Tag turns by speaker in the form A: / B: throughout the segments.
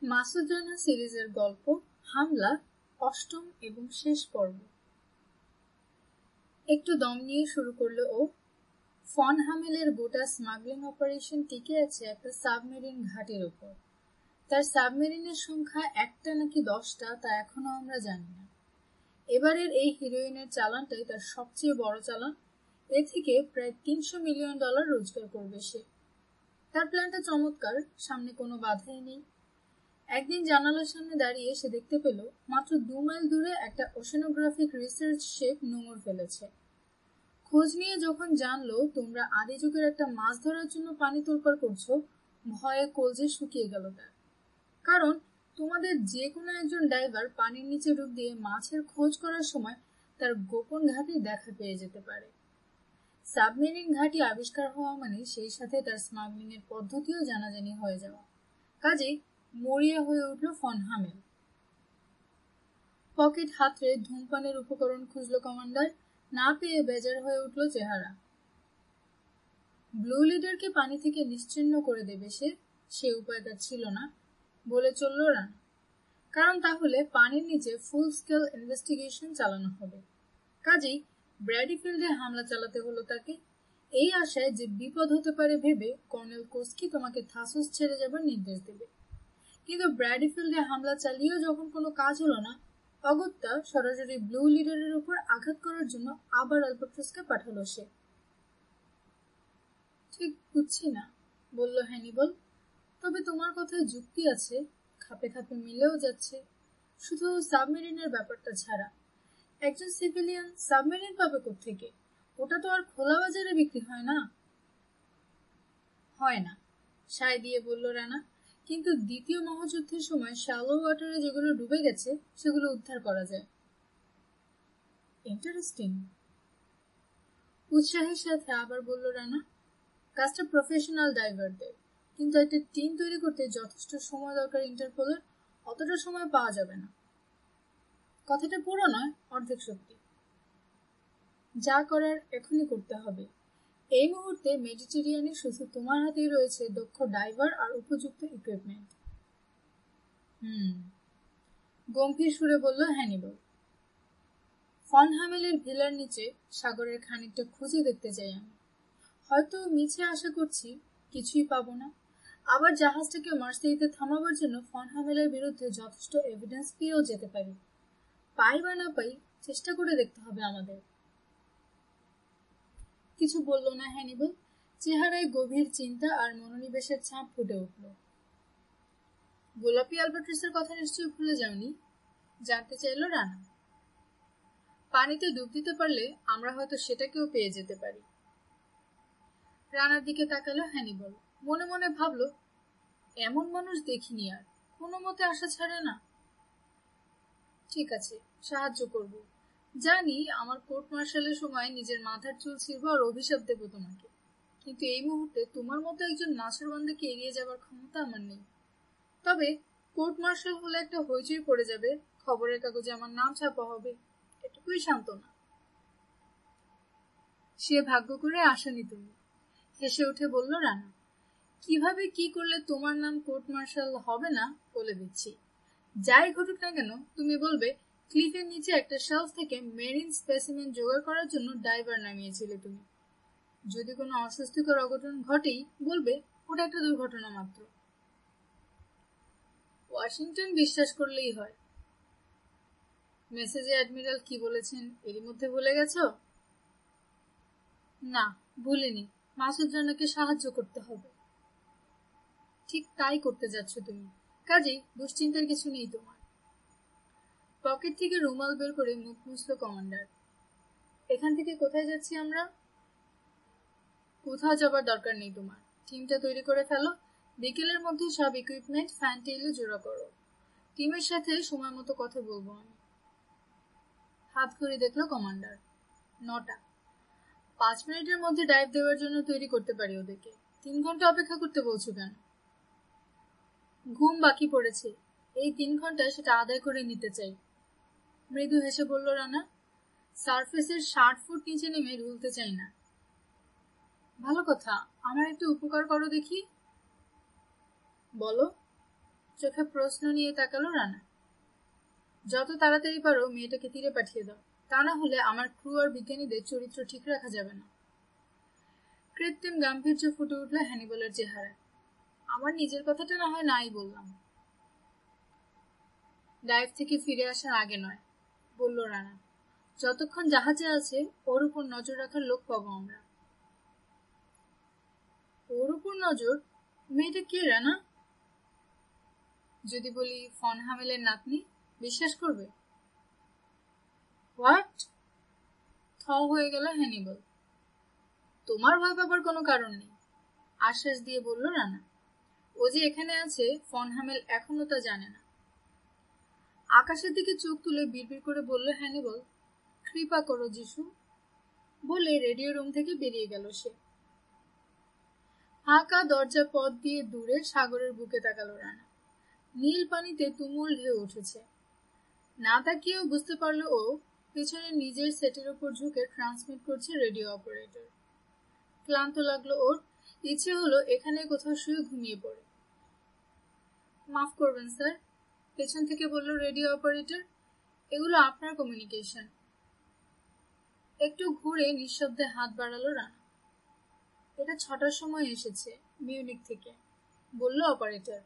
A: মাসুদ রানা সিরিজের গল্প হামলা অষ্টম এবং শেষ পর্ব। একটু দম নিয়ে শুরু করলো ও। ফন হামেলের গোটা স্মাগলিং অপারেশন টিকে আছে একটা সাবমেরিন ঘাটির উপর। তার সাবমেরিনের সংখ্যা একটা নাকি 10টা তা এখনো আমরা জানি না। এবারের এই হিরোইনের চালানটাই তার সবচেয়ে বড় চালান। এ থেকে প্রায় $300 মিলিয়ন রোজগার করবে সে। তার প্ল্যানটা চমৎকার, সামনে কোনো বাধাই নেই। একদিন জানালার সামনে দাঁড়িয়ে সে দেখতে পেল মাত্র 2 মাইল দূরে একটা ওশেনোগ্রাফিক রিসার্চ শিপ নোঙর ফেলেছে। খোঁজ নিয়ে যখন জানলো তোমরা আদি যুগের একটা মাছ ধরার জন্য পানি তোলপাড় করছো, ভয়ে কলজে শুকিয়ে গেল তার। কারণ তোমাদের যে কোনো একজন ডাইভার পানির নিচে ডুব দিয়ে মাছের খোঁজ করার সময় তার গোপন ঘাঁটি দেখা পেয়ে যেতে পারে। সাবমেরিন ঘাঁটি আবিষ্কার হওয়া মানে সেই সাথে তার স্মাগলিং এর পদ্ধতিও জানাজানি হয়ে যাওয়া। কাজেই মরিয়া হয়ে উঠল ফন হামেল। পকেট হাতড়ে ধূমপানের উপকরণ খুঁজল কমান্ডার, না পেয়ে বেজার হয়ে উঠল চেহারা। ব্লু লিডারকে পানি থেকে নিশ্চিহ্ন করে দেবে সে উপায় তার ছিল না বলে চলল রানা। কারণ তাহলে পানির নিচে ফুল স্কেল ইনভেস্টিগেশন চালানো হবে। কাজেই ব্র্যাডিফিল্ডে হামলা চালাতে হলো তাকে, এই আশায় যে বিপদ হতে পারে ভেবে কর্নেল কোস্কি তোমাকে থাসুস ছেড়ে যাবার নির্দেশ দেবে। কিন্তু ব্র্যাডিফিল্ডে হামলা চালিয়েও যখন কোনো কাজ হলো না, অগত্যা সরাসরি ব্লু লিডারের উপর আঘাত করার জন্য আবার আলবাট্রসকে পাঠালো সে। ঠিক বুঝছি না, বলল হ্যানিবল। তবে তোমার কথায় যুক্তি আছে, খাপে খাপে মিলেও যাচ্ছে। শুধু সাবমেরিনের ব্যাপারটা ছাড়া। একজন সিভিলিয়ান সাবমেরিন পাবে কোত্থেকে? ওটা তো আর খোলা বাজারে বিক্রি হয় না। হয় না, সায় দিয়ে বলল রানা। কিন্তু দ্বিতীয় মহাযুদ্ধের সময় শ্যালো ওয়াটারে যেগুলো ডুবে গেছে সেগুলো উদ্ধার করা যায়। ইন্টারেস্টিং, উৎসাহের সাথে আবার বলল রানা। কাজটা প্রফেশনাল ডাইভারদের, কিন্তু একটা টিম তৈরি করতে যথেষ্ট সময় দরকার ইন্টারপোলের, অতটা সময় পাওয়া যাবে না। কথাটা পুরো নয়, অর্ধেক সত্যি। যা করার এখনই করতে হবে। এই মুহূর্তে মেডিটেরিয়ানে শুধু তোমার হাতেই রয়েছে দক্ষ ডাইভার আর উপযুক্ত ইকুইপমেন্ট। গম্ভীর সুরে বলল হ্যানিবল। ফন হামেলের ভিলার নিচে সাগরের খানিকটা খুঁজে দেখতে চাই আমি। হয়তো মিছে আশা করছি কিছুই পাবো না। আবার জাহাজটাকে মার্সেইতে থামাবার জন্য ফন হামেলের বিরুদ্ধে যথেষ্ট এভিডেন্স পেয়েও যেতে পারি। পাই বা না পাই, চেষ্টা করে দেখতে হবে আমাদের। কিছু বলল না হ্যানিবল, চেহারায় গভীর চিন্তা আর মনোনিবেশের ছাপ ফুটে উঠল। গোলাপি আলবাট্রসের কথা নিশ্চয়ই ভুলে যাওনি? জানতে চাইল রানা। পানিতে ডুব দিতে পারলে আমরা হয়তো সেটাকেও পেয়ে যেতে পারি। রানার দিকে তাকালো হ্যানিবল, মনে মনে ভাবল, এমন মানুষ দেখিনি আর, কোনো মতে আশা ছাড়ে না। ঠিক আছে, সাহায্য করব। জানি আমার কোর্ট মার্শালের সময় নিজের মাথার চুল ছিঁড়ব আর অভিশাপ দেব তোমাকে, কিন্তু এই মুহূর্তে তোমার মতো একজন নাছোড়বান্দাকে এড়িয়ে যাবার ক্ষমতা আমার নেই। তবে কোর্ট মার্শাল হলে একটা হইচই পড়ে যাবে, খবরের কাগজে আমার নাম ছাপা হবে, এটুকুই সান্ত্বনা। সে ভাগ্য করে আসেনি তুমি, হেসে উঠে বলল রানা। কিভাবে কি করলে তোমার নাম কোর্ট মার্শাল হবে না বলে দিচ্ছি। যাই ঘটুক না কেন তুমি বলবে ক্লিফের নিচে একটা শেলফ থেকে মেরিন স্পেসিমেন জোগাড় করার জন্য ডাইভার নামিয়েছিলে তুমি। যদি কোনো অস্বস্তিকর অঘটন ঘটেই বলবে ওটা একটা দুর্ঘটনা মাত্র। ওয়াশিংটন বিশ্বাস করলেই হয়। মেসেজে অ্যাডমিরাল কি বলেছেন এরই মধ্যে ভুলে গেছো? না, ভুলিনি। মাসুদ রানাকে সাহায্য করতে হবে। ঠিক তাই করতে যাচ্ছ তুমি, কাজেই দুশ্চিন্তার কিছু নেই তোমার। পকেট থেকে রুমাল বের করে মুখ মুছল কমান্ডার। এখান থেকে কোথায় যাচ্ছি আমরা? কোথাও যাবার দরকার নেই তোমার, টিমটা তৈরি করে ফেলো। বিকেলের মধ্যে সব ইকুইপমেন্ট ফ্যান টেইলে জোড়া করো। টিমের সাথে সময় মতো কথা বলবো আমি। হাত ঘড়ি দেখলো কমান্ডার। 9টা। 5 মিনিটের মধ্যে ডাইভ দেওয়ার জন্য তৈরি করতে পারি ওদেরকে। 3 ঘন্টা অপেক্ষা করতে বলছো কেন? ঘুম বাকি পড়েছে, এই 3 ঘন্টায় সেটা আদায় করে নিতে চাই। মৃদু হেসে বলল রানা। সারফেসের 60 ফুট নিচে নেমে ঢুলতে চাই না। ভালো কথা, আমার একটু উপকার করো দেখি। বলো। চোখে প্রশ্ন নিয়ে তাকালো রানা। যত তাড়াতাড়ি পারো মেয়েটাকে তীরে পাঠিয়ে দাও, তা না হলে আমার ক্রু আর বিজ্ঞানীদের চরিত্র ঠিক রাখা যাবে না। কৃত্রিম গাম্ভীর্য ফুটে উঠল হ্যানিবলের চেহারায়। আমার নিজের কথাটা না হয় নাই বললাম। ডাইভ থেকে ফিরে আসার আগে নয়, বলল রানা। যতক্ষণ জাহাজে আছে ওর উপর নজর রাখার লোক পাবো আমরা। ওর উপর নজর? মেয়েটা কে রানা? যদি বলি ফন হামেলের নাতনি, বিশ্বাস করবে? হোয়াট? থ হয়ে গেল হ্যানিবল। তোমার ভয় পাবার কোনো কারণ নেই, আশ্বাস দিয়ে বলল রানা। ও যে এখানে আছে ফন হামেল এখনো তা জানে না। আকাশের দিকে চোখ তুলে বিড়বিড় করে বলল হ্যানিবল, কৃপা করো যিশু। বলে রেডিও রুম থেকে বেরিয়ে গেল সে। ফাঁকা দরজা পথ দিয়ে দূরে সাগরের বুকে তাকালো রানা। নীল পানিতে তুমুল ঢেউ উঠেছে। না তাকিয়েও বুঝতে পারলো ও পেছনে নিজের সেটের উপর ঝুঁকে ট্রান্সমিট করছে রেডিও অপারেটর। ক্লান্ত লাগলো ওর, ইচ্ছে হলো এখানে কোথাও শুয়ে ঘুমিয়ে পড়ে। মাফ করবেন স্যার, পেছন থেকে বলল রেডিও অপারেটর, এগুলো আপনার কমিউনিকেশন। একটু ঘুরে নিঃশব্দে হাত বাড়ালো রানা। এটা 6টার সময় এসেছে মিউনিক থেকে, বলল অপারেটর।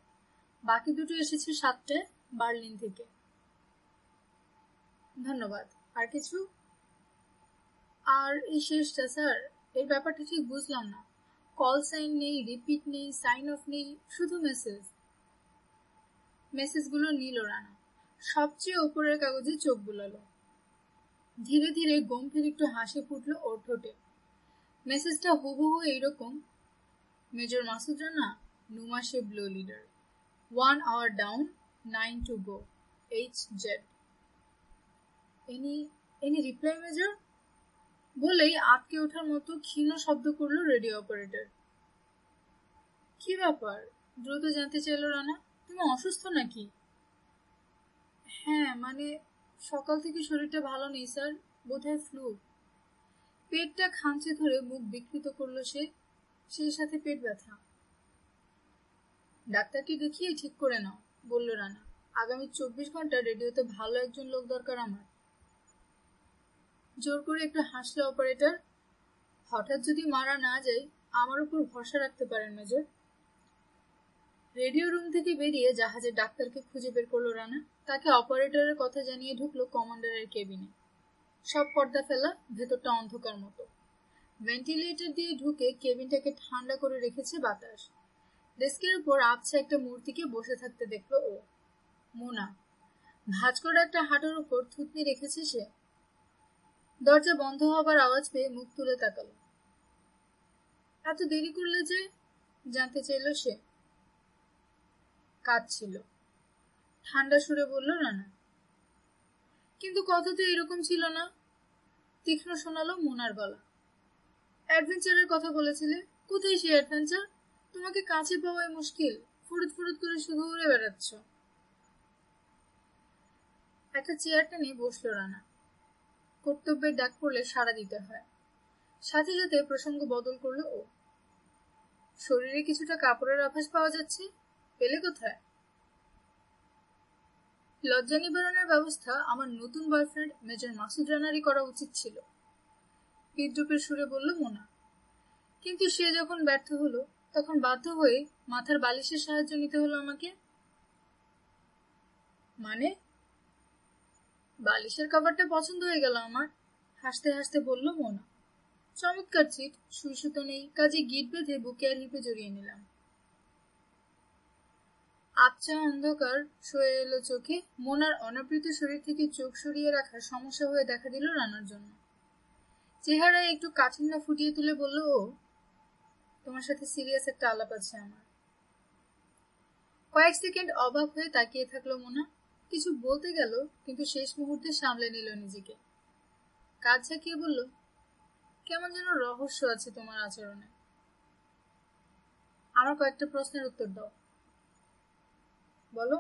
A: বাকি দুটো এসেছে 7টায় বার্লিন থেকে। ধন্যবাদ। আর কিছু? আর এই শেষটা স্যার, এর ব্যাপারটা ঠিক বুঝলাম না। কল সাইন নেই, রিপিট নেই, সাইন অফ নেই, শুধু মেসেজ। মেসেজগুলো নিল রানা, সবচেয়ে ওপরের কাগজে চোখ বুলালো। ধীরে ধীরে গম্ভীর একটু হাসি ফুটল ওর ঠোঁটে। মেসেজটা হুবহু এইরকম। মেজর মাসুদ রানা, নুমাশে blow leader, 1 hour down, 9 to go, HZ। Any reply major? বলেই আটকে ওঠার মতো ক্ষীণ শব্দ করলো রেডিও অপারেটর। কি ব্যাপার? দ্রুত জানতে চাইল রানা। তুমি অসুস্থ নাকি? হ্যাঁ, মানে সকাল থেকে শরীরটা ভালো নেই স্যার, বোধহয় ফ্লু। পেটটা খামচে ধরে মুখ বিকৃত করলো সে, সেই সাথে পেট ব্যথা। ডাক্তারকে দেখিয়ে ঠিক করে নাও, বলল রানা। আগামী 24 ঘন্টা রেডিওতে ভালো একজন লোক দরকার আমার। জোর করে একটু হাসলো অপারেটর। হঠাৎ যদি মারা না যায়, আমার উপর ভরসা রাখতে পারেন মেজর। রেডিও রুম থেকে বেরিয়ে জাহাজের ডাক্তারকে খুঁজে বের করলো রানা। তাকে অপারেটরের কথা জানিয়ে ঢুকলো কমান্ডারের কেবিনে। সব পর্দা ফেলা, ভেতরটা অন্ধকার মতো। ভেন্টিলেটর দিয়ে ঢুকে কেবিনটাকে ঠান্ডা করে রেখেছে বাতাস। ডেস্কের উপর আবছা একটা মূর্তিকে বসে থাকতে দেখলো ও। মোনা। ভাঁজ করা একটা হাঁটুর উপর থুতনি রেখেছে সে। দরজা বন্ধ হবার আওয়াজ পেয়ে মুখ তুলে তাকালো। এত দেরি করলে যে? জানতে চাইল সে। কাজ ছিল, ঠান্ডা সুরে বলল রানা। কিন্তু কথা তো এরকম ছিল না, তীক্ষ্ণ শোনালো মোনার গলা। অ্যাডভেঞ্চারের কথা বলেছিলে, কোথায় সে অ্যাডভেঞ্চার? তোমাকে কাছে পাওয়াই মুশকিল, ফুরুত ফুরুত করে শুধু উড়ে বেড়াচ্ছ। একটা চেয়ার টেনে বসলো রানা। কর্তব্যের ডাক পড়লে সাড়া দিতে হয়। সাথে সাথে প্রসঙ্গ বদল করলো ও। শরীরে কিছুটা কাপড়ের আভাস পাওয়া যাচ্ছে, পেলে কোথায়? লজ্জা নিবারণের ব্যবস্থা আমার নতুন বয়ফ্রেন্ড মেজর মাসুদ রানারই করা উচিত ছিল, বিদ্রুপের সুরে বলল মোনা। কিন্তু সে যখন ব্যর্থ হলো, তখন বাধ্য হয়ে মাথার বালিশের সাহায্য নিতে হলো আমাকে। মানে? বালিশের কভারটা পছন্দ হয়ে গেল আমার, হাসতে হাসতে বলল মোনা। চমৎকার চিট, সুই সুতো নেই, কাজে গিট বেঁধে বুকে আর হিপে জড়িয়ে নিলাম। আবছা অন্ধকার সয়ে এলো চোখে। মোনার অনাবৃত শরীর থেকে চোখ সরিয়ে রাখার সমস্যা হয়ে দেখা দিল রানার জন্য। চেহারায় একটু কাঠিন্য ফুটিয়ে তুলে বলল ও, তোমার সাথে সিরিয়াস একটা আলাপ আছে আমার। কয়েক সেকেন্ড অবাক হয়ে তাকিয়ে থাকলো মোনা। কিছু বলতে গেল, কিন্তু শেষ মুহূর্তে সামলে নিল নিজেকে। কাজ ঝাঁকিয়ে বলল, কেমন যেন রহস্য আছে তোমার আচরণে। আমার কয়েকটা প্রশ্নের উত্তর দাও। বলো।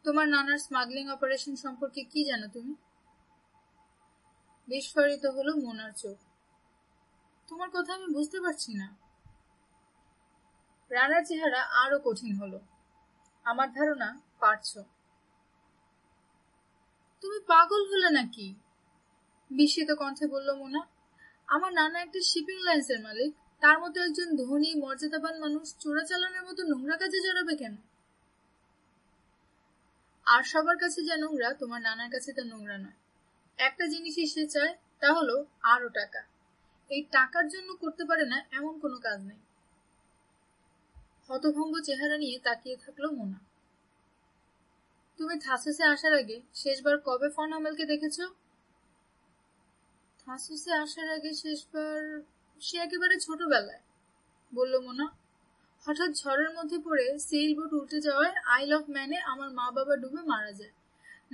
A: তোমার নানার স্মাগলিং অপারেশন সম্পর্কে কি জানো তুমি? বিস্ফোরিত হলো মোনার চোখ। তোমার কথা আমি বুঝতে পারছি না। রানার চেহারা আরো কঠিন হলো। আমার ধারণা পারছো। তুমি পাগল হলে নাকি? বিস্মিত কণ্ঠে বলল মোনা। আমার নানা একটা শিপিং লাইন্সের মালিক, তার মতো একজন ধনী মর্যাদাবান মানুষ চোরাচালানের মতো নোংরা কাজে জড়াবে কেন? আর সবার কাছে যা নোংরা তোমার নানার কাছে তা নোংরা নয়। একটা জিনিসই সে চায়, তা হলো আরো টাকা। এই টাকার জন্য করতে পারে না এমন কোনো কাজ নেই। হতভম্ব চেহারা নিয়ে তাকিয়ে থাকলো মোনা। তুমি থাসুসে আসার আগে শেষবার কবে ফন হামেলকে দেখেছ? থাসুসে আসার আগে শেষবার সে একেবারে ছোটবেলায়, বলল মোনা। হঠাৎ ঝড়ের মধ্যে পড়ে সেইল বোট উল্টে যাওয়ায় আইল অফ ম্যানে আমার মা বাবা ডুবে মারা যায়।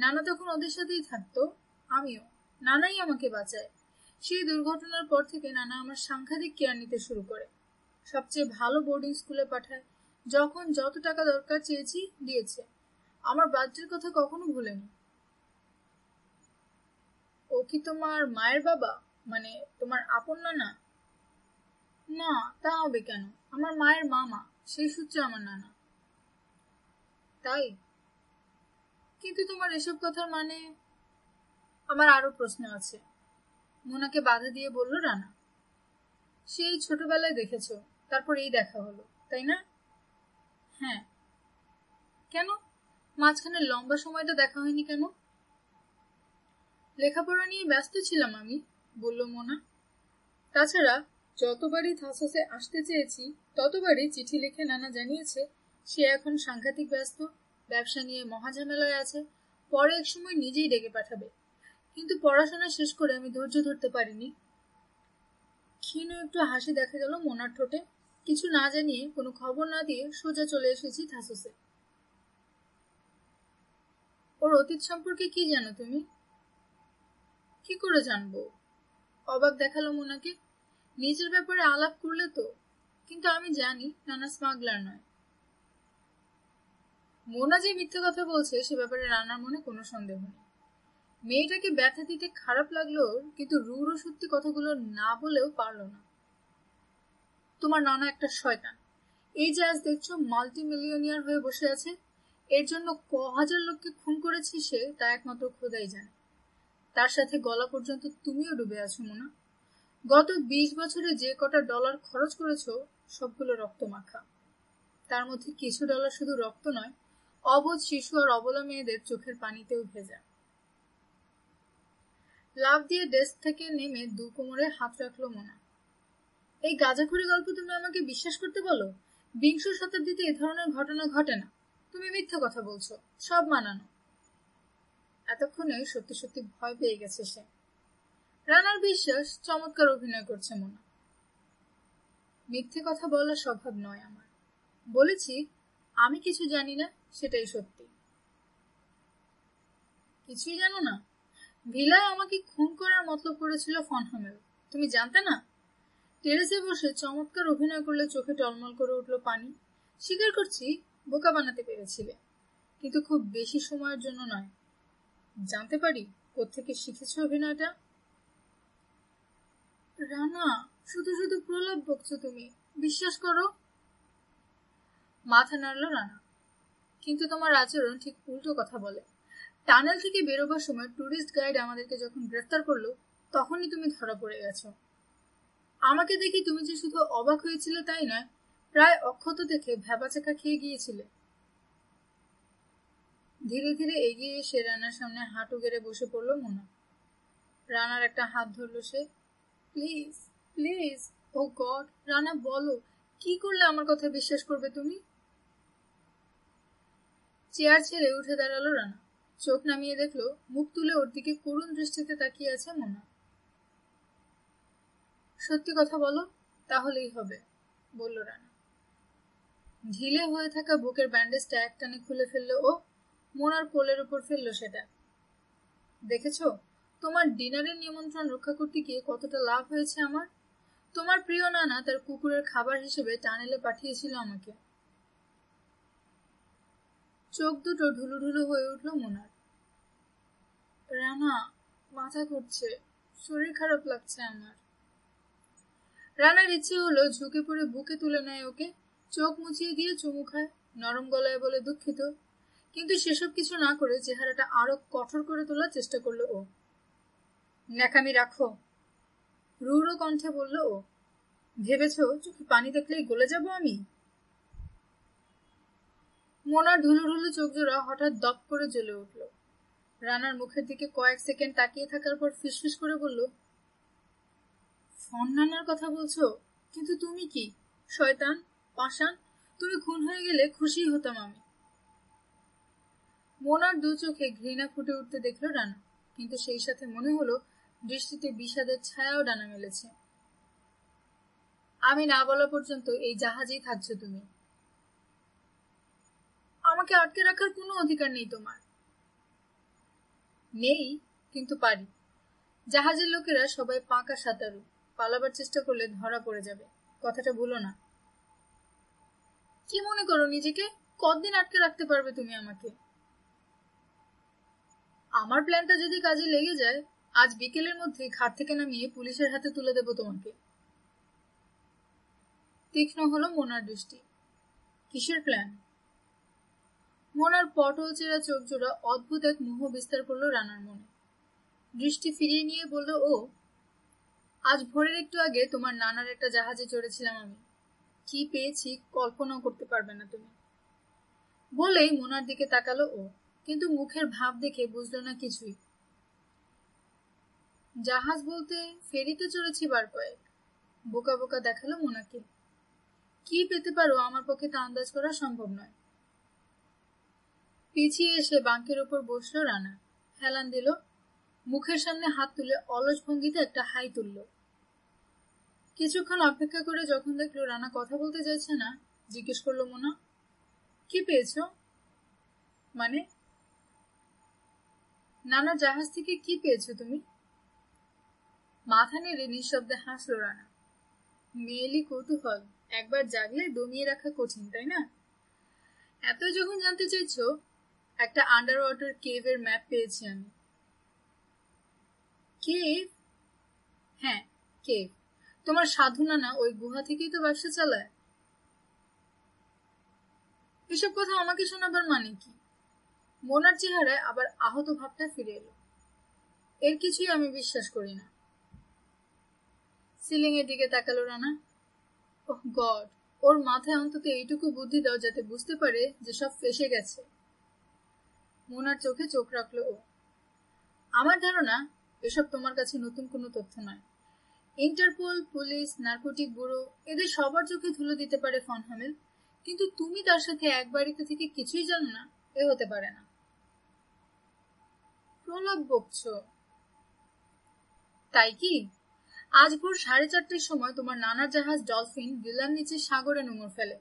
A: নানা তখন ওদের সাথেই থাকতো, আমিও। নানাই আমাকে বাঁচায়। সেই দুর্ঘটনার পর থেকে নানা আমার সাংঘাতিক কেয়ার নিতে শুরু করে। সবচেয়ে ভালো বোর্ডিং স্কুলে পাঠায়। যখন যত টাকা দরকার চেয়েছি দিয়েছে। আমার বাচ্চার কথা কখনো ভুলেনি। ও কি তোমার মায়ের বাবা, মানে তোমার আপন নানা? না, তা হবে কেন, আমার মায়ের মামা, সেই সূত্রে আমার নানা। তাই? কিন্তু তোমার এসব কথার মানে? আমার আরো প্রশ্ন আছে, মোনাকে বাধা দিয়ে বলল রানা। সেই ছোটবেলায় দেখেছ, তারপর এই দেখা হলো, তাই না? হ্যাঁ। কেন মাঝখানে লম্বা সময়টা দেখা হয়নি কেন? লেখাপড়া নিয়ে ব্যস্ত ছিলাম আমি, বলল মোনা। তাছাড়া যতবারই থাসসে আসতে চেয়েছি ততবারই চিঠি লিখে নানা জানিয়েছে সে এখন সাংঘাতিক ব্যস্ত, ব্যবসা নিয়ে মহাঝামেলায় আছে, পরে এক সময় নিজেই ডেকে পাঠাবে। কিন্তু পড়াশোনা শেষ করে আমি ধৈর্য ধরতে পারিনি। ক্ষীণ একটু হাসি দেখা গেল মোনার ঠোঁটে। কিছু না জানিয়ে, কোনো খবর না দিয়ে সোজা চলে এসেছি থাসসে। ওর অতীত সম্পর্কে কি জানো তুমি? কি করে জানবো? অবাক দেখালো মোনাকে। নিজের ব্যাপারে আলাপ করলে তো। কিন্তু আমি জানি নানা স্মাগলার নয়। মোনা যে মিথ্যে কথা বলছে সে ব্যাপারে রানার মনে কোনো সন্দেহ নেই। মেয়েটাকে ব্যথা দিতে খারাপ লাগলো, কিন্তু রূঢ় সত্যি কথাগুলো না বলেও পারল না। তোমার নানা একটা শয়তান। এই যে আজ দেখছো মাল্টি মিলিয়নিয়ার হয়ে বসে আছে, এর জন্য হাজার লোককে খুন করেছে সে, তা একমাত্র খোদাই জানে। তার সাথে গলা পর্যন্ত তুমিও ডুবে আছো মোনা। গত 20 বছরে যে কটা ডলার খরচ করেছো সবগুলো রক্ত মাখা। তার মধ্যে কিছু ডলার শুধু রক্ত নয়, অবোধ শিশু আর অবলা মেয়েদের চোখের পানিতেও ভেজা। লাফ দিয়ে ডেস্ক থেকে নেমে দু কোমরে হাত রাখলো মোনা। এই গাঁজাখুরি গল্প তুমি আমাকে বিশ্বাস করতে বলো? 20 শতাব্দীতে এ ধরনের ঘটনা ঘটে না। তুমি মিথ্যা কথা বলছো, সব মানানো। এতক্ষণে সত্যি সত্যি ভয় পেয়ে গেছে সে। রানার বিশ্বাস চমৎকার অভিনয় করছে মোনা। মিথ্যে কথা বলার স্বভাব নয় আমার। বলেছি আমি কিছু জানি না, সেটাই সত্যি। কিছুই জানো না? ভিলায় আমাকে খুন করার মতলব করেছিল ফন হামেল, তুমি জানতে না? টেরেসে বসে চমৎকার অভিনয় করলে চোখে টলমল করে উঠল পানি। স্বীকার করছি বোকা বানাতে পেরেছিলে, কিন্তু খুব বেশি সময়ের জন্য নয়। জানতে পারি কোত্থেকে শিখেছো অভিনয়টা? রানা, শুধু শুধু প্রলাপ বকছো তুমি, বিশ্বাস করো। মাথা নাড়ল রানা। কিন্তু তোমার আচরণ ঠিক উল্টো কথা বলে। টানেল থেকে বেরোবার সময় টুরিস্ট গাইড আমাদেরকে যখন গ্রেফতার করলো তখনই তুমি ধরা পড়ে গেছো। আমাকে দেখি তুমি যে শুধু অবাক হয়েছিলে তাই নয়, প্রায় অক্ষত দেখে ভ্যাবাচাকা খেয়ে গিয়েছিলে। ধীরে ধীরে এগিয়ে এসে রানার সামনে হাঁটু গেড়ে বসে পড়ল মোনা। রানার একটা হাত ধরল সে। Please please, oh God, Rana বলো কি করলে আমার কথা বিশ্বাস করবে তুমি? চেয়ার ছেড়ে উঠে দাঁড়ালো রানা। চোখ নামিয়ে দেখলো মুখ তুলে ওর দিকে করুণ দৃষ্টিতে তাকিয়ে আছে মোনা। সত্যি কথা বলো, তাহলেই হবে, বলল রানা। ঢিলে হয়ে থাকা বুকের ব্যান্ডেজটা একটানে খুলে ফেললো ও। মোনার কোলের উপর ফেললো সেটা। দেখেছো তোমার ডিনারের নিমন্ত্রণ রক্ষা করতে গিয়ে কতটা লাভ হয়েছে আমার। তোমার প্রিয় নানা তার কুকুরের খাবার হিসেবে টানেলে পাঠিয়েছিল আমাকে। চোখ দুটো ঢুলু ঢুলু হয়ে উঠল মোনার। রানা, মাথা ঘুরছে, শরীর খারাপ লাগছে আমার। রানার ইচ্ছে হলো ঝুঁকে পড়ে বুকে তুলে নেয় ওকে, চোখ মুছিয়ে দিয়ে চুমু খায়। নরম গলায় বলে দুঃখিত, কিন্তু সেসব কিছু না করে চেহারাটা আরো কঠোর করে তোলার চেষ্টা করলো ও। ন্যাকামি রাখো, রূঢ় কণ্ঠে বলল ও। ভেবেছ চোখে পানি দেখলেই গলে যাব আমি? মোনার ঢুলু ঢুলু চোখ জোড়া হঠাৎ দপ করে জ্বলে উঠল। রানার মুখের দিকে কয়েক সেকেন্ড তাকিয়ে থাকার পর ফিসফিস করে বলল, ফন নানার কথা বলছো? কিন্তু তুমি কি শয়তান, পাষাণ? তুমি খুন হয়ে গেলে খুশি হতাম আমি। মোনার দু চোখে ঘৃণা ফুটে উঠতে দেখল রানা, কিন্তু সেই সাথে মনে হলো দৃষ্টিতে বিষাদের ছায়াও ডানা মেলেছে। আমি না বলা পর্যন্ত এই জাহাজেই থাকছো তুমি। আমাকে আটকে রাখার কোনো অধিকার নেই তোমার। নেই, কিন্তু পারি। জাহাজের লোকেরা সবাই পাকা সাঁতারু, পালাবার চেষ্টা করলে ধরা পড়ে যাবে, কথাটা ভুলো না। কি মনে করো নিজেকে? কতদিন আটকে রাখতে পারবে তুমি আমাকে? আমার প্ল্যানটা যদি কাজে লেগে যায়, আজ বিকেলের মধ্যে ঘাট থেকে নামিয়ে পুলিশের হাতে তুলে দেব তোমাকে। তীক্ষ্ণ হলো মোনার দৃষ্টি। কিসের প্ল্যান? মোনার পটল চেরা চোখ জোড়া অদ্ভুত এক মোহ বিস্তার করলো রানার মনে। দৃষ্টি ফিরিয়ে নিয়ে বলল ও, আজ ভোরের একটু আগে তোমার নানার একটা জাহাজে চড়েছিলাম আমি। কি পেয়েছি কল্পনাও করতে পারবে না তুমি। বলেই মোনার দিকে তাকালো ও, কিন্তু মুখের ভাব দেখে বুঝলো না কিছুই। জাহাজ বলতে ফেরিতে চড়েছি বার কয়েক। বোকা বোকা দেখালো মোনাকে। কি পেতে পারো আমার পক্ষে তা আন্দাজ করা সম্ভব নয়। পিছিয়ে এসে বাঙ্কের উপর বসলো রানা, হেলান দিল, মুখের সামনে হাত তুলে অলস ভঙ্গিতে একটা হাই তুলল। কিছুক্ষণ অপেক্ষা করে যখন দেখলো রানা কথা বলতে চাইছে না, জিজ্ঞেস করলো মোনা, কি পেয়েছ? মানে নানা জাহাজ থেকে কি পেয়েছো তুমি? মাথা নেড়ে নিঃশব্দে হাসলো রানা। মেয়েলি কৌতূহল একবার জাগলে দমিয়ে রাখা কঠিন, তাই না? এত যখন জানতে চাইছো, একটা আন্ডার ওয়াটার কেভের ম্যাপ পেয়েছি আমি। কেভ? হ্যাঁ, কেভ। তোমার সাধু নানা ওই গুহা থেকেই তো ব্যবসা চালায়। এসব কথা আমাকে শোনাবার মানে কি? মোনার চেহারায় আবার আহত ভাবটা ফিরে এলো। এর কিছুই আমি বিশ্বাস করি না। সিলিং এর দিকে তাকালো রানা। ওহ গড, ওর মাথায় অন্তত এইটুকু বুদ্ধি দাও যাতে বুঝতে পারে যে সব ফেসে গেছে। মোনার চোখে চোখ রাখলো ও। আমার ধারণা এসব তোমার কাছে নতুন কোনো তথ্য নয়। ইন্টারপোল, পুলিশ, নার্কোটিক ব্যুরো এদের সবার চোখে ধুলো দিতে পারে ফন হামেল, কিন্তু তুমি তার সাথে এক বাড়িতে থেকে কিছুই জানো না, এ হতে পারে না। প্রলাপ বকছো তাই কি? আজ ভোর 4:30টার সময় তোমার নানার জাহাজ ডলফিন ভিলার নিচে সাগরে নোঙর ফেলে।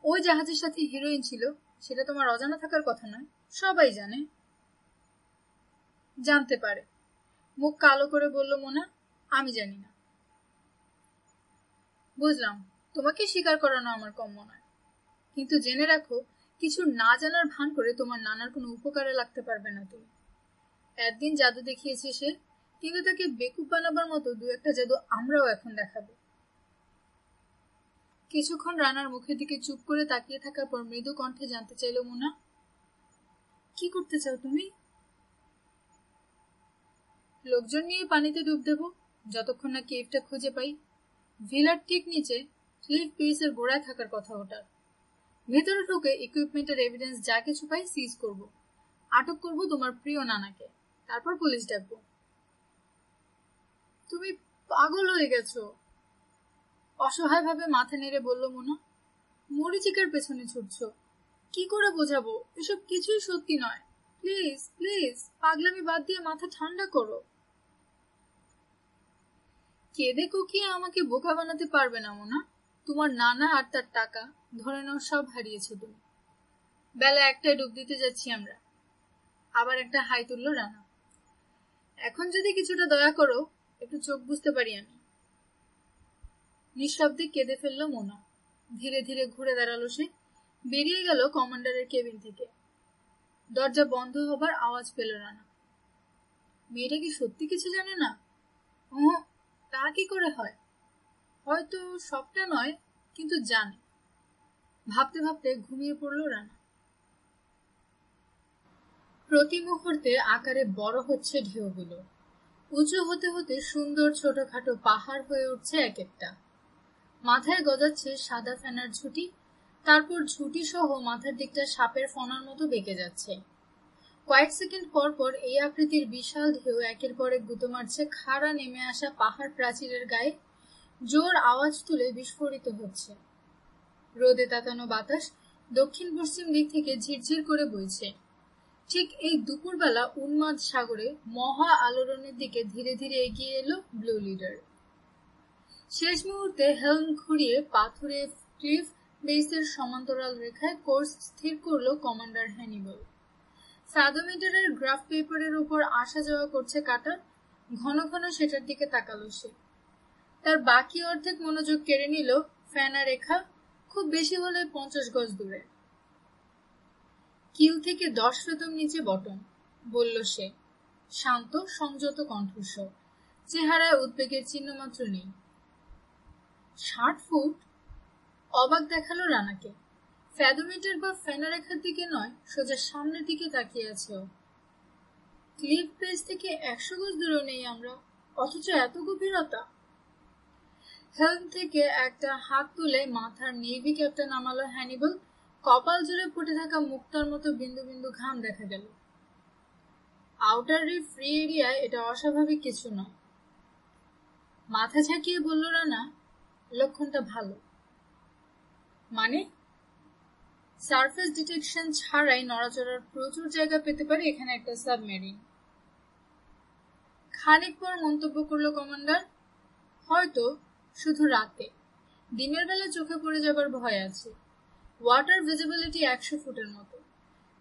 A: ওই জাহাজের সাথে হিরোইন ছিল, সেটা তোমার অজানা থাকার কথা নয়, সবাই জানে। জানতে পারে, মুখ কালো করে বলল মোনা। আমি জানি না। বুঝলাম, তোমাকে স্বীকার করানো আমার কম্য নয়, কিন্তু জেনে রাখো, কিছু না জানার ভান করে তোমার নানার কোনো উপকারে লাগতে পারবে না তুমি। একদিন জাদু দেখিয়েছে সে, কিন্তু তাকে বেকুব বানাবার মতো দু একটা জাদু আমরাও এখন দেখাবো। কিছুক্ষণ রানার মুখের দিকে চুপ করে তাকিয়ে থাকার পর মৃদু কণ্ঠে জানতে চাইল মোনা, কি করতে চাও তুমি? লোকজন নিয়ে পানিতে ডুব দেব, যতক্ষণ না কেভটা খুঁজে পাই। ভিলার ঠিক নিচে ক্লিফ পিসের গোড়ায় থাকার কথা ওটার। ভেতরে ঢুকে ইকুইপমেন্টের এভিডেন্স যা কিছু পাই সিজ করব, আটক করব তোমার প্রিয় নানাকে, তারপর পুলিশ ডাকবো। তুমি পাগল হয়ে গেছো, অসহায়ভাবে মাথা নেড়ে বলল মোনা। মরিচিকার পেছনে ছুটছো, কি করে বোঝাবো এসব কিছুই সত্যি নয়। প্লিজ প্লিজ পাগলামি বাদ দিয়ে মাথা ঠান্ডা করো। কেঁদে কুকিয়ে আমাকে বোকা বানাতে পারবে না মোনা। তোমার নানা আর তার টাকা ধরে নাও সব হারিয়েছো তুমি। বেলা 1টায় ডুব দিতে যাচ্ছি আমরা। আবার একটা হাই তুললো রানা। এখন যদি কিছুটা দয়া করো, একটু চোখ বুঝতে পারি আমি। নিঃশব্দে কেঁদে ফেললো মোনা। ধীরে ধীরে ঘুরে দাঁড়ালো সে, বেরিয়ে গেল কমান্ডারের কেবিন থেকে। দরজা বন্ধ হবার আওয়াজ পেল রানা। মেয়েটা কি সত্যি কিছু জানে না? তা কি করে হয়? হয়তো সবটা নয়, কিন্তু জানে। ভাবতে ভাবতে ঘুমিয়ে পড়ল রানা। প্রতি মুহূর্তে আকারে বড় হচ্ছে ঢেউগুলো, উঁচু হতে হতে সুন্দর ছোটখাটো পাহাড় হয়ে উঠছে এক একটা। মাথায় গজাচ্ছে সাদা ফেনার ঝুঁটি, তারপর ঝুঁটি সহ মাথার দিকটা সাপের ফনার মতো বেঁকে যাচ্ছে। কয়েক সেকেন্ড পর পর এই আকৃতির বিশাল ঢেউ একের পর এক গুঁতো মারছে খাড়া নেমে আসা পাহাড় প্রাচীরের গায়ে, জোর আওয়াজ তুলে বিস্ফোরিত হচ্ছে। রোদে তাতানো বাতাস দক্ষিণ পশ্চিম দিক থেকে ঝিরঝির করে বইছে। ঠিক এই দুপুরবেলা উন্মাদ সাগরে মহা আলোড়নের দিকে ধীরে ধীরে এগিয়ে এলো ব্লু লিডার। শেষ মুহূর্তে হেলম ঘুরিয়ে পাথুরে ক্লিফ বেসের সমান্তরাল রেখায় কোর্স স্থির করল কমান্ডার হ্যানিবল। ফ্যাদোমিটারের গ্রাফ পেপারের উপর আসা যাওয়া করছে কাটা, ঘন ঘন সেটার দিকে তাকালো সে। তার বাকি অর্ধেক মনোযোগ কেড়ে নিল ফেনা রেখা, খুব বেশি হলে 50 গজ দূরে। কিল থেকে 10 ফেতম নিচে বটন, বলল সে, শান্ত সংযত কণ্ঠস্বর, চেহারায় উদ্বেগের চিহ্ন মাত্র নেই। 60 ফুট? অবাক দেখালো রানাকে। ফ্যাদোমিটার বা ফেনা রেখার দিকে নয়, সোজা সামনের দিকে তাকিয়ে আছে ও। ক্লিফ বেস থেকে 100 গজ দূরে নেই আমরা, অথচ এত গভীরতা। হেলম থেকে একটা হাত তুলে মাথার নেভি ক্যাপটা নামালো হ্যানিবল। কপাল জুড়ে ফুটে থাকা মুক্তার মতো বিন্দু বিন্দু ঘাম দেখা গেল। আউটার রিফ ফ্রি এরিয়ায় এটা অস্বাভাবিক কিছু নয়। মাথা ঝাঁকিয়ে বলল রানা, লক্ষণটা ভালো। মানে? সারফেস ডিটেকশন ছাড়াই নড়াচড়ার প্রচুর জায়গা পেতে পারে এখানে একটা সাবমেরিন। খানিক পর মন্তব্য করলো কমান্ডার, হয়তো শুধু রাতে, দিনের বেলা চোখে পড়ে যাবার ভয় আছে। ওয়াটার ভিজিবিলিটি 100 ফুটের মতো।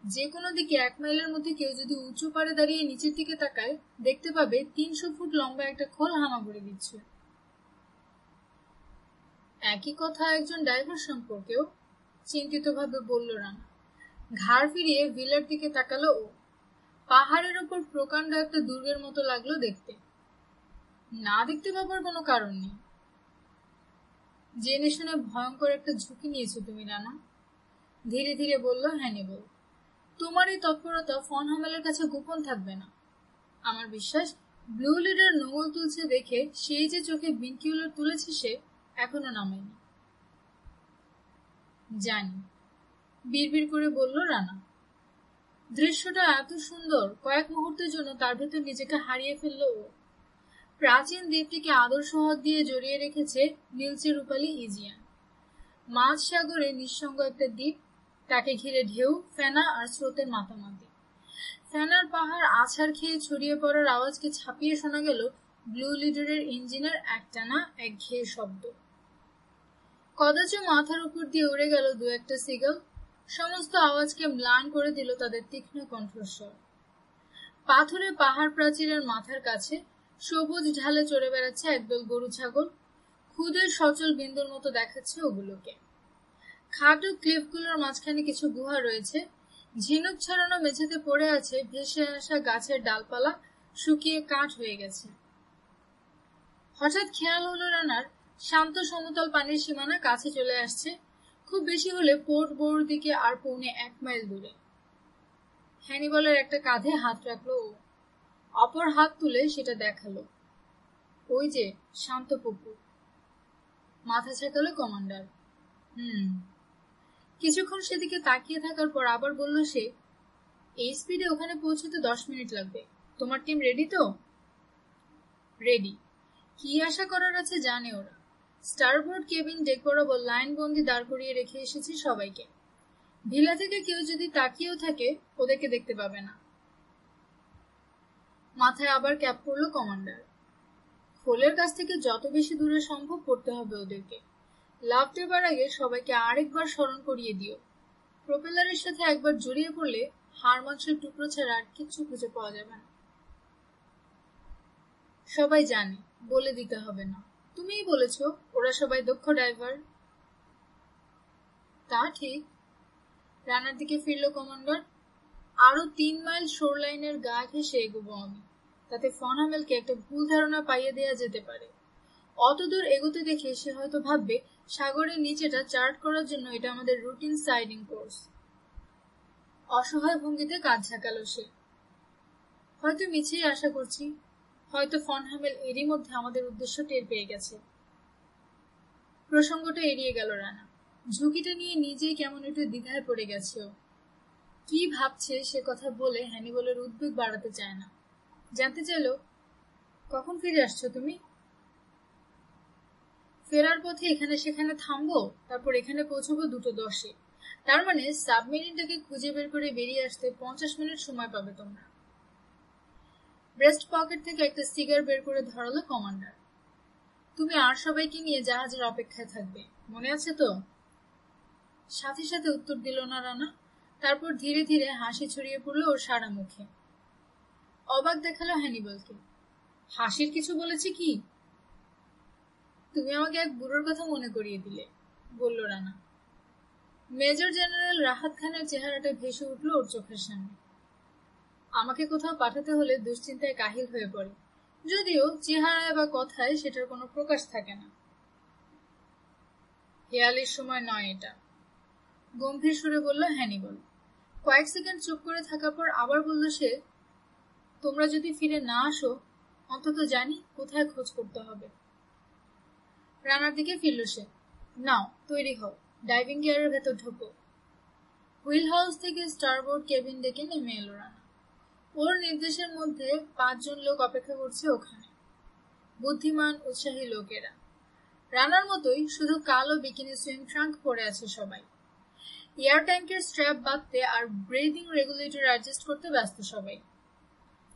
A: যে কোনো দিকে 1 মাইলের মধ্যে কেউ যদি উঁচু পাড়ে দাঁড়িয়ে নিচের দিকে তাকায়, দেখতে পাবে 300 ফুট লম্বা একটা খোল হামাগুড়ি দিচ্ছে। একই কথা একজন ড্রাইভার সম্পর্কেও, চিন্তিতভাবে বলল রানা। ঘাড় ফিরিয়ে ভিলার দিকে তাকালো ও। পাহাড়ের ওপর প্রকাণ্ড একটা দুর্গের মতো লাগলো দেখতে। না দেখতে পাবার কোনো কারণ নেই। জেনে শুনে ভয়ঙ্কর একটা ঝুঁকি নিয়েছো তুমি রানা, ধীরে ধীরে বলল হ্যানিবল। তোমার এই তৎপরতা ফন হামেলের কাছে গোপন থাকবে না। আমার বিশ্বাস ব্লু লিডার নোঙল তুলছে দেখে সেই যে চোখে বিনকিউলার তুলেছে সে এখনো নামেনি। জানি, বিড়বিড় করে বলল রানা। দৃশ্যটা এত সুন্দর, কয়েক মুহূর্তের জন্য তার ভেতর নিজেকে হারিয়ে ফেলল ও। প্রাচীন দ্বীপটিকে আদর সোহাগ দিয়ে জড়িয়ে রেখেছে নীলচে রূপালী ইজিয়ান। মাঝ সাগরে নিঃসঙ্গ একটা দ্বীপ, তাকে ঘিরে ঢেউ, ফেনা আর স্রোতের মাতামাতি। ফেনার পাহাড় আছাড় খেয়ে ছড়িয়ে পড়ার আওয়াজকে ছাপিয়ে শোনা গেল ব্লু লিডারের ইঞ্জিনের একটানা একঘেয়ে শব্দ। কদাচ মাথার উপর দিয়ে উড়ে গেল 2-1টা সিগল, সমস্ত আওয়াজকে ম্লান করে দিল তাদের তীক্ষ্ণ কণ্ঠস্বর। পাথুরে পাহাড় প্রাচীরের মাথার কাছে সবুজ ঢালে চড়ে বেড়াচ্ছে একদল গরু ছাগল, খুদের সচল বিন্দুর মতো দেখাচ্ছে ওগুলোকে। খাটো ক্লিফগুলোর মাঝখানে কিছু গুহা রয়েছে, ঝিনুক ছড়ানো মেঝেতে পড়ে আছে ভেসে আসা গাছের ডালপালা, শুকিয়ে কাঠ হয়ে গেছে। হঠাৎ খেয়াল হলো রানার, শান্ত সমতল পানির সীমানা কাছে চলে আসছে, খুব বেশি হলে পোর্ট বোর দিকে আর 1.25 মাইল দূরে। হ্যানিবলের একটা কাঁধে হাত রাখলো ও, অপর হাত তুলে সেটা দেখালো। ওই যে শান্ত পুকুর। মাথা ছেকালো কমান্ডার। কিছুক্ষণ সেদিকে তাকিয়ে থাকার পর আবার বলল সে, এই স্পিডে ওখানে পৌঁছতে 10 মিনিট লাগবে। তোমার টিম রেডি তো? রেডি। কি আশা করার আছে জানে ওরা। স্টারবোর্ড কেবিন ডেক বরাবর লাইন বন্দি দাঁড় করিয়ে রেখে এসেছি সবাইকে। ভিলা থেকে কেউ যদি তাকিয়েও থাকে ওদেরকে দেখতে পাবে না। মাথায় আবার ক্যাপ পরল কমান্ডার। খোলের কাছ থেকে যত বেশি দূরে সম্ভব পড়তে হবে ওদেরকে। লাফ দেবার আগে সবাইকে আরেকবার স্মরণ করিয়ে দিও, প্রোপেলারের সাথে একবার জড়িয়ে পড়লে হাড় মাংসের টুকরো ছাড়া আর কিচ্ছু খুঁজে পাওয়া যাবে না। সবাই জানে, বলে দিতে হবে না। তুমিই বলেছ ওরা সবাই দক্ষ ড্রাইভার। তা ঠিক। রানার দিকে ফিরল কমান্ডার। আরো 3 মাইল শোর লাইনের গা ঘেঁষে এগোবো আমি, তাতে ফন হামেলকে একটা ভুল ধারণা পাইয়ে দেয়া যেতে পারে। অতদূর এগোতে দেখে সে হয়তো ভাববে সাগরের নিচেটা চার্ট করার জন্য এটা আমাদের রুটিন সাইডিং কোর্স। অসহায় ভঙ্গিতে কাঁধ ঝাঁকালো সে। হয়তো মিছেই আশা করছি, হয়তো ফন হামেল এরই মধ্যে আমাদের উদ্দেশ্য টের পেয়ে গেছে। প্রসঙ্গটা এড়িয়ে গেল রানা। ঝুঁকিটা নিয়ে নিজেই কেমন একটু দ্বিধায় পড়ে গেছে ও। কি ভাবছে সে কথা বলে হ্যানিবলের উদ্বেগ বাড়াতে চায় না। জানতে চাইল, কখন ফিরে আসছো তুমি? ফেরার পথে এখানে সেখানে থামবো, তারপর এখানে পৌঁছবো 2:10-এ। তার মানে সাবমেরিনটাকে খুঁজে বের করে বেরিয়ে আসতে 50 মিনিট সময় পাবে তোমরা। ব্রেস্ট পকেট থেকে একটা সিগার বের করে ধরালো কমান্ডার। তুমি আর সবাইকে নিয়ে জাহাজের অপেক্ষায় থাকবে, মনে আছে তো? সাথে সাথে উত্তর দিল না রানা। তারপর ধীরে ধীরে হাসি ছড়িয়ে পড়লো ওর সারা মুখে। অবাক দেখালো হ্যানিবলকে। হাসির কিছু বলেছে কি? তুমি আমাকে এক বুড়োর কথা মনে করিয়ে দিলে, বলল রানা। মেজর জেনারেল রাহাত খানের চেহারাটা ভেসে উঠল ওর চোখের সামনে। আমাকে কোথাও পাঠাতে হলে দুশ্চিন্তায় কাহিল হয়ে পড়ে, যদিও চেহারায় বা কথায় সেটার কোনো প্রকাশ থাকে না। হেয়ালির সময় নয় এটা, গম্ভীর সুরে বলল হ্যানিবল। কয়েক সেকেন্ড চুপ করে থাকার পর আবার বলল সে, তোমরা যদি ফিরে না আসো, অন্তত জানি কোথায় খোঁজ করতে হবে। রানার দিকে ফিরল সে। নাও, তৈরি হও, ডাইভিং গিয়ারের ভেতর ঢোকো। হুইল হাউস থেকে স্টারবোর্ড কেবিন ডেকে নেমে এলো রানা। ওর নির্দেশের মধ্যে 5 জন লোক অপেক্ষা করছে ওখানে। বুদ্ধিমান, উৎসাহী লোকেরা। রানার মতোই, শুধু কালো বিকিনি সুইম ট্রাঙ্ক পরে আছে সবাই। এয়ার ট্যাঙ্কের স্ট্র্যাপ বাঁধতে আর ব্রিদিং রেগুলেটর অ্যাডজাস্ট করতে ব্যস্ত সবাই।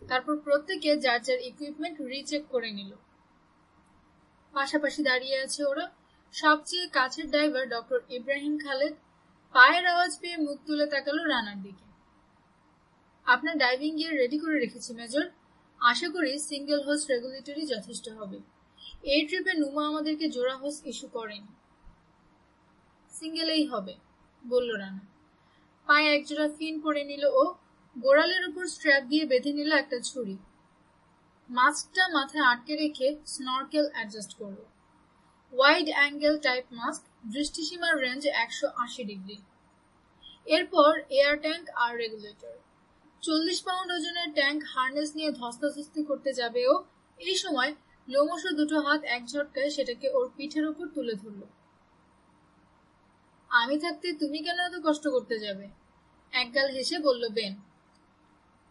A: তারপর প্রত্যেকে যার যার ইকুইপমেন্ট রিচেক করে নিল। পাশাপাশি দাঁড়িয়ে আছে ওরা। সবচেয়ে কাছের ড্রাইভার ডক্টর ইব্রাহিম খালেদ পায়ের আওয়াজ পেয়ে মুখ তুলে তাকালো রানার দিকে। আপনার ডাইভিং গিয়ার রেডি করে রেখেছি মেজর। আশা করি সিঙ্গেল হোস রেগুলেটরই যথেষ্ট হবে। এই ট্রিপে নুমা আমাদেরকে জোড়া হোস ইস্যু করেনি। সিঙ্গেলেই হবে, বলল রানা। পায়ে একজোড়া ফিন পরে নিল ও। গোড়ালের উপর স্ট্র্যাপ দিয়ে বেঁধে নিল একটা ছুরি। মাস্কটা মাথায় আটকে রেখে স্নরকেল অ্যাডজাস্ট করল। ওয়াইড অ্যাঙ্গেল টাইপ মাস্ক, দৃষ্টিসীমার রেঞ্জ 180 ডিগ্রি। এরপর এয়ার ট্যাঙ্ক আর রেগুলেটর। 40 পাউন্ড ওজনের ট্যাঙ্ক হার্নেস নিয়ে ধস্তাধস্তি করতে যাবে ও। এই সময় লোমশ দুটো হাত এক ঝটকায় সেটাকে ওর পিঠের উপর তুলে ধরল। আমি থাকতে তুমি কেন এত কষ্ট করতে যাবে? একগাল হেসে বলল বেন।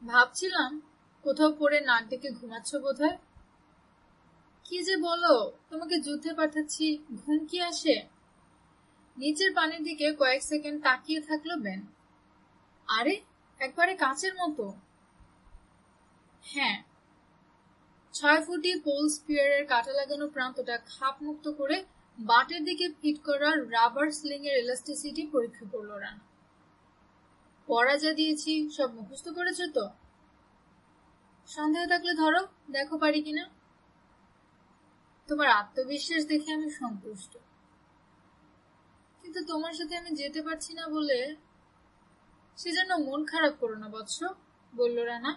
A: ভাবছিলাম কোথাও পড়ে নাক ডেকে ঘুমাচ্ছ বোধহয়। কি যে বলো, তোমাকে যুদ্ধে পাঠাচ্ছি, ঘুম কি আসে? নিচের পানির দিকে কয়েক সেকেন্ড তাকিয়ে থাকলো বেন। আরে, একবারে কাঁচের মতো। হ্যাঁ। 6 ফুটি পোল স্পিয়ারের কাটা লাগানো প্রান্তটা খাপ মুক্ত করে বাটের দিকে ফিট করা রাবার স্লিং এর ইলাস্টিসিটি পরীক্ষা করল রানা। পড়া যা দিয়েছি সব মুখস্থ করেছ তো? সন্দেহ থাকলে ধরো, দেখো পারি কিনা। তোমার আত্মবিশ্বাস দেখে আমি সন্তুষ্ট, কিন্তু তোমার সাথে আমি যেতে পারছি না বলে। সেজন্য মন খারাপ করো না বৎস, বলল রানা।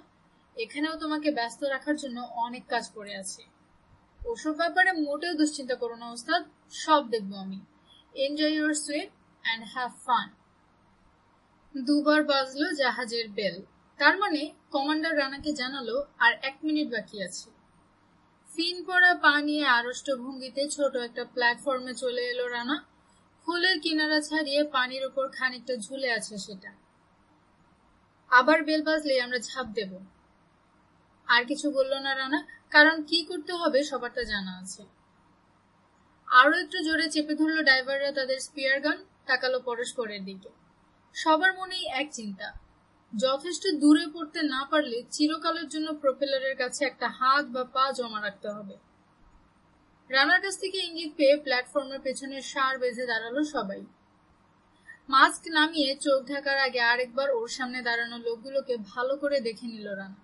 A: এখানেও তোমাকে ব্যস্ত রাখার জন্য অনেক কাজ পড়ে আছে। ওসব ব্যাপারে মোটেও দুশ্চিন্তা করো না ওস্তাদ, সব দেখবো আমি। Enjoy your swim and have fun. দুবার বাজলো জাহাজের বেল। তার মানে কমান্ডার রানাকে জানালো আর 1 মিনিট বাকি আছে। ফিন পরা পা নিয়ে আড়ষ্ট ভঙ্গিতে ছোট একটা প্ল্যাটফর্মে চলে এলো রানা। ফুলের কিনারা ছাড়িয়ে পানির উপর খানিকটা ঝুলে আছে সেটা। আবার বেল বাজলে আমরা ঝাঁপ দেব। আর কিছু বলল না রানা, কারণ কি করতে হবে সবারটা জানা আছে। আরো একটু জোরে চেপে ধরলো ড্রাইভাররা তাদের স্পিয়ার গান, তাকালো পরস্পরের দিকে। সবার মনেই এক চিন্তা, যথেষ্ট দূরে পড়তে না পারলে চিরকালের জন্য প্রপেলারের কাছে একটা হাত বা পা জমা রাখতে হবে। রানার কাছ থেকে ইঙ্গিত পেয়ে প্ল্যাটফর্মের পেছনে সার বেঁধে দাঁড়ালো সবাই। মাস্ক নামিয়ে চোখ ঢাকার আগে আরেকবার ওর সামনে দাঁড়ানো লোকগুলোকে ভালো করে দেখে নিল রানা।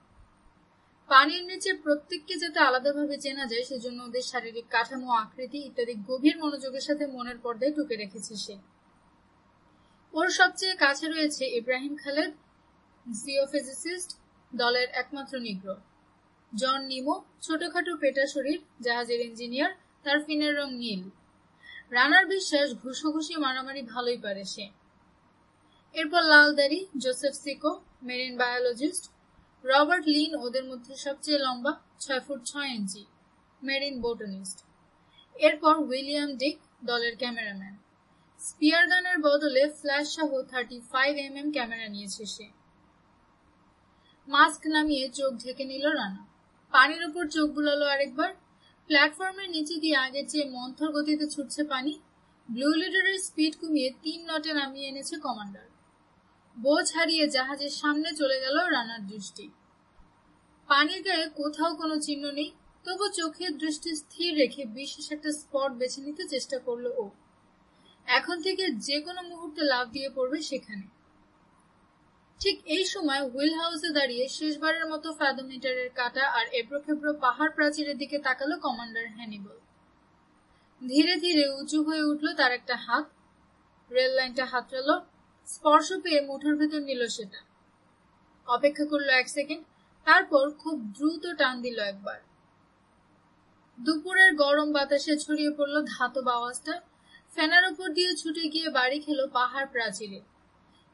A: পানির নিচে প্রত্যেককে যাতে আলাদাভাবে চেনা যায় সেজন্য ওদের শারীরিক কাঠামো, আকৃতি ইত্যাদি গভীর মনোযোগের সাথে মনের পর্দায় টুকে রেখেছে সে। ওর সবচেয়ে কাছে রয়েছে ইব্রাহিম খালেদ, জিওফিজিসিস্ট, দলের একমাত্র নিগ্রো। জন নিমো, ছোটখাটো পেটা শরীর, জাহাজের ইঞ্জিনিয়ার, তার ফিনের রং নীল। রানার বিশ্বাস ঘুষোঘুষি মারামারি ভালোই পারে সে। এরপর লালদারি, জোসেফ সিকো, মেরিন বায়োলজিস্ট, রবার্ট লিন ওদের মধ্যে সবচেয়ে লম্বা, 6 ফুট 6 ইঞ্চি, মেরিন বোটানিস্ট। এরপর উইলিয়াম ডিক, দলের ক্যামেরাম্যান। স্পিয়ার গানের বদলে ফ্ল্যাশ সহ 35mm ক্যামেরা নিয়েছে সে। মাস্ক নামিয়ে চোখ ঢেকে নিল রানা। পানির উপর চোখ বুলালো আরেকবার। প্ল্যাটফর্মের নিচে দিয়ে আগের চেয়ে মন্থর গতিতে ছুটছে পানি। ব্লু লিডারের স্পিড কমিয়ে 3 নটে নামিয়ে এনেছে কমান্ডার। বোঝ হারিয়ে জাহাজের সামনে চলে গেল রানার দৃষ্টি। পানির গায়ে কোথাও কোনো চিহ্ন নেই, তবু চোখের দৃষ্টি স্থির রেখে বিশেষ একটা স্পট বেছে নিতে চেষ্টা করলো ও। এখন থেকে যে কোনো মুহূর্তে লাফ দিয়ে পড়বে সেখানে। ঠিক এই সময় হুইল হাউসে দাঁড়িয়ে শেষবারের মতো ফ্যাথোমিটারের কাঁটা আর এবড়োখেবড়ো পাহাড় প্রাচীরের দিকে তাকালো কমান্ডার হ্যানিবল। ধীরে ধীরে উঁচু হয়ে উঠল তার একটা হাত। রেল লাইনটা হাতড়ালো, স্পর্শ পেয়ে মুঠোর ভেতর নিল সেটা। অপেক্ষা করলো 1 সেকেন্ড, তারপর খুব দ্রুত টান দিল একবার। দুপুরের গরম বাতাসে ছড়িয়ে পড়লো ধাতব আওয়াজটা। ফেনার উপর দিয়ে ছুটে গিয়ে বাড়ি খেলো পাহাড় প্রাচীরে।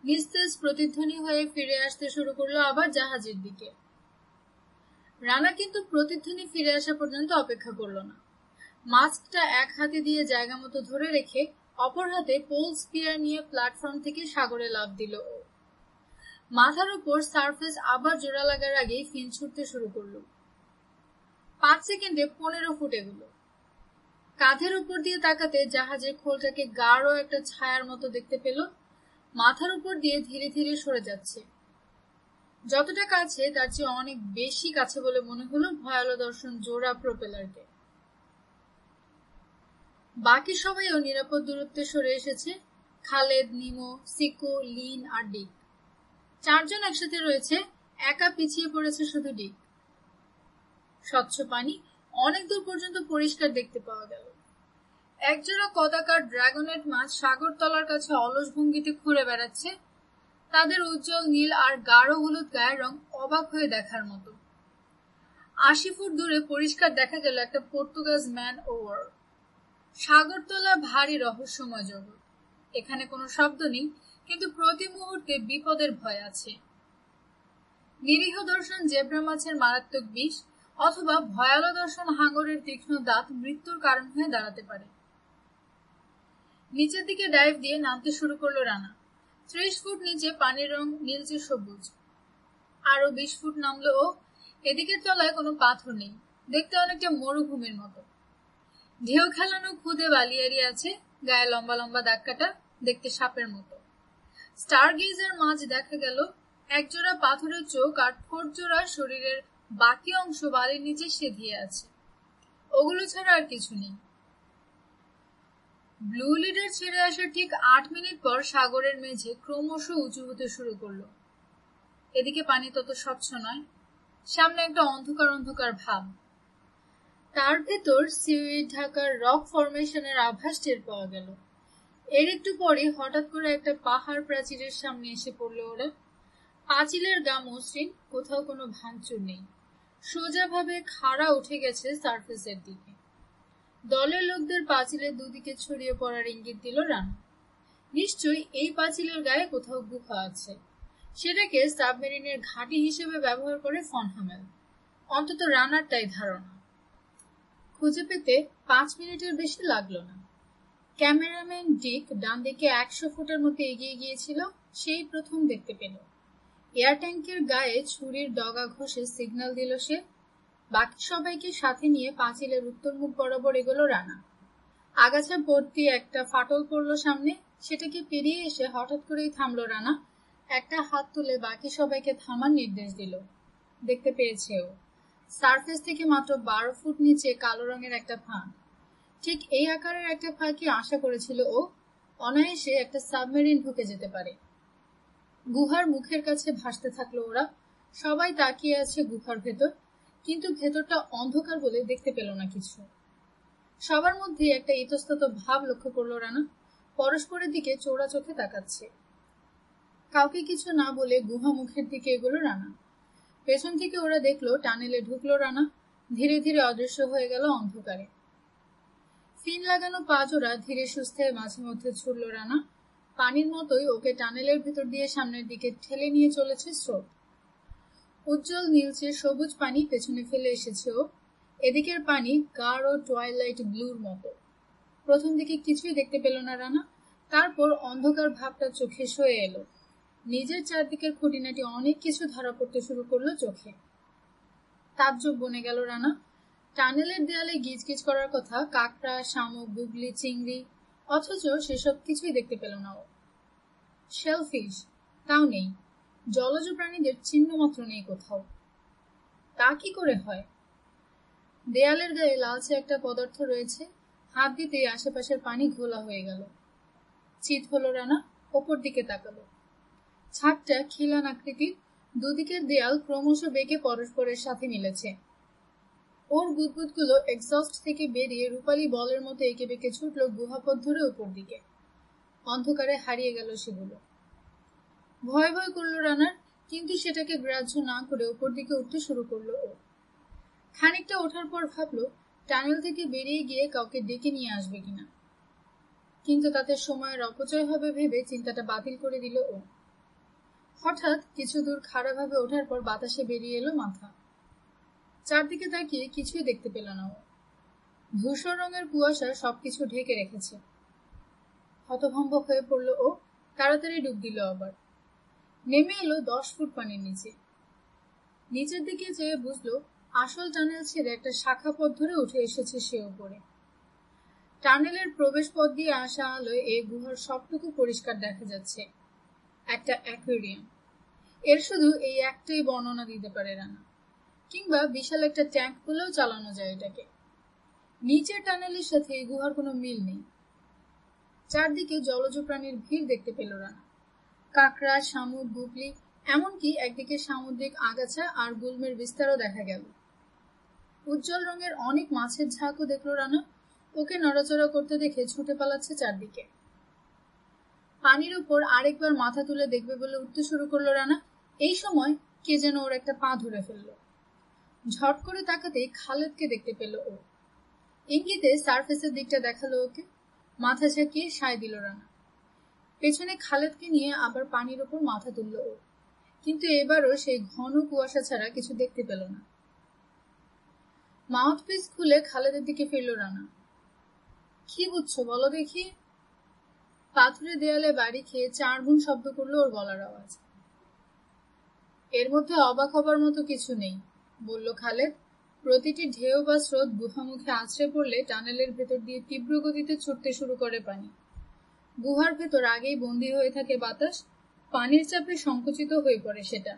A: নিস্তেজ প্রতিধ্বনি হয়ে ফিরে আসতে শুরু করলো আবার জাহাজের দিকে। রানা কিন্তু প্রতিধ্বনি ফিরে আসা পর্যন্ত অপেক্ষা করলো না। মাস্কটা এক হাতে দিয়ে জায়গা মতো ধরে রেখে অপর হাতে পোল স্পিয়ার নিয়ে প্ল্যাটফর্ম থেকে সাগরে লাফ দিল ও। মাথার উপর সারফেস আবার জোড়া লাগার আগেই ফিন ছুটতে শুরু করলো। 5 সেকেন্ডে 15 ফুট এগুলো। কাঁধের উপর দিয়ে তাকাতে জাহাজের খোলটাকে গাঢ় একটা ছায়ার মতো দেখতে পেল। মাথার উপর দিয়ে ধীরে ধীরে সরে যাচ্ছে। যতটা কাছে তার চেয়ে অনেক বেশি কাছে বলে মনে হলো ভয়াল দর্শন জোড়া প্রোপেলারকে। বাকি সবাইও নিরাপদ দূরত্বে সরে এসেছে। খালেদ, নিমো, সিকো, লিন আর ডিক। 4 জন একসাথে রয়েছে, একা পিছিয়ে পড়েছে শুধু ডিক। স্বচ্ছ পানি, অনেক দূর পর্যন্ত পরিষ্কার দেখতে পাওয়া গেল। একজোড়া কদাকার ড্রাগনেট মাছ সাগর তলার কাছে অলস ভঙ্গিতে ঘুরে বেড়াচ্ছে। তাদের উজ্জ্বল নীল আর গাঢ় হলুদ গায়ের রং অবাক হয়ে দেখার মতো। 80 ফুট দূরে পরিষ্কার দেখা গেল একটা পর্তুগাজ ম্যান ওভার। সাগরতলা ভারী রহস্যময় জগৎ। এখানে কোনো শব্দ নেই, কিন্তু প্রতি মুহূর্তে বিপদের ভয় আছে। নিরীহ দর্শন জেব্রা মাছের মারাত্মক বিষ, অথবা ভয়াল দর্শন হাঙরের তীক্ষ্ণ দাঁত মৃত্যুর কারণ হয়ে দাঁড়াতে পারে। নিচের দিকে ডাইভ দিয়ে নামতে শুরু করলো রানা। 30 ফুট নিচে পানির রং নীলচে সবুজ। আরো 20 ফুট নামলো ও। এদিকের তলায় কোনো পাথর নেই, দেখতে অনেকটা মরুভূমির মতো। ঢেউ খেলানো খুদে বালিয়ারি আছে, গায়ে লম্বা লম্বা দাগ কাটা, দেখতে সাপের মতো। স্টার গেজার মাছ দেখা গেল। একজোড়া পাথরের চোখ আর ঠোঁট জোড়া শরীরের বাকি অংশ বালির নিচে সেধিয়ে আছে। ওগুলো ছাড়া আর কিছু নেই। ব্লু লিডার ছেড়ে আসার ঠিক 8 মিনিট পর সাগরের মেঝে ক্রমশ উঁচু হতে শুরু করলো। এদিকে পানি তত স্বচ্ছ নয়, সামনে একটা অন্ধকার অন্ধকার ভাব। তার ভেতর সিউইড ঢাকার রক ফরমেশনের আভাস টের পাওয়া গেল। এর একটু পরে হঠাৎ করে একটা পাহাড় প্রাচীরের সামনে এসে পড়লো ওরা। পাঁচিলের গা মসৃণ, কোথাও কোনো ভাঙচুর নেই, সোজাভাবে খাড়া উঠে গেছে সারফেসের দিকে। দলের লোকদের পাঁচিলের দুদিকে ছড়িয়ে পড়ার ইঙ্গিত দিল রানা। নিশ্চয়ই এই পাঁচিলের গায়ে কোথাও গুহা আছে। সেটাকে সাবমেরিনের ঘাঁটি হিসেবে ব্যবহার করে ফন হামেল, অন্তত রানার তাই ধারণা। খুঁজে পেতে 5 মিনিটের বেশি লাগলো না। ক্যামেরাম্যান ডিক ডান দিকে 100 ফুটের মতো এগিয়ে গিয়েছিল, সেই প্রথম দেখতে পেল। এয়ার ট্যাঙ্কের গায়ে ছুরির ডগা ঘষে সিগন্যাল দিল সে। বাকি সবাইকে সাথে নিয়ে পাঁচিলের উত্তর মুখ বরাবর এগোলো রানা। আগাছা ভর্তি একটা ফাটল পড়লো সামনে, সেটাকে পেরিয়ে এসে হঠাৎ করেই থামলো রানা। একটা হাত তুলে বাকি সবাইকে থামার নির্দেশ দিল। দেখতে পেয়েছে ও, সারফেস থেকে মাত্র 12 ফুট নিচে কালো রঙের একটা ফাঁক। ঠিক এই আকারের একটা ফাঁকই আশা করেছিল ও। অনায়াসে একটা সাবমেরিন ঢুকে যেতে পারে। গুহার মুখের কাছে ভাসতে থাকলো ওরা। সবাই তাকিয়ে আছে গুহার ভেতর, কিন্তু ভেতরটা অন্ধকার বলে দেখতে পেল না কিছু। সবার মধ্যে একটা ইতস্তত ভাব লক্ষ্য করলো রানা। পরস্পরের দিকে চোরা চোখে তাকাচ্ছে। কাউকে কিছু না বলে গুহা মুখের দিকে এগোলো রানা। পেছন থেকে ওরা দেখলো টানেলে ঢুকলো রানা, ধীরে ধীরে অদৃশ্য হয়ে গেল অন্ধকারে। ফিন লাগানো পা জোড়া ধীরে সুস্থে মাঝে মধ্যে ছুড়ল রানা। পানির মতোই ওকে টানেলের ভেতর দিয়ে সামনের দিকে ঠেলে নিয়ে চলেছে স্রোত। উজ্জ্বল নীলচে সবুজ পানি পেছনে ফেলে এসেছে ও। এদিকের পানি গাঢ় টুয়াইলাইট ব্লুর মতো। প্রথম দিকে কিছুই দেখতে পেল না রানা, তারপর অন্ধকার ভাবটা চোখে সয়ে এলো। নিজের চারদিকের খুঁটিনাটি অনেক কিছু ধরা পড়তে শুরু করলো চোখে। তাজ্জব বনে গেল রানা। টানেলের দেয়ালে গিজগিজ করার কথা কাকড়া, শামুক, গুগলি, চিংড়ি, অথচ সেসব কিছুই দেখতে পেল না ও। শেলফিশ, তাও নেই। জলজ প্রাণীদের চিহ্ন মাত্র নেই কোথাও। তা কি করে হয়? দেয়ালের গায়ে লালচে একটা পদার্থ রয়েছে, হাত দিতেই আশেপাশের পানি ঘোলা হয়ে গেল। চিত হলো রানা, ওপর দিকে তাকালো। ছাদটা খিলান আকৃতির, দুদিকের দেয়াল ক্রমশ বেঁকে পরস্পরের সাথে মিলেছে। ওর বুদবুদগুলো এক্সস্ট থেকে বেরিয়ে রূপালী বলের মতো এঁকে বেঁকে ছুটল গুহাপথ ধরে উপর দিকে। অন্ধকারে হারিয়ে গেল সেগুলো। ভয় ভয় করলো রানার, কিন্তু সেটাকে গ্রাহ্য না করে উপর দিকে উঠতে শুরু করলো ও। খানিকটা ওঠার পর ভাবলো টানেল থেকে বেরিয়ে গিয়ে কাউকে ডেকে নিয়ে আসবে কিনা, কিন্তু তাতে সময়ের অপচয় হবে ভেবে চিন্তাটা বাতিল করে দিল ও। হঠাৎ কিছু দূর খাড়াভাবে ওঠার পর বাতাসে বেরিয়ে এলো মাথা। চারদিকে তাকিয়ে কিছুই দেখতে পেল না ও। ধূসর রঙের কুয়াশা সবকিছু ঢেকে রেখেছে। হতভম্ব হয়ে পড়ল ও, তাড়াতাড়ি ডুব দিল আবার। নেমে এলো 10 ফুট পানির নিচে। নিচের দিকে চেয়ে বুঝলো আসল টানেল ছেড়ে একটা শাখা পথ ধরে উঠে এসেছে সে উপরে। টানেলের প্রবেশ পথ দিয়ে আসা আলোয় এই গুহার সবটুকু পরিষ্কার দেখা যাচ্ছে। একটা অ্যাকুয়ারিয়াম। এর শুধু এই একটাই বর্ণনা দিতে পারে রানা, কিংবা বিশাল একটা ট্যাঙ্ক বলেও চালানো যায় এটাকে। নিচের টানেলের সাথে এই গুহার কোনো মিল নেই। চারদিকে জলজ প্রাণীর ভিড় দেখতে পেল রানা। কাকড়া, শামুক, গুগলি, এমনকি একদিকে সামুদ্রিক আগাছা আর গুল্মের বিস্তারও দেখা গেল। উজ্জ্বল রঙের অনেক মাছের ঝাঁকও দেখলো রানা। ওকে নড়াচড়া করতে দেখে ছুটে পালাচ্ছে চারদিকে। পানির উপর আরেকবার মাথা তুলে দেখবে বলে উঠতে শুরু করলো রানা। এই সময় কে যেন ওর একটা পা ধরে ফেললো। ঝট করে তাকাতেই খালেদকে দেখতে পেল ও। ইঙ্গিতে সারফেসের দিকটা দেখালো ওকে। মাথা ঝাঁকিয়ে সায় দিল রানা। পেছনে খালেদকে নিয়ে আবার পানির উপর মাথা তুলল ও, কিন্তু এবারও সেই ঘন কুয়াশা ছাড়া কিছু দেখতে পেল না। মাউথপিস খুলে খালেদের দিকে ফিরল রানা। কি বুঝছো বলো দেখি? পাথুরে দেয়ালে বাড়ি খেয়ে 4 গুণ শব্দ করলো ওর গলার আওয়াজ। এর মধ্যে অবাক হবার মতো কিছু নেই, বলল খালেদ। প্রতিটি ঢেউ বা স্রোত গুহামুখে আছড়ে পড়লে টানেলের ভেতর দিয়ে তীব্র গতিতে ছুটতে শুরু করে পানি। গুহার ভেতর আগেই বন্দী হয়ে থাকে বাতাস, পানির চাপে সংকুচিত হয়ে পড়ে সেটা।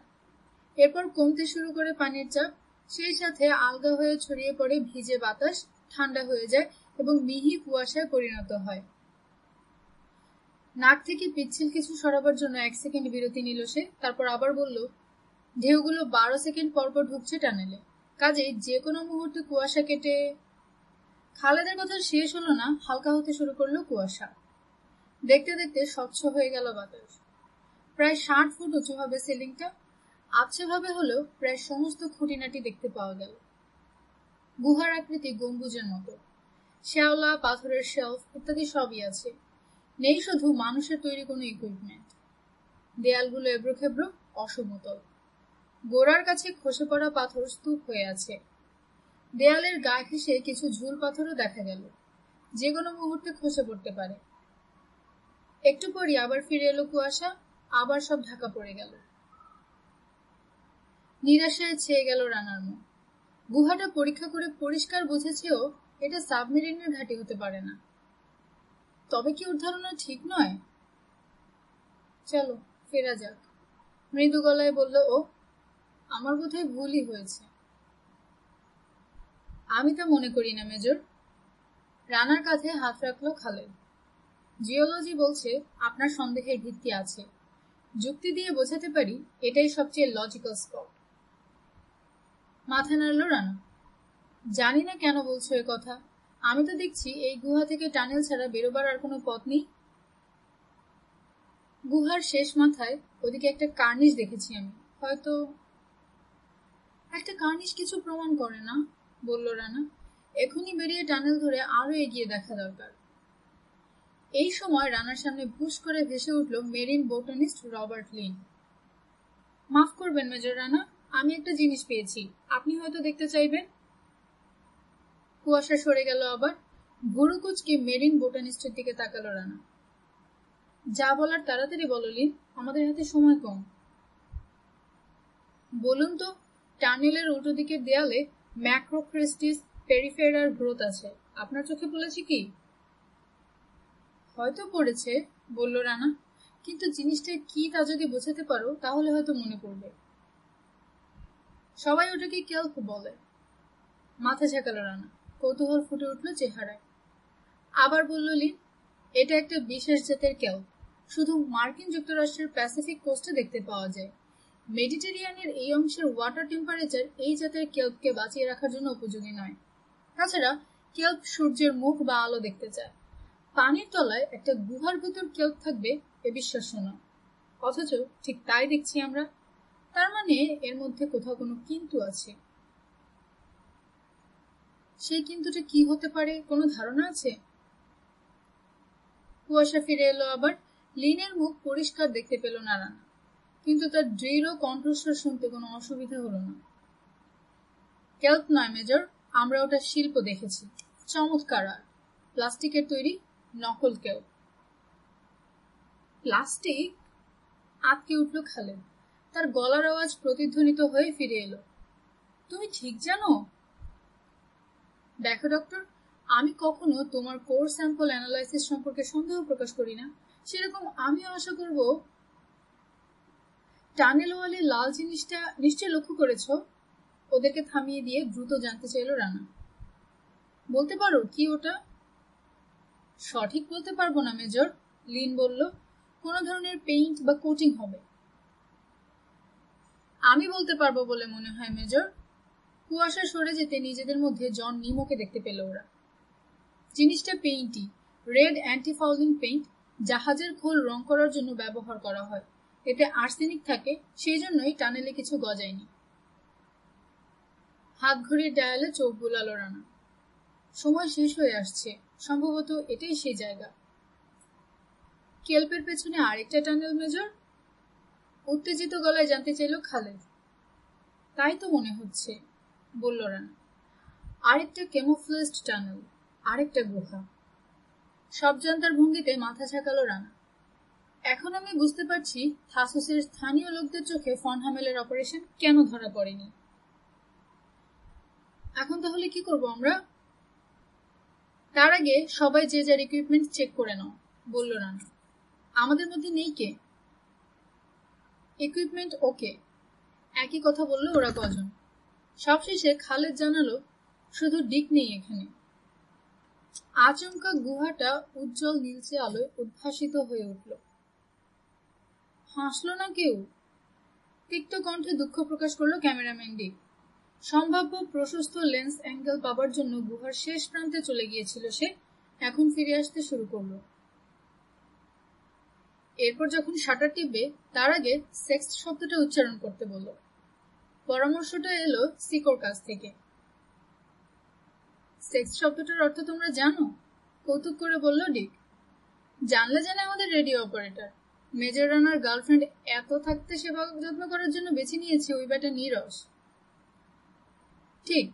A: এরপর কমতে শুরু করে পানির চাপ, সেই সাথে আলগা হয়ে ছড়িয়ে পড়ে ভিজে বাতাস, ঠান্ডা হয়ে যায় এবং মিহি কুয়াশায় পরিণত হয়। নাক থেকে পিচ্ছিল কিছু সরাবার জন্য 1 সেকেন্ড বিরতি নিল সে, তারপর আবার বলল, ঢেউগুলো 12 সেকেন্ড পরপর ঢুকছে টানেলে, কাজেই যে কোনো মুহূর্তে কুয়াশা কেটে। খালেদের কথা শেষ হলো না, হালকা হতে শুরু করলো কুয়াশা। দেখতে দেখতে স্বচ্ছ হয়ে গেল বাতাস। প্রায় 60 ফুট উঁচু হবে সিলিংটা। আবছা ভাবে হলেও প্রায় সমস্ত খুঁটিনাটি দেখতে পাওয়া গেল। গুহার আকৃতি গম্বুজের মতো। শ্যাওলা, পাথরের শেলফ ইত্যাদি সবই আছে। নেই শুধু মানুষের তৈরি কোনো ইকুইপমেন্ট। দেয়ালগুলো এবড়োখেবড়ো, অসমতল। গোড়ার কাছে খসে পড়া পাথর স্তূপ হয়ে আছে। দেয়ালের গা ঘেঁষে কিছু ঝুল পাথরও দেখা গেল, যে কোনো মুহূর্তে খসে পড়তে পারে। একটু পরই আবার ফিরে এলো কুয়াশা, আবার সব ঢাকা পড়ে গেল। নিরাশায় ছেয়ে গেল রানার মুখ। গুহাটা পরীক্ষা করে পরিষ্কার বুঝেছেও এটা সাবমেরিনের ঘাঁটি হতে পারে না। তবে কি ওর ধারণা ঠিক নয়? চলো ফেরা যাক, মৃদু গলায় বলল ও। আমার বোধহয় ভুলই হয়েছে। আমি তা মনে করি না মেজর। রানার কাঁধে হাত রাখলো খালেদ। জিওলজি বলছে আপনার সন্দেহের ভিত্তি আছে। যুক্তি দিয়ে বোঝাতে পারি এটাই সবচেয়ে লজিক্যাল স্পট। মাথা নাড়ল রানা। জানি না কেন বলছো এ কথা। আমি তো দেখছি এই গুহা থেকে টানেল ছাড়া বেরোবার আর কোনো পথ নেই। গুহার শেষ মাথায় ওদিকে একটা কার্নিশ দেখেছি আমি, হয়তো। একটা কার্নিশ কিছু প্রমাণ করে না, বলল রানা। এখনই বেরিয়ে টানেল ধরে আরো এগিয়ে দেখা দরকার। এই সময় রানার সামনে ভুস করে ভেসে উঠল মেরিন বোটানিস্ট রবার্ট লিন। মাফ করবেন মেজর রানা, আমি একটা জিনিস পেয়েছি, আপনি হয়তো দেখতে চাইবেন। কুয়াশা সরে গেল আবার। ভুরু কুচকে মেরিন বোটানিস্টের দিকে তাকালো রানা। যা বলার তাড়াতাড়ি বলো লিন, আমাদের হাতে সময় কম। বলুন তো, টানেলের উল্টো দিকের দেয়ালে ম্যাক্রোক্রেস্টিস পেরিফেরার গ্রোথ আছে, আপনার চোখে পড়েছে কি? হয়তো পড়েছে, বলল রানা, কিন্তু জিনিসটা কি তা যদি বোঝাতে পারো তাহলে হয়তো মনে পড়বে। সবাই ওটাকে কেল্প বলে। মাথা ঝাঁকালো রানা, কৌতূহল ফুটে উঠল চেহারায়। আবার বলল লিন, এটা একটা বিশেষ জাতের কেল্প, শুধু মার্কিন যুক্তরাষ্ট্রের প্যাসিফিক কোস্টে দেখতে পাওয়া যায়। মেডিটেরিয়ানের এই অংশের ওয়াটার টেম্পারেচার এই জাতের কেল্পকে বাঁচিয়ে রাখার জন্য উপযোগী নয়। তাছাড়া কেল্প সূর্যের মুখ বা আলো দেখতে চায়। পানির তলায় একটা গুহার ভেতর কেল্প থাকবে এ বিশ্বাস্য নয়, অথচ ঠিক তাই দেখছি আমরা। তার মানে এর মধ্যে কোথাও কোনো কিন্তু আছে। সেই কিন্তুটা কি হতে পারে, কোনো ধারণা আছে? কুয়াশা ফিরে এলো আবার। লিনের মুখ পরিষ্কার দেখতে পেল না রানা, কিন্তু তার দৃঢ় কণ্ঠস্বর শুনতে কোনো অসুবিধা হলো না। কেল্প নয় মেজর, আমরা ওটা শিল্প দেখেছি, চমৎকার আর্ট, প্লাস্টিকের তৈরি নকল কেল্প। প্লাস্টিক? আটকে উঠল খালেদ। তার গলার আওয়াজ প্রতিধ্বনিত হয়ে ফিরে এলো। তুমি ঠিক জানো? দেখো ডক্টর, আমি কখনো তোমার কোর স্যাম্পল অ্যানালাইসিস সম্পর্কে সন্দেহ প্রকাশ করি না, সেরকম আমিও আশা করব। টানেল ওয়ালে লাল জিনিসটা নিশ্চয় লক্ষ্য করেছ? ওদেরকে থামিয়ে দিয়ে দ্রুত জানতে চাইল রানা। বলতে পারো কি ওটা? সঠিক বলতে পারবো না মেজর, লিন বলল। কোন ধরনের পেইন্ট বা কোটিং হবে। আমি বলতে পারবো বলে মনে হয় মেজর। কুয়াশা সরে যেতে নিজেদের মধ্যে জন নিমোকে দেখতে পেল ওরা। জিনিসটা পেইন্টই, রেড অ্যান্টিফাউলিং পেইন্ট, জাহাজের খোল রং করার জন্য ব্যবহার করা হয়। এতে আর্সেনিক থাকে, সেই জন্যই টানেলে কিছু গজায়নি। হাত ঘড়ির ডায়ালে চোখ বুলালো রানা। সময় শেষ হয়ে আসছে, সম্ভবত এটাই সেই জায়গা। কেল্পের পেছনে আরেকটা টানেল মেজর? উত্তেজিত গলায় জানতে চাইল খালেদ। তাই তো মনে হচ্ছে, বলল রানা। আরেকটা ক্যামোফ্লেজড টানেল, আরেকটা গুহা। সব জানতার ভঙ্গিতে মাথা ঝাঁকালো রানা। এখন আমি বুঝতে পারছি থাসোসের স্থানীয় লোকদের চোখে ফন হামেলের অপারেশন কেন ধরা পড়েনি। এখন তাহলে কি করব আমরা? তার আগে সবাই যে যার ইকুইপমেন্ট চেক করে নাও, বলল রানা। আমাদের মধ্যে নেই কে? ইকুইপমেন্ট ওকে, একই কথা বললো ওরা কজন। সবশেষে খালেদ জানালো, শুধু ডিক নেই এখানে। আচমকা গুহাটা উজ্জ্বল নীলচে আলোয় উদ্ভাসিত হয়ে উঠল। হাসলো না কেউ। তিক্ত কণ্ঠে দুঃখ প্রকাশ করলো ক্যামেরাম্যান ডিক। সম্ভাব্য প্রশস্ত লেন্স অ্যাঙ্গেল পাবার জন্য গুহার শেষ প্রান্তে চলে গিয়েছিল সে, এখন ফিরে আসতে শুরু করলো। এরপর যখন শাটার টিপবে তার আগে সেক্স শব্দটা উচ্চারণ করতে বলল। পরামর্শটা এলো সিকোর কাছ থেকে। সেক্স শব্দটার অর্থ তোমরা জানো? কৌতুক করে বলল ডিক। জানলে জানে আমাদের রেডিও অপারেটর। মেজর রানার গার্লফ্রেন্ড এত থাকতে সেবা যত্ন করার জন্য বেছে নিয়েছে ওই ব্যাটা নীরস। ঠিক,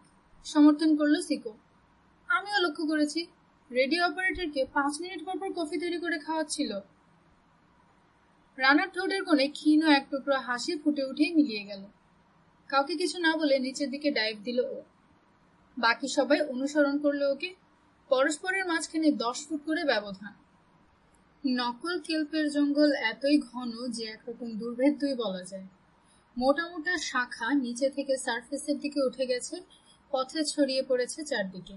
A: সমর্থন করলো সিকো। আমিও লক্ষ্য করেছি, রেডিও অপারেটরকে 5 মিনিট পর পর কফি তৈরি করে খাওয়াচ্ছিল। রানার ঠোঁটের কোণে ক্ষীণ এক টুকরো হাসি ফুটে উঠেই মিলিয়ে গেল। কাউকে কিছু না বলে নিচের দিকে ডাইভ দিল ও। বাকি সবাই অনুসরণ করলো ওকে। পরস্পরের মাঝখানে 10 ফুট করে ব্যবধান। নকল কেল্পের জঙ্গল এতই ঘন যে একরকম দুর্ভেদ্যই বলা যায়। মোটা মোটা শাখা নিচে থেকে সারফেসের দিকে উঠে গেছে, পথে ছড়িয়ে পড়েছে চারদিকে।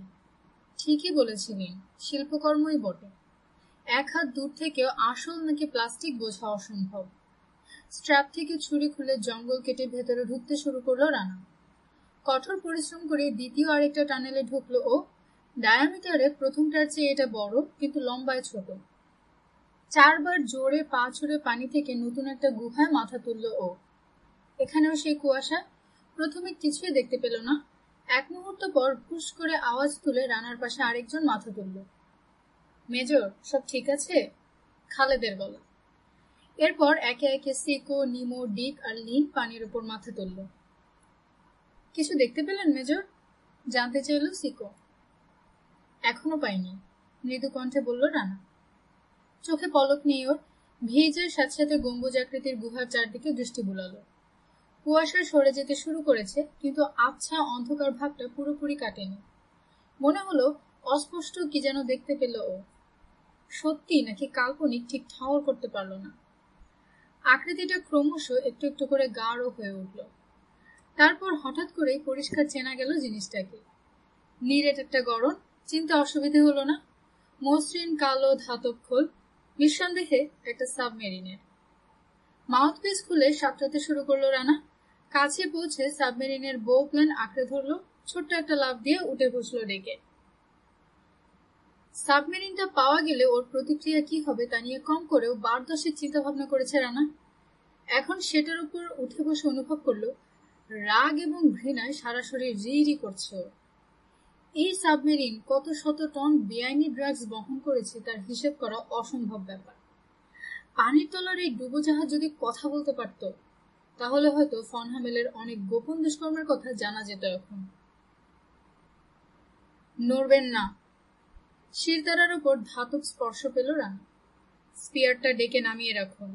A: ঠিকই বলেছিলেন, শিল্পকর্মই বটে। 1 হাত দূর থেকেও আসল নাকি প্লাস্টিক বোঝা অসম্ভব। স্ট্র্যাপ থেকে ছুরি খুলে জঙ্গল কেটে ভেতরে ঢুকতে শুরু করলো রানা। কঠোর পরিশ্রম করে দ্বিতীয় আরেকটা টানেলে ঢুকলো ও। ডায়ামিটারে প্রথমটার চেয়ে এটা বড়, কিন্তু লম্বায় ছোট। 4 বার জোরে পা ছুড়ে পানি থেকে নতুন একটা গুহায় মাথা তুলল ও। এখানেও সেই কুয়াশা। প্রথমে কিছুই দেখতে পেল না, এক মুহূর্ত পর হুশ করে আওয়াজ তুলে রানার পাশে আরেকজন মাথা তুলল। মেজর, সব ঠিক আছে? খালেদের গলা। এরপর একে একে সিকো, নিমো, ডিক আর লিন পানির উপর মাথা তুলল। কিছু দেখতে পেলেন মেজর? জানতে চাইল সিকো। এখনো পাইনি, মৃদু কণ্ঠে বলল রানা। চোখে পলক নেই ওর। ভিজের সাথে সাথে গম্বুজ আকৃতির গুহার চারদিকে দৃষ্টি বুলালো। কুয়াশা সরে যেতে শুরু করেছে, কিন্তু আবছা অন্ধকার ভাবটা পুরোপুরি কাটেনি। মনে হলো অস্পষ্ট কি যেন দেখতে পেল ও। সত্যি নাকি কাল্পনিক ঠিক ঠাউর করতে পারল না। আকৃতিটা ক্রমশ একটু একটু করে গাঢ় হয়ে উঠল। তারপর হঠাৎ করেই পরিষ্কার চেনা গেল জিনিসটাকে। নিরেট একটা গড়ন, চিনতে অসুবিধে হলো না। মসৃণ কালো ধাতব খোল, নিঃসন্দেহে একটা সাবমেরিনের। মাউথপিস খুলে সাঁতরাতে শুরু করলো রানা। কাছে পৌঁছে সাবমেরিনের বো প্ল্যান আঁকড়ে ধরলো, ছোট্ট একটা লাফ দিয়ে উঠে বসলো ডেকে। সাবমেরিনটা পাওয়া গেলে ওর প্রতিক্রিয়া কি হবে তা নিয়ে কম করেও 12-10 চিন্তা ভাবনা করেছে রানা। এখন সেটার উপর উঠে বসে অনুভব করলো রাগ এবং ঘৃণায় সারা শরীর রি করছে ওর। এই সাবমেরিন কত শত টন বেআইনি ড্রাগস বহন করেছে তার হিসেব করা অসম্ভব ব্যাপার। পানির তলার এই ডুবোজাহাজ যদি কথা বলতে পারত, তাহলে হয়তো ফন হামেলের অনেক গোপন দুষ্কর্মের কথা জানা যেত এখন। নড়বেন না। শিরদাঁড়ার উপর ধাতব স্পর্শ পেল রানা। স্পিয়ারটা ডেকে নামিয়ে রাখুন।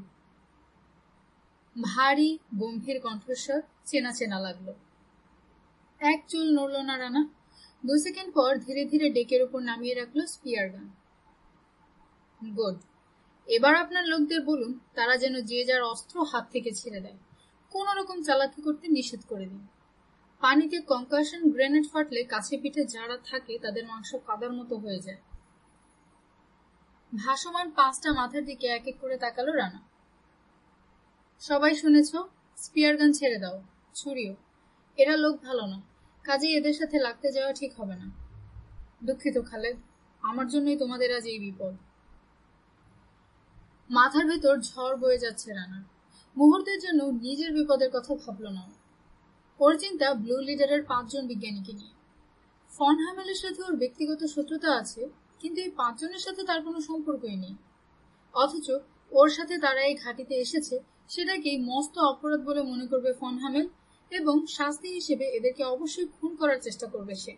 A: ভারী গম্ভীর কণ্ঠস্বর, চেনা চেনা লাগলো। এক চুল নড়ল না রানা। 2 সেকেন্ড পর ধীরে ধীরে ডেকের উপর নামিয়ে রাখলো স্পিয়ার গান। গুড। এবার আপনার লোকদের বলুন তারা যেন যে যার অস্ত্র হাত থেকে ছেড়ে দেয়, কোন রকম চালাকি করতে নিষেধ করে দিন। পানিতে কনকাশন গ্রেনেড ফাটলে কাছে পিঠে যারা থাকে তাদের মাংস কাদার মতো হয়ে যায়। ভাসমান 5টা মাথার দিকে এক এক করে তাকালো রানা। সবাই শুনেছ, স্পিয়ার গান ছেড়ে দাও, ছুরিও। এরা লোক ভালো না, কাজেই এদের সাথে লাগতে যাওয়া ঠিক হবে না। দুঃখিত খালেদ, আমার জন্যই তোমাদের আজ এই বিপদ। মাথার ভেতর ঝড় বয়ে যাচ্ছে রানার। মুহূর্তের জন্য নিজের বিপদের কথা ভাবল না। ওর চিন্তা ব্লু লিডারের 5 জন বিজ্ঞানীকে নিয়ে। ফন হামেলের সাথে ওর ব্যক্তিগত শত্রুতা আছে, কিন্তু এই 5 জনের সাথে তার কোনো সম্পর্কই নেই। অথচ ওর সাথে তারা এই ঘাঁটিতে এসেছে সেটাকেই মস্ত অপরাধ বলে মনে করবে ফন হামেল, এবং শাস্তি হিসেবে এদেরকে অবশ্যই খুন করার চেষ্টা করবে সে।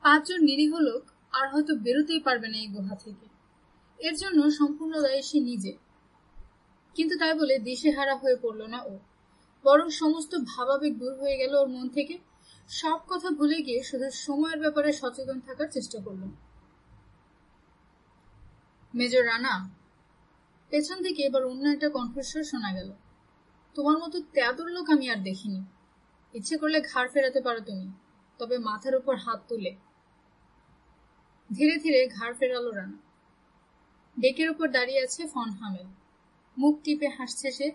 A: 5 জন নিরীহ লোক আর হয়তো বেরোতেই পারবে না এই গুহা থেকে। এর জন্য সম্পূর্ণ দায়ী সে নিজে। কিন্তু তাই বলে দিশেহারা হয়ে পড়ল না ও, বরং সমস্ত ভাবাবেগ দূর হয়ে গেল ওর মন থেকে। সব কথা ভুলে গিয়ে শুধু সময়ের ব্যাপারে সচেতন থাকার চেষ্টা করল। মেজর রানা। পেছন থেকে এবার অন্য একটা কণ্ঠস্বর শোনা গেল। তোমার মতো তেয়াদুর লোক আমি আর দেখিনি। ইচ্ছে করলে ঘাড় ফেরাতে পারো তুমি, তবে মাথার উপর হাত তুলে। ধীরে ধীরে ঘাড় ফেরালো রানা। ডেকের উপর দাঁড়িয়ে আছে ফন হামেল। মুখ টিপে হাসছে সে।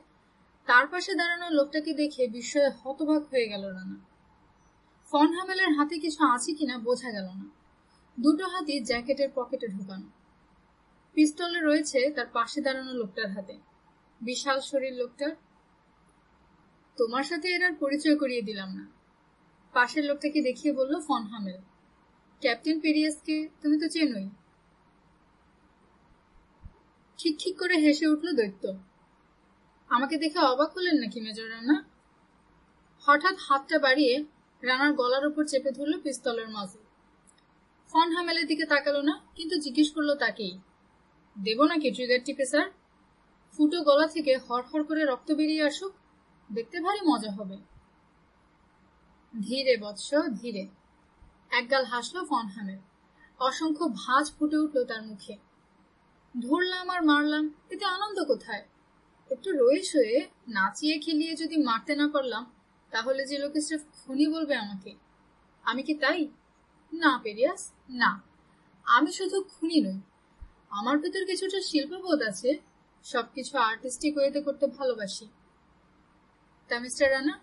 A: তার পাশে দাঁড়ানো লোকটাকে দেখে বিস্ময়ে হতবাক হয়ে গেল রানা। ফন হামেলের হাতে কিছু আছে কিনা বোঝা গেল না। 2টো হাতই জ্যাকেটের পকেটে ঢোকানো। পিস্তলে রয়েছে তার পাশে দাঁড়ানো লোকটার হাতে। বিশাল শরীর লোকটার। তোমার সাথে এর আর পরিচয় করিয়ে দিলাম না, পাশের লোকটাকে দেখিয়ে বলল ফন হামেল। ক্যাপ্টেন পেরিয়াসকে তুমি তো চেনোই। ঠিক ঠিক করে হেসে উঠল দৈত্য। আমাকে দেখে অবাক হলেন নাকি মেজর রানা? হঠাৎ হাতটা বাড়িয়ে রানার গলার উপর চেপে ধরল পিস্তলের মাঝে। ফন হামেলের দিকে তাকালো না, কিন্তু জিজ্ঞেস করলো তাকেই, দেব নাকি ট্রিগার টিপে স্যার? ফুটো গলা থেকে হরহর করে রক্ত বেরিয়ে আসুক, দেখতে ভারী মজা হবে। ধীরে বৎস, ধীরে। একগাল হাসলো ফন হামেল। অসংখ্য ভাঁজ ফুটে উঠল তার মুখে। ধরলাম আর মারলাম, এতে আনন্দ কোথায়? একটু রয়ে শোয়ে নাচিয়ে খেলিয়ে যদি মারতে না পারলাম, তাহলে যে লোকে সির্ফ খুনি বলবে আমাকে। আমি কি তাই? না পেরিয়াস, না। আমি শুধু খুনি নই, আমার ভেতর কিছুটা শিল্পবোধ আছে। সবকিছু আর্টিস্টিক ওয়েতে করতে ভালোবাসি। তা মিস্টার রানা,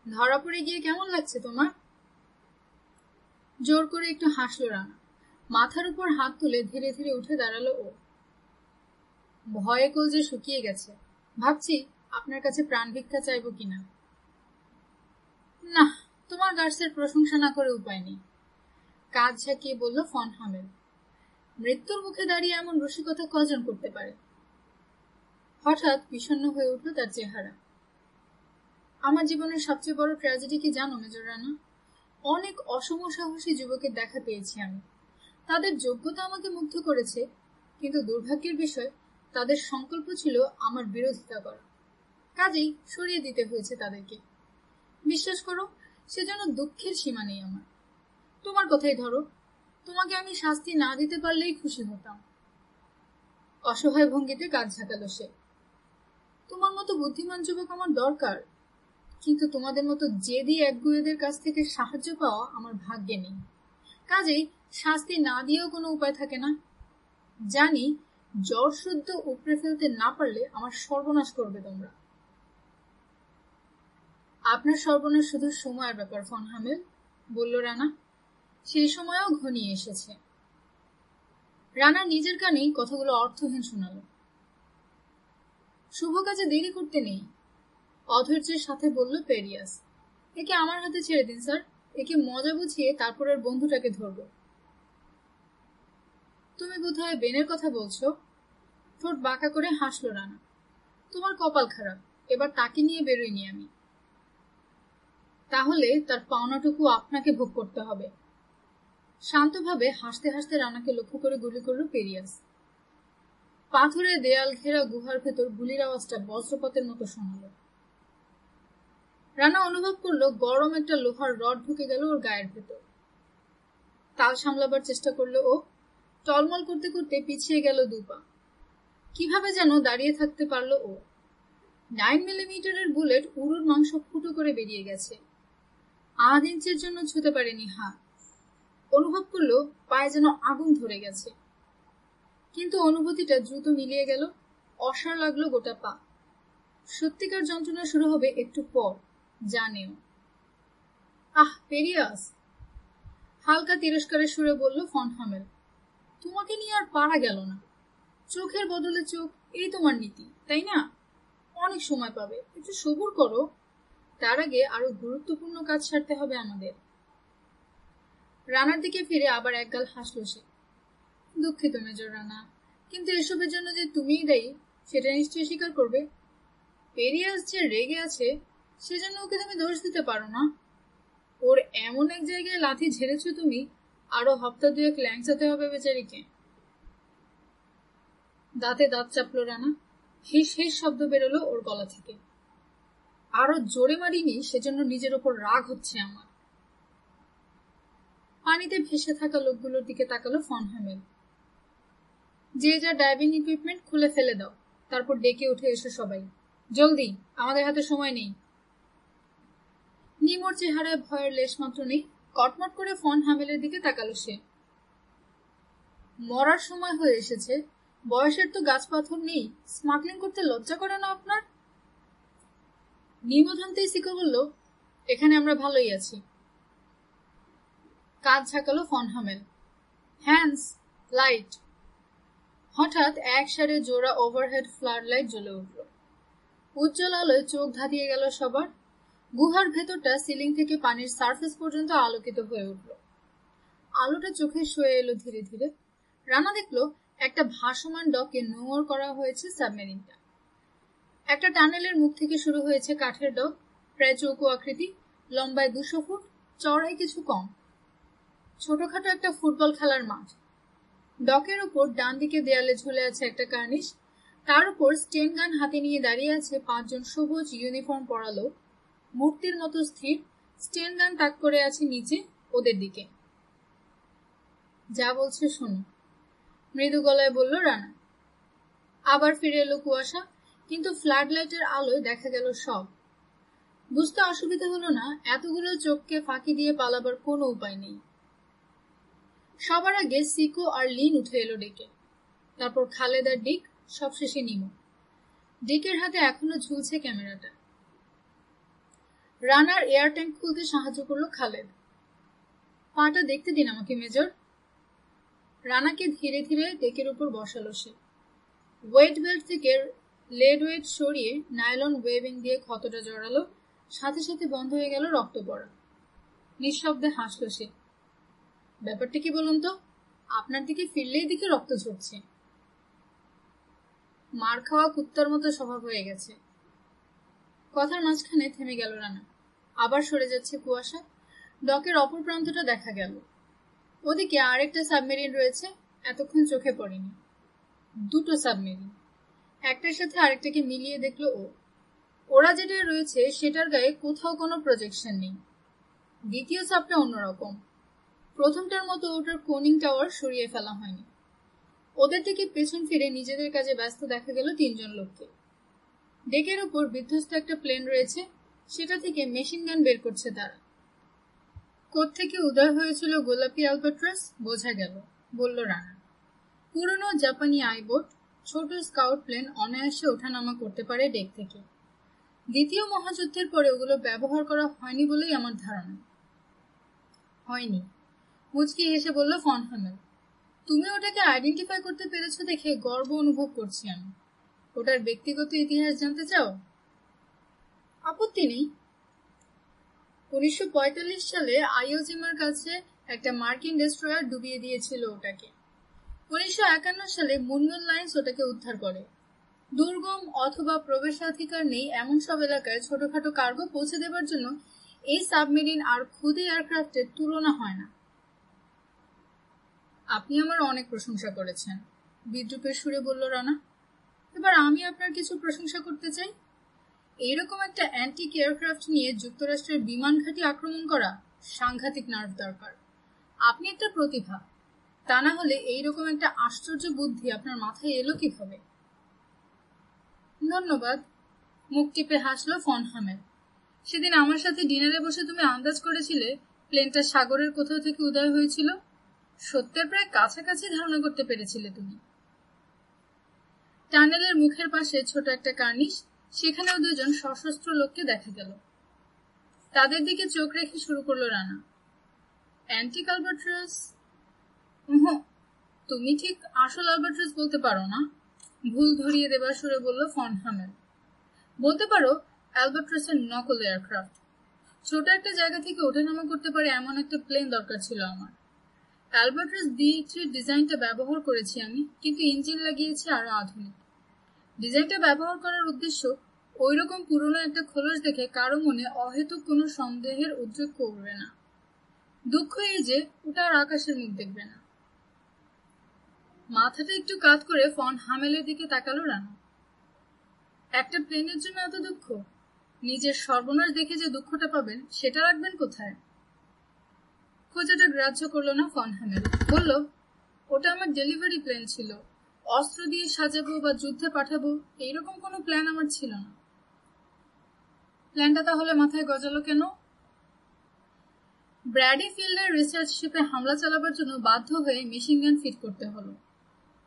A: ধরা পড়ে গিয়ে কেমন লাগছে তোমার? জোর করে একটু হাসলো রানা। মাথার উপর হাত তুলে ধীরে ধীরে উঠে দাঁড়ালো ও। ভয়ে কলজে শুকিয়ে গেছে। ভাবছি আপনার কাছে প্রাণ ভিক্ষা চাইব কিনা। না, তোমার গার্ডসের প্রশংসা না করে উপায় নেই, কাজ ঝাঁকিয়ে বলল ফন হামেল। মৃত্যুর মুখে দাঁড়িয়ে এমন রসিকতা কজন করতে পারে? হঠাৎ বিষণ্ণ হয়ে উঠল তার চেহারা। আমার জীবনের সবচেয়ে বড় ট্র্যাজেডি কি জানো মেজর রানা? অনেক অসম সাহসী যুবকের দেখা পেয়েছি আমি। তাদের যোগ্যতা আমাকে মুগ্ধ করেছে, কিন্তু দুর্ভাগ্যের বিষয় তাদের সংকল্প ছিল আমার বিরোধিতা করা। কাজেই সরিয়ে দিতে হয়েছে তাদেরকে। বিশ্বাস করো, সেজন্য দুঃখের সীমা নেই আমার। তোমার কথাই ধরো, তোমাকে আমি শাস্তি না দিতে পারলেই খুশি হতাম। অসহায় ভঙ্গিতে কাজ ঝাঁকালো সে। তোমার মতো বুদ্ধিমান যুবক আমার দরকার, কিন্তু তোমাদের মতো জেদি একগুঁয়েদের কাছ থেকে সাহায্য পাওয়া আমার ভাগ্যে নেই। কাজেই শাস্তি না দিয়েও কোনো উপায় থাকে না। জানি জ্বর শুদ্ধ উপড়ে ফেলতে না পারলে আমার সর্বনাশ করবে তোমরা। আপনার সর্বনাশ শুধু সময়ের ব্যাপার ফন হামেল, বলল রানা। সেই সময়ও ঘনিয়ে এসেছে। রানা নিজের কানেই কথাগুলো অর্থহীন শোনাল। শুভ কাজে দেরি করতে নেই, অধৈর্যের সাথে বলল পেরিয়াস। একে আমার হাতে ছেড়ে দিন স্যার, একে মজা বুঝিয়ে তারপর এর বন্ধুটাকে ধরব। তুমি বোধহয় বেনের কথা বলছো। ঠোঁট বাঁকা করে হাসল রানা। তোমার কপাল খারাপ, এবার তাকে নিয়ে বেরোইনি আমি। তাহলে তার পাওনাটুকু আপনাকে ভোগ করতে হবে। শান্তভাবে হাসতে হাসতে রানাকে লক্ষ্য করে গুলি করল পেরিয়াস। পাথরের দেয়াল ঘেরা গুহার ভেতর গুলির আওয়াজটা বজ্রপাতের মতো শোনাল। রানা অনুভব করলো গরম একটা লোহার রড ঢুকে গেল ওর গায়ের ভেতর। তাল সামলাবার চেষ্টা করলো ও। টলমল করতে করতে পিছিয়ে গেল দুপা। কিভাবে যেন দাঁড়িয়ে থাকতে পারলো ও। 9 মিলিমিটারের বুলেট উরুর মাংস ফুটো করে বেরিয়ে গেছে। 1/2 ইঞ্চির জন্য ছুঁতে পারেনি হাত। অনুভব করলো পায়ে যেন আগুন ধরে গেছে। কিন্তু অনুভূতিটা দ্রুত মিলিয়ে গেল। অসাড় লাগলো গোটা পা। সত্যিকার যন্ত্রণা শুরু হবে একটু পর, জানেও। আহ পেরিয়াস, হালকা তিরস্কারের সুরে বলল ফন হামেল। তোমাকে নিয়ে আর পারা গেল না। চোখের বদলে চোখ, এই তোমার নীতি, তাই না? অনেক সময় পাবে, একটু সবুর করো। তার আগে আরো গুরুত্বপূর্ণ কাজ সারতে হবে আমাদের। রানার দিকে ফিরে আবার একগাল হাসল সে। দুঃখিত মেজর রানা, কিন্তু এসবের জন্য যে তুমিই দায়ী সেটা নিশ্চয়ই স্বীকার করবে। পেরিয়াস যে রেগে আছে, সেজন্য ওকে তুমি দোষ দিতে পারো না। ওর এমন এক জায়গায় লাথি ঝেড়েছ তুমি, আরো হপ্তা 2 ল্যাংচাতে হবে বেচারিকে। দাঁতে দাঁত চাপলো রানা। হিস হিস শব্দ বেরোলো ওর গলা থেকে। আরো জোরে মারিনি সেজন্য নিজের ওপর রাগ হচ্ছে আমার। পানিতে ভেসে থাকা লোকগুলোর দিকে তাকালো ফন হামেল। যে যা ডাইভিং ইকুইপমেন্ট খুলে ফেলে দাও, তারপর ডেকে উঠে এসো সবাই, জলদি, আমাদের হাতে সময় নেই। নিমোর চেহারায় ভয়ের লেশ মাত্র নেই। কটমট করে ফন হামেলের দিকে তাকালো সে। মরার সময় হয়ে এসেছে, বয়সের তো গাছ পাথর নেই, স্মাগলিং করতে লজ্জা করে না আপনার? নিমোধনতেই সিকো বলল, এখানে আমরা ভালোই আছি। কাজ ঝাঁকালো ফন হামেল। Hands, light. হঠাৎ এক সারে জোড়া ওভারহেড ফ্লাড লাইট জ্বলে উঠল। উজ্জ্বল আলোয় চোখ ধাঁধিয়ে গেল সবার। গুহার ভেতরটা সিলিং থেকে পানির সারফেস পর্যন্ত আলোকিত হয়ে উঠল। আলোটা চোখে শুয়ে এলো ধীরে ধীরে। রানা দেখলো একটা ভাসমান ডকে নোঙর করা হয়েছে সাবমেরিনটা। একটা টানেলের মুখ থেকে শুরু হয়েছে কাঠের ডক, প্রায় চৌকো আকৃতি, লম্বায় 200 ফুট, চওড়ায় কিছু কম। ছোটখাটো একটা ফুটবল খেলার মাঠ। ডকের ওপর ডান দিকে দেয়ালে ঝুলে আছে একটা কার্নিশ। তার উপর স্টেন গান হাতে নিয়ে দাঁড়িয়ে আছে 5 জন সবুজ ইউনিফর্ম পরা লোক, মূর্তির মতো স্থির। স্টেন গান তাক করে আছে নিচে ওদের দিকে। যা বলছে শোনো, মৃদু গলায় বলল রানা। আবার ফিরে এলো কুয়াশা, কিন্তু ফ্লাড লাইটের আলোয় দেখা গেল সব। বুঝতে অসুবিধা হলো না, এতগুলো চোখকে ফাঁকি দিয়ে পালাবার কোনো উপায় নেই। সবার আগে সিকো আর লিন উঠে এলো ডেকে, তারপর খালেদ আর ডিক, সবশেষে নিমো। ডিকের হাতে এখনো ঝুলছে ক্যামেরাটা। রানার এয়ার ট্যাঙ্ক খুলতে সাহায্য করলো খালেদ। পাটা দেখতে দিন আমাকে মেজর। রানাকে ধীরে ধীরে ডেকের উপর বসালো সে। ওয়েট বেল্ট থেকে লেড ওয়েট সরিয়ে নাইলন ওয়েভিং দিয়ে ক্ষতটা জড়ালো। সাথে সাথে বন্ধ হয়ে গেল রক্ত পড়া। নিঃশব্দে হাসল সে। ব্যাপারটা কি বলুন তো? আপনার দিকে ফিরলেই দিকে রক্ত ঝরছে। মার খাওয়া কুত্তার মতো স্বভাব হয়ে গেছে। কথার মাঝখানে থেমে গেল রানা। আবার সরে যাচ্ছে কুয়াশা। ডকের অপর প্রান্তটা দেখা গেল। ওদিকে আরেকটা সাবমেরিন রয়েছে, এতক্ষণ চোখে পড়েনি। দুটো সাবমেরিন, একটার সাথে আরেকটাকে মিলিয়ে দেখলো ও। ওরা যেটা রয়েছে সেটার গায়ে কোথাও কোনো প্রজেকশন নেই। দ্বিতীয় সাবটা অন্যরকম। প্রথমটার মতো ওটার কোনিং টাওয়ার সরিয়ে ফেলা হয়নি। ওদের থেকে পেছন ফিরে নিজেদের কাজে ব্যস্ত দেখা গেল তিনজন লোককে। ডেকের ওপর বিধ্বস্ত একটা প্লেন রয়েছে, সেটা থেকে মেশিন গান বের করছে তারা। কোত্থেকে উদয় হয়েছিল গোলাপি অ্যালবাট্রাস বোঝা গেল, বলল রানা। পুরনো জাপানি আইবোট, ছোট স্কাউট প্লেন অনায়াসে ওঠানামা করতে পারে ডেক থেকে। দ্বিতীয় মহাযুদ্ধের পরে ওগুলো ব্যবহার করা হয়নি বলেই আমার ধারণা। হয়নি, মুচকি হেসে বলল ফন হামেল। তুমি ওটাকে আইডেন্টিফাই করতে পেরেছো দেখে গর্ব অনুভব করছি আমি। ওটার ব্যক্তিগত ইতিহাস জানতে চাও? আপত্তি নেই। 1945 সালে আইওজিমার কাছে একটা মার্কিন ডেস্ট্রয়ার ডুবিয়ে দিয়েছিল ওটাকে। 1951 সালে মুনমুন লাইন্স ওটাকে উদ্ধার করে। দুর্গম অথবা প্রবেশাধিকার নেই এমন সব এলাকায় ছোটখাটো কার্গো পৌঁছে দেবার জন্য এই সাবমেরিন আর খুদে এয়ারক্রাফটের তুলনা হয় না। আপনি আমার অনেক প্রশংসা করেছেন, বিদ্রুপের সুরে বলল রানা। এবার আমি আপনার কিছু প্রশংসা করতে চাই। এইরকম একটা অ্যান্টিক এয়ারক্রাফট নিয়ে যুক্তরাষ্ট্রের বিমান ঘাঁটি আক্রমণ করা সাংঘাতিক নার্ভ দরকার। আপনি একটা প্রতিভা, তা না হলে এইরকম একটা আশ্চর্য বুদ্ধি আপনার মাথায় এলো কিভাবে? ধন্যবাদ, মুখ টিপে হাসলো ফন হামেল। সেদিন আমার সাথে ডিনারে বসে তুমি আন্দাজ করেছিলে প্লেনটা সাগরের কোথাও থেকে উদয় হয়েছিল। সত্যের প্রায় কাছাকাছি ধারণা করতে পেরেছিলে তুমি। টানেলের মুখের পাশে ছোট একটা কার্নিশ, সেখানেও দুজন সশস্ত্র লোককে দেখা গেল। তাদের দিকে চোখ রেখে শুরু করলো রানা। অ্যান্টিক অ্যালবাট্রাস? তুমি ঠিক আসল অ্যালবাট্রাস বলতে পারো না, ভুল ধরিয়ে দেবার সুরে বলল ফন হামেল। বলতে পারো অ্যালবাট্রাসের নকল এয়ারক্রাফট। ছোট একটা জায়গা থেকে ওঠানামা করতে পারে এমন একটা প্লেন দরকার ছিল আমার। অ্যালবাট্রাস D3 ডিজাইনটা ব্যবহার করেছি আমি, কিন্তু ইঞ্জিন লাগিয়েছি আরো আধুনিক। ডিজাইনটা ব্যবহার করার উদ্দেশ্য ওইরকম পুরনো একটা খোলস দেখে কারো মনে অহেতুক কোনো সন্দেহের উদ্রেক করবে না। দুঃখ এই যে ওটা আর আকাশের মুখ দেখবে না। মাথাটা একটু কাত করে ফন হামেলের দিকে তাকালো রানা। একটা প্লেনের জন্য এত দুঃখ? নিজের সর্বনাশ দেখে যে দুঃখটা পাবেন সেটা রাখবেন কোথায়? খোঁজাটা গ্রাহ্য করলো না ফন হামেল, বলল, ওটা আমার ডেলিভারি প্লেন ছিল। অস্ত্র দিয়ে সাজাবো বা যুদ্ধে পাঠাবো এইরকম কোনো প্ল্যান আমার ছিল না। প্ল্যানটা তাহলে মাথায় গজালো কেন? ব্র্যাডি ফিল্ডের রিসার্চ শিপে হামলা চালাবার জন্য বাধ্য হয়ে মেশিন গান ফিট করতে হলো,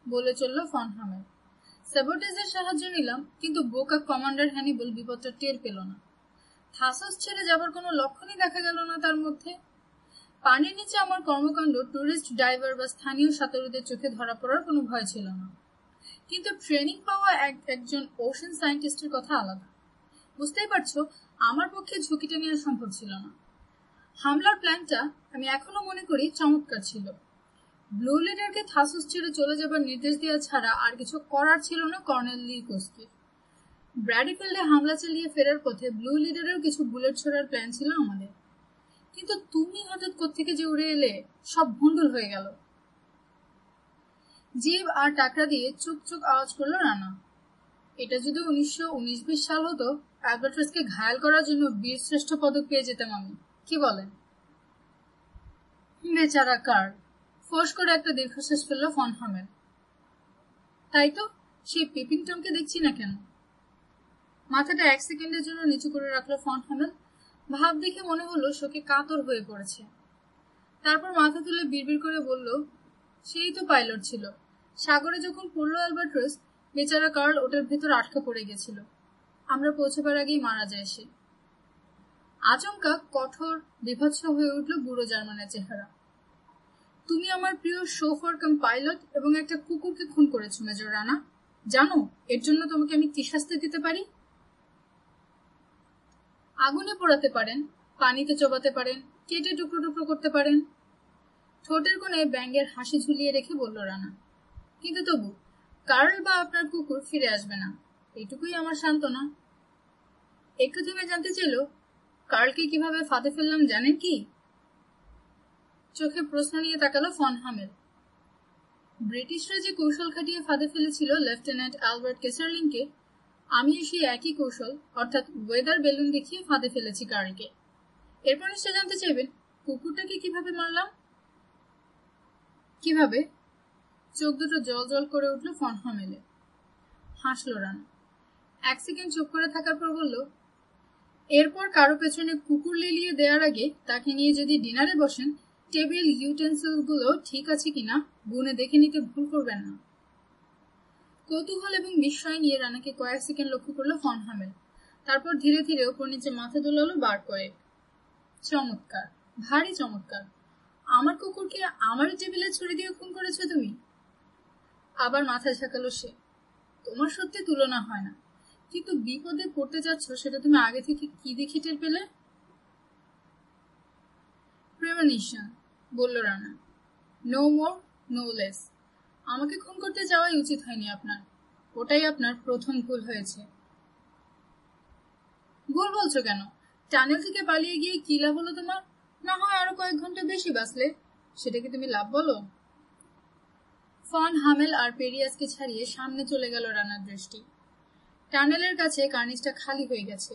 A: বলে চলল ফন হামেল। স্যাবোটেজের সাহায্য নিলাম, কিন্তু বোকা কমান্ডার হ্যানিবল বিপদটা টের পেল না। থাসাস ছেড়ে যাবার কোনো লক্ষণই দেখা গেল না তার মধ্যে। পানির নিচে আমার কর্মকাণ্ড টুরিস্ট ডাইভার বা স্থানীয় সাঁতারুদের চোখে ধরা পড়ার কোনো ভয় ছিল না, কিন্তু ট্রেনিং পাওয়া একজন ওশান সায়েন্টিস্টের কথা আলাদা। বুঝতেই পারছো আমার পক্ষে ঝুঁকিটা নেওয়া সম্ভব ছিল না। হামলার প্ল্যানটা আমি এখনো মনে করি চমৎকার ছিল। ব্লু লিডারকে থাসাস ছেড়ে চলে যাবার নির্দেশ দেওয়া ছাড়া আর কিছু করার ছিল না কর্নেল লিকোস্কির। ব্র্যাডিফিল্ডে হামলা চালিয়ে ফেরার পথে ব্লু লিডারেও কিছু বুলেট ছোড়ার প্ল্যান ছিল আমাদের, কিন্তু তুমি হঠাৎ কোত্থেকে যে উড়ে এলে, সব ভণ্ডুল হয়ে গেল। জিভ আর টাকরা দিয়ে চুক চুক আওয়াজ করলো রানা। এটা যদি 1919-20 সাল হতো, অ্যালবাট্রাসকে ঘায়াল করার জন্য বীরশ্রেষ্ঠ পদক পেয়ে যেতাম আমি, কি বলেন? বেচারা কার্ল, ফোর্স করে একটা দীর্ঘশ্বাস ফেলল ফন হামেল। তাই তো, সেই পিপিংটনকে দেখছি না কেন? মাথাটা 1 সেকেন্ডের জন্য নিচু করে রাখলো ফন হামেল। ভাব দেখে মনে হলো শোকে কাতর হয়ে পড়েছে। তারপর মাথা তুলে বিড়বিড় করে বলল, সেই তো পাইলট ছিল। সাগরে যখন পড়লো অ্যালবাট্রাস, বেচারা কার্ল ওটার ভেতর আটকা পড়ে গেছিল। আমরা পৌঁছবার আগেই মারা যায় সে। আচমকা কঠোর বিভৎস হয়ে উঠল বুড়ো জার্মানের চেহারা। তুমি আমার প্রিয় শোফার কাম পাইলট এবং একটা কুকুরকে খুন করেছো মেজর রানা। জানো এর জন্য তোমাকে আমি কি শাস্তি দিতে পারি? আগুনে পোড়াতে পারেন, পানিতে চোবাতে পারেন, কেটে টুকরো টুকরো করতে পারেন। ঠোঁটের কোণে ব্যাঙের হাসি ঝুলিয়ে রেখে বলল রানা, কিন্তু তবু কার্ল বা আপনার কুকুর ফিরে আসবে না, এইটুকুই আমার সান্ত্বনা। একটু থেমে জানতে চাইল, কার্লকে কিভাবে ফাঁদে ফেললাম জানেন কি? চোখে প্রশ্ন নিয়ে তাকালো ফন হামেল। ব্রিটিশরা যে কৌশল খাটিয়ে ফাঁদে ফেলেছিল লেফটেন্যান্ট অ্যালবার্ট কেসারলিংকে, আমি সেই একই কৌশল অর্থাৎ ওয়েদার বেলুন দেখিয়ে ফাঁদে ফেলেছি কার্লকে। এরপর নিশ্চয় জানতে চাইবেন কুকুরটাকে কিভাবে মারলাম। কিভাবে? চোখ দুটো জল জল করে উঠল ফন হামেলে। হাসল রানা। 1 সেকেন্ড চুপ করে থাকার পর বলল, এরপর কারো পেছনে কুকুর লেলিয়ে দেওয়ার আগে তাকে নিয়ে যদি ডিনারে বসেন, টেবিল ইউটেন্সিল গুলো ঠিক আছে কিনা গুনে দেখে নিতে ভুল করবেন না। কৌতূহল এবং বিস্ময় নিয়ে রানাকে কয়েক সেকেন্ড লক্ষ্য করলো ফন হামেল। তারপর ধীরে ধীরে ওপর নিচে মাথা দোলালো বার কয়েক। চমৎকার, ভারী চমৎকার। আমার কুকুরকে আমারই টেবিলে ছুরি দিয়ে খুন করেছো তুমি? আবার মাথা ঝাঁকালো সে। তোমার সত্যি তুলনা হয় না, কিন্তু বিপদে পড়তে যাচ্ছ সেটা তুমি আগে থেকে কি দেখে টের পেলে? প্রেমনিশন, বলল Rana. No more no less. আমাকে খুন করতে যাওয়াই উচিত হয়নি আপনার, ওটাই আপনার প্রথম ভুল হয়েছে। ভুল বলছো কেন? টানেল থেকে পালিয়ে গিয়ে কি লাভ হলো তোমার? না হয় আরো কয়েক ঘন্টা বেশি বাঁচলে, সেটাকে তুমি লাভ বলো? ফন হামেল আর পেরিয়াসকে ছাড়িয়ে সামনে চলে গেল রানার দৃষ্টি। টানেলের কাছে কার্নিসটা খালি হয়ে গেছে।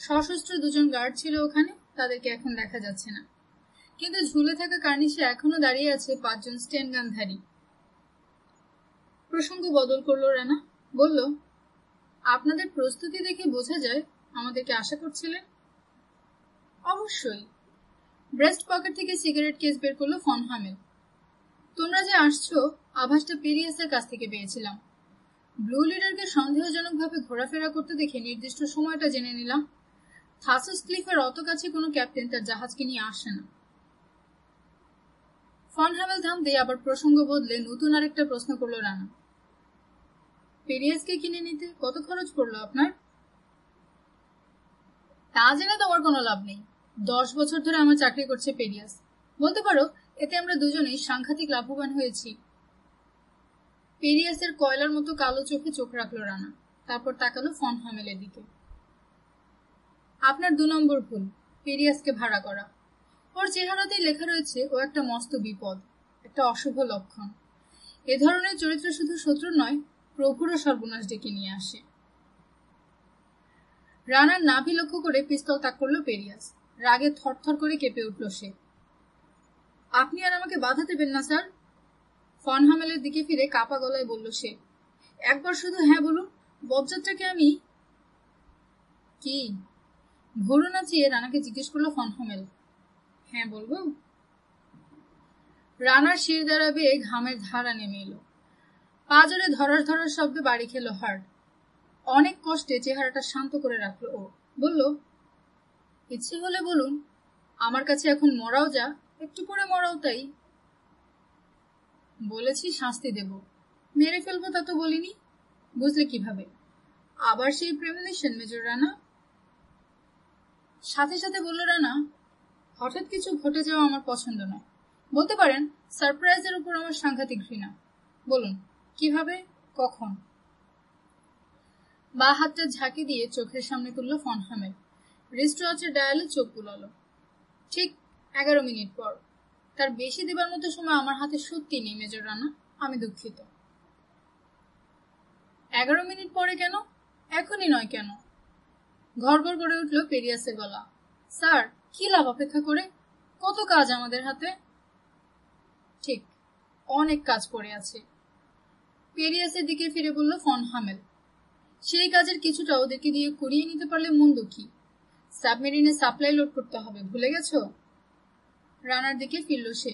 A: সশস্ত্র 2 জন গার্ড ছিল ওখানে, তাদেরকে এখন দেখা যাচ্ছে না, কিন্তু ঝুলে থাকা কার্নিসে এখনো দাঁড়িয়ে আছে 5 জন স্টেন গানধারী। প্রসঙ্গ বদল করলো রানা, বলল, আপনাদের প্রস্তুতি দেখে বোঝা যায় আমাদেরকে আশা করছিলেন। অবশ্যই। ব্রেস্ট পকেট থেকে সিগারেট কেস বের করলো ফন হামেল। তোমরা যে আসছো আভাসটা পেরিয়াসের কাছ থেকে পেয়েছিলাম। ব্লু লিডারকে সন্দেহজনকভাবে ঘোরাফেরা করতে দেখে নির্দিষ্ট সময়টা জেনে নিলাম। থাসাস ক্লিফের অত কাছে কোনো ক্যাপ্টেন তার জাহাজকে নিয়ে আসে না। ফন হামেল থাম দিয়ে আবার প্রসঙ্গ বদলে নতুন আরেকটা প্রশ্ন করলো রানা। পেরিয়াসকে কিনে নিতে কত খরচ পড়লো আপনার? তা জেনে তোমার কোনো লাভ নেই। 10 বছর ধরে আমার চাকরি করছে পেরিয়াস। বলতে পারো এতে আমরা দুজনেই সাংঘাতিক লাভবান হয়েছি। পেরিয়াসের কয়লার মতো কালো চোখে চোখ রাখলো রানা, তারপর তাকালো ফন হামেলের দিকে। আপনার 2 নম্বর ভুল, পেরিয়াসকে ভাড়া করা। ওর চেহারাতেই লেখা রয়েছে ও একটা মস্ত বিপদ, একটা অশুভ লক্ষণ। এ ধরনের চরিত্র শুধু শত্রু নয়, প্রভুরও সর্বনাশ ডেকে নিয়ে আসে। রানার নাভি লক্ষ্য করে পিস্তল তাক করলো পেরিয়াস। রাগে থরথর করে কেঁপে উঠল সে। আপনি আর আমাকে বাধা দেবেন না স্যার? ফন হামেলের দিকে ফিরে কাপা গলায় বলল সে। একবার শুধু হ্যাঁ বলুন, বজ্জাতটাকে আমি। কি? ভুরু নাচিয়ে রানাকে জিজ্ঞেস করলো ফন হামেল। হ্যাঁ বলবো? রানার শির দ্বারা বেয়ে ঘামের ধারা নেমে এলো। পা জোরে ধরার ধরার শব্দে বাড়ি খেলো হার্ট। অনেক কষ্টে চেহারাটা শান্ত করে রাখলো ও। বলল, ইচ্ছে হলে বলুন, আমার কাছে এখন মরাও যা, একটু পরে মরাও তাই। বলেছি শাস্তি দেব, মেরে ফেলবো তা তো বলিনি। বুঝলে কিভাবে? আবার সেই প্রেমনিশন মেজর রানা? সাথে সাথে বলল রানা, হঠাৎ কিছু ঘটে যাওয়া আমার পছন্দ নয়। বলতে পারেন সারপ্রাইজের উপর আমার সাংঘাতিক ঘৃণা। বলুন কিভাবে, কখন? বা হাতটা ঝাঁকি দিয়ে চোখের সামনে তুলল ফন হামেল। রিস্ট ওয়াচের ডায়ালে চোখ বুলালো। ঠিক 11 মিনিট পর। তার বেশি দেবার মতো সময় আমার হাতে সত্যি নেই মেজর রানা, আমি দুঃখিত। 11 মিনিট পরে কেন? এখনই নয় কেন? ঘর ঘর করে উঠল পেরিয়াসের গলা। স্যার, কি লাভ অপেক্ষা করে? কত কাজ আমাদের হাতে। ঠিক, অনেক কাজ পড়ে আছে। পেরিয়াসের দিকে ফিরে বলল ফন হামেল। সেই কাজের কিছুটা ওদেরকে দিয়ে করিয়ে নিতে পারলে মন্দ কি? সাবমেরিনে সাপ্লাই লোড করতে হবে, ভুলে গেছো? রানার দিকে ফিরল সে।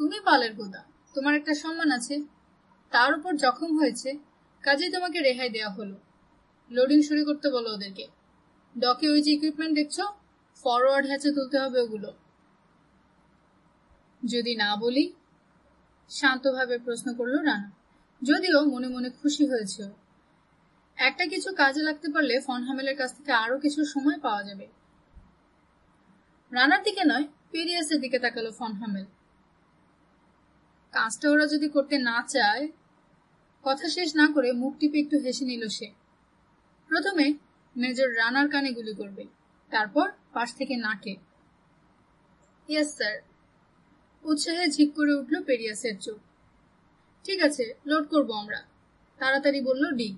A: তুমি পালের গোদা, তোমার একটা সম্মান আছে। তার উপর জখম হয়েছে, কাজেই তোমাকে রেহাই দেওয়া হলো। লোডিং শুরু করতে বলো ওদেরকে। ডকে ওই যে ইকুইপমেন্ট দেখছো, ফরওয়ার্ড হ্যাচে তুলতে হবে ওগুলো। যদি না বলি? শান্তভাবে প্রশ্ন করলো রানা, যদিও মনে মনে খুশি হয়েছে। একটা কিছু কাজে লাগতে পারলে ফন হামেলের কাছ থেকে আরো কিছু সময় পাওয়া যাবে। রানার দিকে নয়, পেরিয়াসের দিকে তাকালো ফন হামেল। কাজটা ওরা যদি করতে না চায়। কথা শেষ না করে মুখ টিপে একটু হেসে নিল সে। প্রথমে মেজর রানার কানে গুলি করবে, তারপর পাশ থেকে নাকে। Yes sir. উৎসাহে ঝিক করে উঠল পেরিয়াসের চোখ। ঠিক আছে, লোড করব আমরা, তাড়াতাড়ি বলল ডিগ।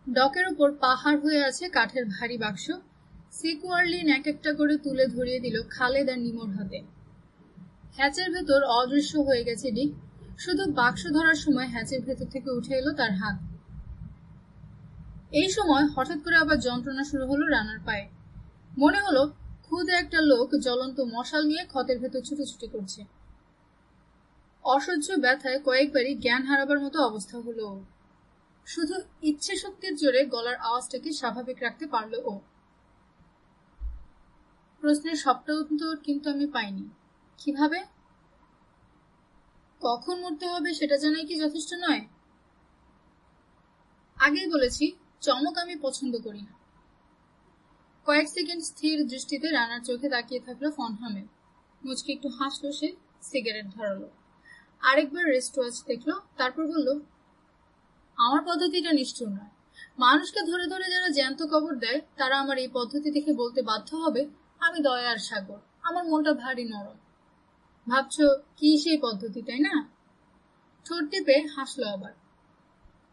A: ডকের ওপর পাহাড় হয়ে আছে কাঠের ভারী বাক্স। সিকুয়ারলিন এক একটা করে তুলে ধরিয়ে দিল খালেদ আর নিমোর হাতে। হ্যাচের ভেতর অদৃশ্য হয়ে গেছে ডিগ। শুধু বাক্স ধরার সময় হ্যাচের ভেতর থেকে উঠে এলো তার হাত। এই সময় হঠাৎ করে আবার যন্ত্রণা শুরু হলো রানার পায়ে। মনে হলো খুদে একটা লোক জ্বলন্ত মশাল নিয়ে ক্ষতের ভেতর ছুটোছুটি করছে। অসহ্য ব্যথায় কয়েকবারই জ্ঞান হারাবার মতো অবস্থা হলো। শুধু ইচ্ছে শক্তির জোরে গলার আওয়াজটাকে স্বাভাবিক রাখতে পারল ও। প্রশ্নের সবটা উত্তর কিন্তু আমি পাইনি। কিভাবে? কখন মরতে হবে সেটা জানাই কি যথেষ্ট নয়? আগেই বলেছি, চমক আমি পছন্দ করি না। কয়েক সেকেন্ড স্থির দৃষ্টিতে রানার চোখে তাকিয়ে থাকলো ফন হামেল। মুচকি একটু হাসলো সে, সিগারেট ধরালো, আরেকবার রেস্ট ওয়াচ দেখলো, তারপর বলল, আমার পদ্ধতিটা নিষ্ঠুর নয়। মানুষকে ধরে ধরে যারা জ্যান্ত কবর দেয় তারা আমার এই পদ্ধতি দেখে বলতে বাধ্য হবে আমি দয়ার সাগর, আমার মনটা ভারী নরম। ভাবছো কি সেই পদ্ধতি, তাই না? ঠোঁট টিপে হাসলো আবার।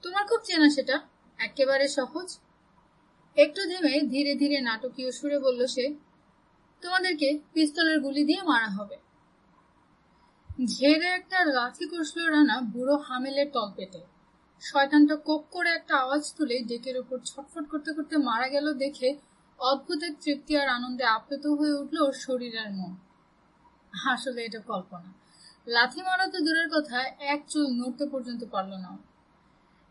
A: তোমার খুব চেনা সেটা, একেবারে সহজ। একটু থেমে ধীরে ধীরে নাটকীয় সুরে বলল সে, তোমাদেরকে পিস্তলের গুলি দিয়ে মারা হবে। ঝেড়ে একটা লাথি কষল রানা বুড়ো হামেলের তলপেটে। শয়তানটা কোপ করে একটা আওয়াজ তুলে ডেকের উপর ছটফট করতে করতে মারা গেল দেখে অদ্ভুত এক তৃপ্তি আর আনন্দে আপ্লুত হয়ে উঠল ওর শরীর আর মন। আসলে এটা কল্পনা। লাথি মারা তো দূরের কথা, এক চুল নড়তে পর্যন্ত পারল না।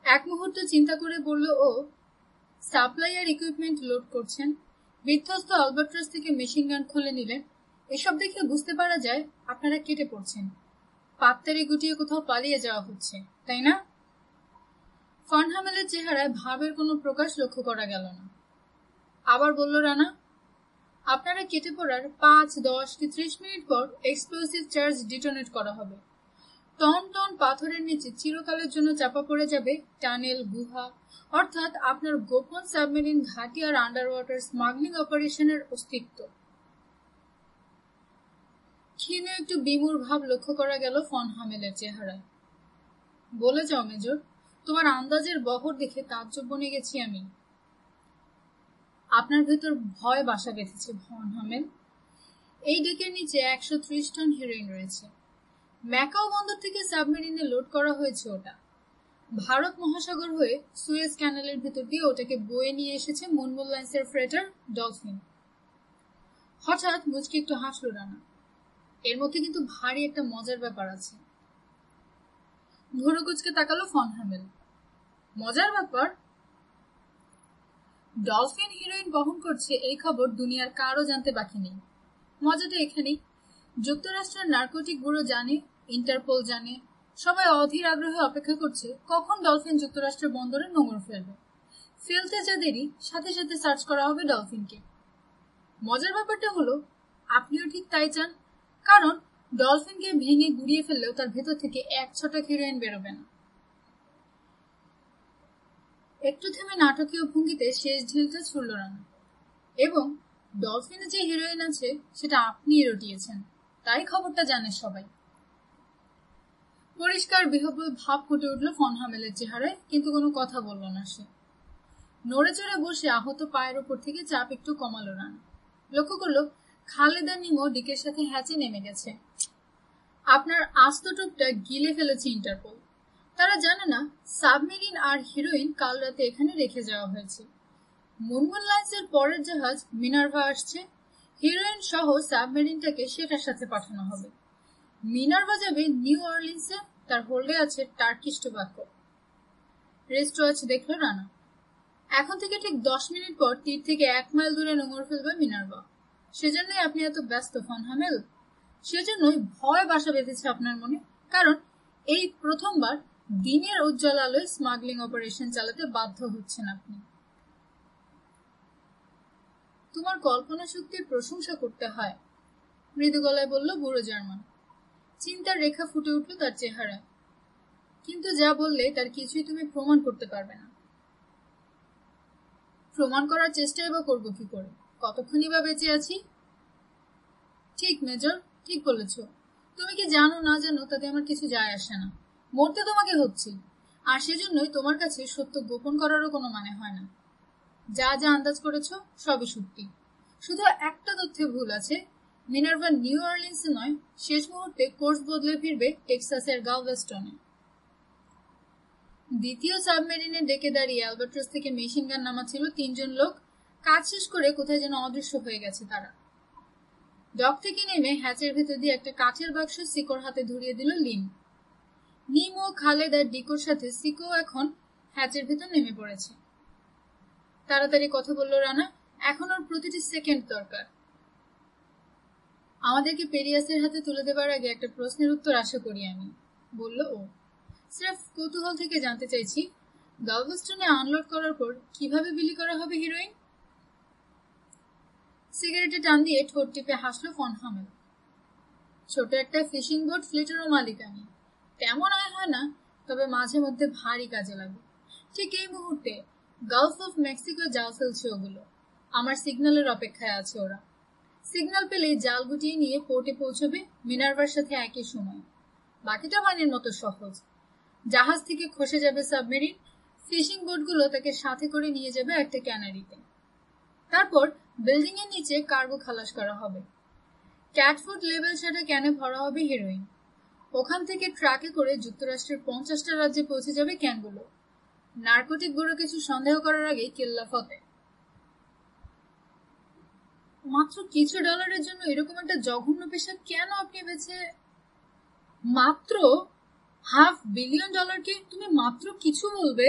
A: এক মুহূর্ত চিন্তা করে বলল ও, সাপ্লাই আর ইকুইপমেন্ট লোড করছেন, বিধ্বস্ত আলবাট্রাস থেকে মেশিন গান খুলে নিলেন। এসব দেখে বুঝতে পারা যায় আপনারা কেটে পড়ছেন, পাত্তারি গুটিয়ে কোথাও পালিয়ে যাওয়া হচ্ছে, তাই না? ফন হামেলের চেহারায় ভাবের কোনো প্রকাশ লক্ষ্য করা গেল না। আবার বলল রানা, আপনারা কেটে পড়ার 5, 10 কি 30 মিনিট পর এক্সপ্লোসিভ চার্জ ডিটোনেট করা হবে। টন টন পাথরের নিচে চিরকালের জন্য চাপা পড়ে যাবে টানেল, গুহা, অর্থাৎ আপনার গোপন সাবমেরিন ঘাঁটি আর আন্ডার ওয়াটার স্মাগলিং অপারেশনের অস্তিত্ব। ক্ষীণ একটু বিমূঢ় ভাব লক্ষ্য করা গেল ফন হামেলের চেহারায়। বলে যাও মেজর, তোমার আন্দাজের বহর দেখে তাজ্জব বনে গেছি আমি। আপনার ভেতর ভয় বাসা বেঁধেছে ফন হামেল। এই ডেকের নিচে 130 টন হেরোইন রয়েছে। ম্যাকাও বন্দর থেকে সাবমেরিনে লোড করা হয়েছে ওটা। ভারত মহাসাগর হয়ে সুয়েজ ক্যানেলের ভেতর দিয়ে ওটাকে বয়ে নিয়ে এসেছে মুনমুন লাইন্সের ফ্রেটার ডলফিন। হঠাৎ মুচকি একটু হাসলো রানা। এর মধ্যে কিন্তু ভারী একটা মজার ব্যাপার আছে। ঘুরোকুচকে তাকালো ফন হামেল। মজার ব্যাপার? ডলফিন হিরোইন বহন করছে এই খবর দুনিয়ার কারো জানতে বাকি নেই। মজাটা এখানেই, যুক্তরাষ্ট্রের নার্কোটিক ব্যুরো জানে, ইন্টারপোল জানে, সবাই অধীর আগ্রহে অপেক্ষা করছে কখন ডলফিন যুক্তরাষ্ট্রের বন্দরে নোঙর ফেলবে। ফেলতে যা দেরি, সাথে সাথে সার্চ করা হবে ডলফিনকে। মজার ব্যাপারটা হলো আপনিও ঠিক তাই চান, কারণ ডলফিনকে ভেঙে গুড়িয়ে ফেললেও তার ভেতর থেকে এক ছটা হিরোইন বেরোবে না। একটু থেমে নাটকীয় ভঙ্গিতে শেষ ঢিলটা ছুড়ল রানা। এবং ডলফিনে যে হিরোইন আছে সেটা আপনিই রটিয়েছেন, তাই খবরটা জানে সবাই। পরিষ্কার বিহ্বল ভাব ফুটে উঠল ফন হামেলের চেহারায়, কিন্তু কোনো কথা বলল না সে। নড়ে চড়ে বসে আহত পায়ের উপর থেকে চাপ একটু কমালো রানা। লক্ষ্য করলো খালেদ আর নিমো ডিকের সাথে হ্যাচে নেমে গেছে। আপনার আস্ত টোপটা গিলে ফেলেছে ইন্টারপোল। তারা জানে না সাবমেরিন আর হিরোইন কাল রাতে এখানে রেখে যাওয়া হয়েছে। মুনমুন লাইন্সের পরের জাহাজ মিনার্ভা আসছে। হিরোইন সহ সাবমেরিনটাকে সেটার সাথে পাঠানো হবে। মিনার্ভা যাবে নিউ অর্লিন্সে, তার হোল্ডে আছে টার্কিশ টোব্যাকো। রেস্ট ওয়াচ দেখল রানা। এখন থেকে ঠিক 10 মিনিট পর তীর থেকে 1 মাইল দূরে নোঙর ফেলবে মিনার্ভা। সেজন্যই আপনি এত ব্যস্ত ফন হামেল। সেজন্যই ভয় বাসা বেঁধেছে আপনার মনে, কারণ এই প্রথমবার দিনের উজ্জ্বল আলোয় স্মাগলিং অপারেশন চালাতে বাধ্য হচ্ছেন আপনি। তোমার কল্পনা শক্তির প্রশংসা করতে হয়, মৃদু গলায় বলল বুড়ো জার্মান। চিন্তার রেখা ফুটে উঠল তার চেহারায়। কিন্তু যা বললে তার কিছুই তুমি প্রমাণ করতে পারবে না। প্রমাণ করার চেষ্টাই বা করবো কি করে? কতক্ষণই বা বেঁচে আছি? ঠিক মেজর, ঠিক বলেছ। তুমি কি জানো না জানো তাতে আমার কিছু যায় আসে না। মরতে তোমাকে হচ্ছে, আর সেজন্যই তোমার কাছে সত্য গোপন করারও কোনো মানে হয় না। যা যা আন্দাজ করেছ সবই সত্যি। শুধু একটা তথ্যে ভুল আছে, মিনার্ভা নিউ অর্লিন্সে নয়, শেষ মুহূর্তে কোর্স বদলে ফিরবে টেক্সাসের গালভেস্টনে। দ্বিতীয় সাবমেরিনে ডেকে দাঁড়িয়ে অ্যালবাট্রস থেকে মেশিন গান নামাচ্ছিল 3 জন লোক। কাজ শেষ করে কোথায় যেন অদৃশ্য হয়ে গেছে তারা। ডক থেকে নেমে হ্যাচের ভেতর দিয়ে একটা কাঠের বাক্স সিকোর হাতে ধরিয়ে দিল লিন। নিম ও খালেদ আর ডিকোর সাথে সিকো এখন হ্যাচের ভেতর নেমে পড়েছে। তাড়াতাড়ি কথা বলল রানা, এখন ওর প্রতিটি সেকেন্ড দরকার। আমাদেরকে পেরিয়াসের হাতে তুলে দেবার আগে একটা প্রশ্নের উত্তর আশা করি আমি, বলল ও। স্রেফ কৌতূহল থেকে জানতে চাইছি, গালভেস্টনে আনলোড করার পর কিভাবে বিলি করা হবে হিরোইন? সিগারেটে টান দিয়ে ঠোঁট টিপে হাসলো ফন হামেল। ছোট একটা ফিশিং বোট ফ্লিটেরও মালিকানি। তেমন আয় হয় না, তবে মাঝে মধ্যে ভারী কাজে লাগে। ঠিক এই মুহূর্তে গালফ অফ মেক্সিকো জাল ফেলছে ওগুলো। আমার সিগন্যালের অপেক্ষায় আছে ওরা। সিগন্যাল পেলেই জাল গুটিয়ে নিয়ে পোর্টে পৌঁছবে মিনার্ভার সাথে একই সময়। বাকিটা পানির মতো সহজ। জাহাজ থেকে খসে যাবে সাবমেরিন, ফিশিং বোটগুলো তাকে সাথে করে নিয়ে যাবে একটা ক্যানারিতে। তারপর বিল্ডিং এর নিচে কার্গো খালাস করা হবে। ক্যাটফুড লেভেল সেটা ক্যানে ভরা হবে হিরোইন। ওখান থেকে ট্রাকে করে যুক্তরাষ্ট্রের 50টা রাজ্যে পৌঁছে যাবে ক্যানগুলো। নার্কোটিক বুড়ো কিছু সন্দেহ করার আগেই কেল্লা ফতে। মাত্র কিছু ডলারের জন্য এরকম একটা জঘন্য পেশা কেন আপনি বেছে? মাত্র $500 বিলিয়ন তুমি মাত্র কিছু বলবে?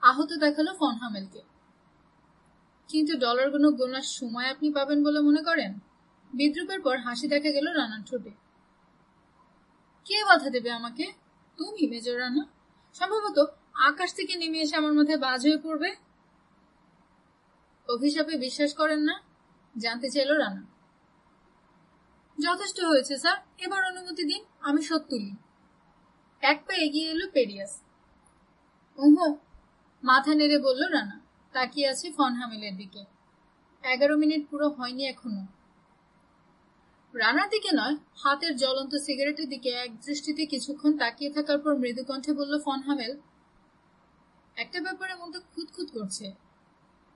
A: আহত দেখালো ফন হামেলকে। কিন্তু ডলারগুলো গোনার সময় আপনি পাবেন বলে মনে করেন? বিদ্রুপের পর হাসি দেখা গেল রানার ঠোঁটে। কে বাধা দেবে আমাকে? তুমি মেজর রানা। সম্ভবত আকাশ থেকে নেমে এসে আমার মাথায় বাজ হয়ে পড়বে। অভিশাপে বিশ্বাস করেন না? জানতে চাইল রানা। যথেষ্ট হয়েছে স্যার, এবার অনুমতি দিন, আমি শোধ তুলি। এক পা এগিয়ে এলো পেরিয়াস। ওহো, মাথা নেড়ে বলল রানা। তাকিয়ে আছে ফন হামেলের দিকে। 11 মিনিট পুরো হয়নি এখনো। রানার দিকে নয়, হাতের জ্বলন্ত সিগারেটের দিকে এক দৃষ্টিতে কিছুক্ষণ তাকিয়ে থাকার পর মৃদু কণ্ঠে বলল ফন হামেল, একটা ব্যাপারে মনটা খুঁতখুত করছে।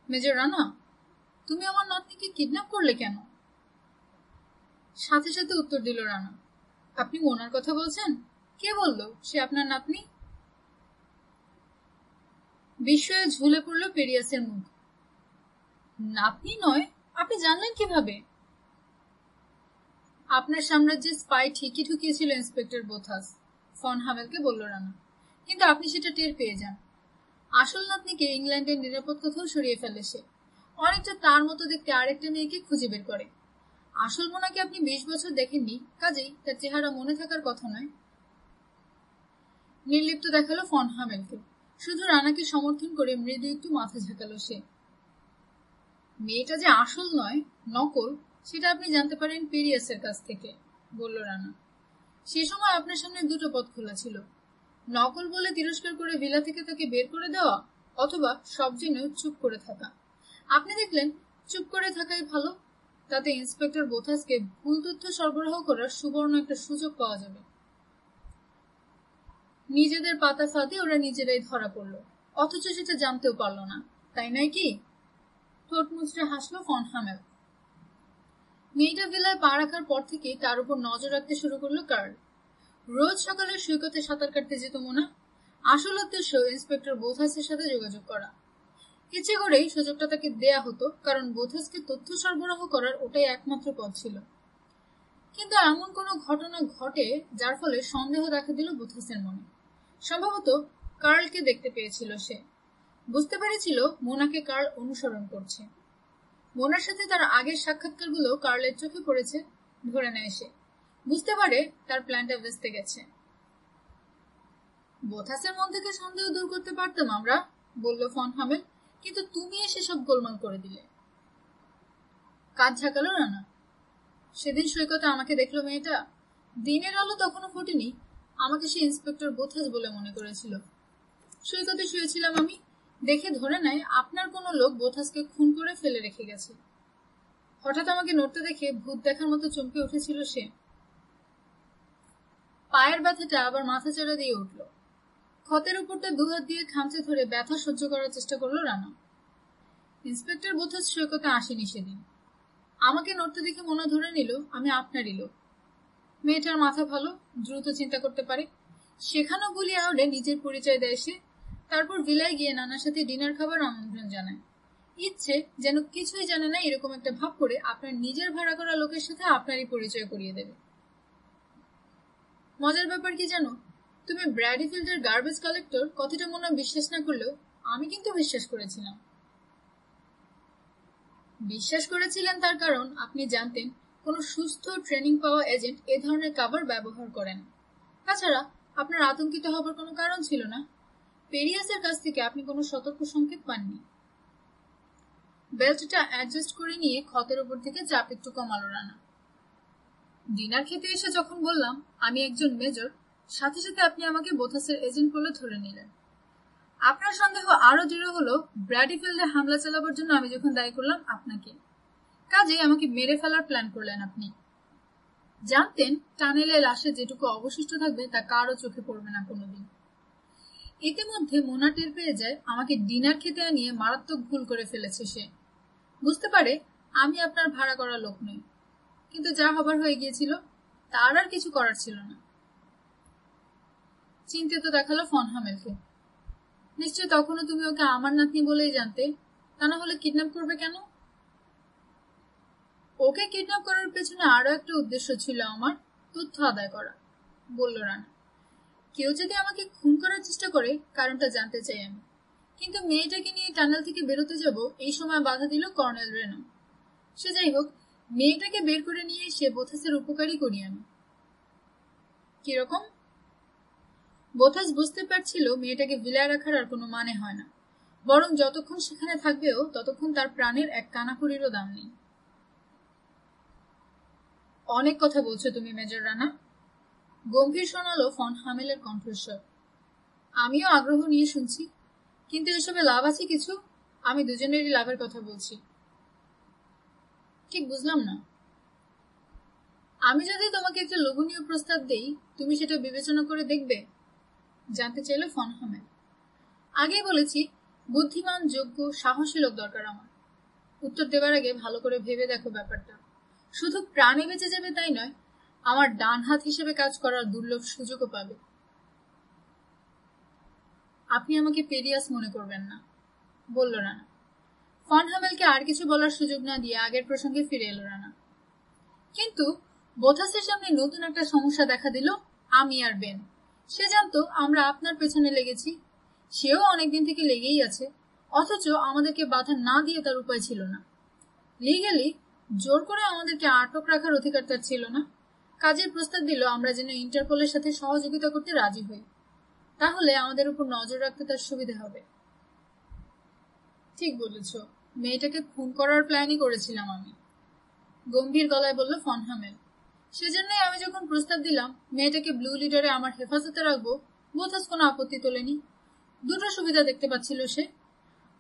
A: মেজর রানা, তুমি আমার নাতনিকে কিডন্যাপ করলে কেন? সাথে সাথে উত্তর দিল রানা, আপনি মোনার কথা বলছেন? কে বলল সে আপনার নাতনি? বিস্ময়ে ঝুলে পড়ল পেরিয়াসের মুখ। নাতনি নয়? আপনি জানলেন কিভাবে? আপনার সাম্রাজ্যে স্পাই ঠিকই ঢুকিয়েছিল ইন্সপেক্টর বোথাস, ফন হামেলকে বলল রানা। কিন্তু আপনি সেটা টের পেয়ে যান। আসল নাতনিকে ইংল্যান্ডের নিরাপদ কোথাও সরিয়ে ফেলে সে। অনেকটা তার মতো দেখতে আরেকটা মেয়েকে খুঁজে বের করে। আসল মোনাকে আপনি 20 বছর দেখেননি, কাজেই তার চেহারা মনে থাকার কথা নয়। নির্লিপ্ত দেখালো ফন হামেলকে। শুধু রানাকে সমর্থন করে মৃদু একটু মাথা ঝাঁকালো সে। মেয়েটা যে আসল নয়, নকল, সেটা আপনি জানতে পারেন পেরিয়াসের কাছ থেকে, বলল রানা। সে সময় আপনার সামনে দুটো পথ খোলা ছিল, নকল বলে তিরস্কার করে ভিলা থেকে তাকে বের করে দেওয়া, অথবা সব জেনেও চুপ করে থাকা। আপনি দেখলেন চুপ করে থাকাই ভালো, তাতে ইন্সপেক্টর বোথাসকে ভুল তথ্য সরবরাহ করার সুবর্ণ একটা সুযোগ পাওয়া যাবে। নিজেদের পাতা ফাঁদে ওরা নিজেরাই ধরা পড়ল, অথচ সেটা জানতেও পারল না, তাই নয় কি? ঠোঁট মুচড়ে হাসলো ফন হামেল। মেয়েটা ভিলায় পা রাখার পর থেকে তার উপর নজর রাখতে শুরু করলো কার্ল। রোজ সকালে সৈকতে সাঁতার কাটতে যেত মোনা। আসল উদ্দেশ্য ইন্সপেক্টর বোথাসের সাথে যোগাযোগ করা। ইচ্ছে করেই সুযোগটা তাকে দেয়া হতো, কারণ বোথাসকে তথ্য সরবরাহ করার ওটাই একমাত্র পথ ছিল। কিন্তু এমন কোনো ঘটনা ঘটে যার ফলে সন্দেহ দেখা দিল বোথাসের মনে। সম্ভবত কার্লকে দেখতে পেয়েছিল সে। বুঝতে পেরেছিল মোনাকে কার্ল অনুসরণ করছে। মোনার সাথে তার আগের সাক্ষাৎকারগুলো কার্লের চোখে পড়েছে, ধরে নেয় সে। বুঝতে পারে তার প্ল্যানটা ভেস্তে গেছে। বোথাসের মন থেকে সন্দেহ দূর করতে পারতাম আমরা, বলল ফন হামেল, কিন্তু তুমি এসে সব গোলমাল করে দিলে। কাজ ঝাঁকালো রানা। সেদিন সৈকতে আমাকে দেখলো মেয়েটা। দিনের আলো তখনও ফোটেনি। আমাকে সে ইন্সপেক্টর বোথাস বলে মনে করেছিল। সৈকতে শুয়েছিলাম আমি, দেখে ধরে নেয় আপনার কোনো লোক বোথাসকে খুন করে ফেলে রেখে গেছে। হঠাৎ আমাকে নড়তে দেখে ভূত দেখার মতো চমকে উঠেছিল সে। পায়ের ব্যথাটা আবার মাথা চাড়া দিয়ে উঠল। ক্ষতের উপরটা দুহাত দিয়ে খামচে ধরে ব্যথা সহ্য করার চেষ্টা করলো রানা। ইন্সপেক্টর বোথাস সৈকতে আসেনি সেদিন। আমাকে নড়তে দেখে মনে ধরে নিল আমি আপনারই লোক। মেয়েটার মাথা ভালো, দ্রুত চিন্তা করতে পারে। সেখানেও গুলি আউড়ে নিজের পরিচয় দেয় সে। তারপর ভিলায় গিয়ে নানার সাথে ডিনার খাবার আমন্ত্রণ জানায়। ইচ্ছে যেন কিছুই জানে না এরকম একটা ভাব করে আপনার নিজের ভাড়া করা লোকের সাথে আপনারই পরিচয় করিয়ে দেবে। মজার ব্যাপার কি জানো, তুমি ব্র্যাডিফিল্ডের গার্বেজ কালেক্টর কথাটা মনে বিশ্বাস না করলেও আমি কিন্তু বিশ্বাস করেছিলাম। বিশ্বাস করেছিলেন তার কারণ আপনি জানতেন কোনো সুস্থ ট্রেনিং পাওয়া এজেন্ট এ ধরনের কাভার ব্যবহার করেন। তাছাড়া আপনার আতঙ্কিত হবার কোনো কারণ ছিল না। পেরিয়াসের কাছ থেকে আপনি কোনো সতর্ক সংকেত পাননি। বেল্টটা অ্যাডজাস্ট করে নিয়ে ক্ষতের উপর থেকে চাপ একটু কমালো রানা। ডিনার খেতে এসে যখন বললাম আমি একজন মেজর, সাথে সাথে আপনি আমাকে বোথাসের এজেন্ট বলে ধরে নিলেন। আপনার সন্দেহ আরো দৃঢ় হলো ব্র্যাডিফিল্ডে হামলা চালাবার জন্য আমি যখন দায়ী করলাম আপনাকে। কাজেই আমাকে মেরে ফেলার প্ল্যান করলেন আপনি। জানতেন টানেলে লাশে যেটুকু অবশিষ্ট থাকবে তা কারো চোখে পড়বে না কোনোদিন। ইতিমধ্যে মোনা টের পেয়ে যায় আমাকে ডিনার খেতে আনিয়ে মারাত্মক ভুল করে ফেলেছে সে। বুঝতে পারে আমি আপনার ভাড়া করা লোক নই, কিন্তু যা হবার হয়ে গিয়েছিল তার আর কিছু করার ছিল না। চিন্তিত দেখালো ফন হামেলকে। নিশ্চয় তখনও তুমি ওকে আমার নাতনি বলেই জানতে, তা না হলে কিডন্যাপ করবে কেন? ওকে কিডন্যাপ করার পেছনে আরো একটা উদ্দেশ্য ছিল আমার, তথ্য আদায় করা, বলল রানা। কেউ যদি আমাকে খুন করার চেষ্টা করে কারণটা জানতে চাই আমি। কিন্তু মেয়েটাকে নিয়ে টানেল থেকে বেরোতে যাব এই সময় বাধা দিল কর্নেল রেনো। সে যাই হোক, মেয়েটাকে বের করে নিয়ে সে বোথাসের উপকারই করি আমি। কিরকম? বোথাস বুঝতে পারছিল মেয়েটাকে ভিলায় রাখার আর কোনো মানে হয় না, বরং যতক্ষণ সেখানে থাকবেও ততক্ষণ তার প্রাণের এক কানাকড়িরও দাম নেই। অনেক কথা বলছো তুমি মেজর রানা, গম্ভীর শোনালো ফন হামেলের কণ্ঠস্বর। আমিও আগ্রহ নিয়ে শুনছি, কিন্তু এসবে লাভ আছে কিছু? আমি দুজনেরই লাভের কথা বলছি। ঠিক বুঝলাম না। আমি যদি তোমাকে একটা লোভনীয় প্রস্তাব দেই, তুমি সেটা বিবেচনা করে দেখবে? জানতে চাইল ফন হামেল। আগেই বলেছি বুদ্ধিমান, যোগ্য, সাহসী লোক দরকার আমার। উত্তর দেবার আগে ভালো করে ভেবে দেখো ব্যাপারটা। শুধু প্রাণে বেঁচে যাবে তাই নয়, আমার ডান হাত হিসেবে কাজ করার দুর্লভ সুযোগও পাবে। আপনি আমাকে পেরিয়াস মনে করবেন না, বলল রানা। ফন হামেলকে আর কিছু বলার সুযোগ না দিয়ে আগের প্রসঙ্গে ফিরে এলো রানা। কিন্তু বোথাসের সামনে নতুন একটা সমস্যা দেখা দিল, আমি আর বেন। সে জানতো আমরা আপনার পেছনে লেগেছি, সেও অনেকদিন থেকে লেগেই আছে, অথচ আমাদেরকে বাধা না দিয়ে তার উপায় ছিল না। লিগ্যালি জোর করে আমাদেরকে আটক রাখার অধিকার তার ছিল না। কাজের প্রস্তাব দিল আমরা যেন ইন্টারপোলের সাথে সহযোগিতা করতে রাজি হই, তাহলে আমাদের উপর নজর রাখতে তার সুবিধা হবে। ঠিক বলেছ, মেয়েটাকে খুন করার প্ল্যানই করেছিলাম আমি, গম্ভীর গলায় বলল ফন হামেল। সেজন্যই আমি যখন প্রস্তাব দিলাম মেয়েটাকে ব্লু লিডারে আমার হেফাজতে রাখবো, বোথাস কোনো আপত্তি তোলেনি। দুটো সুবিধা দেখতে পাচ্ছিল সে।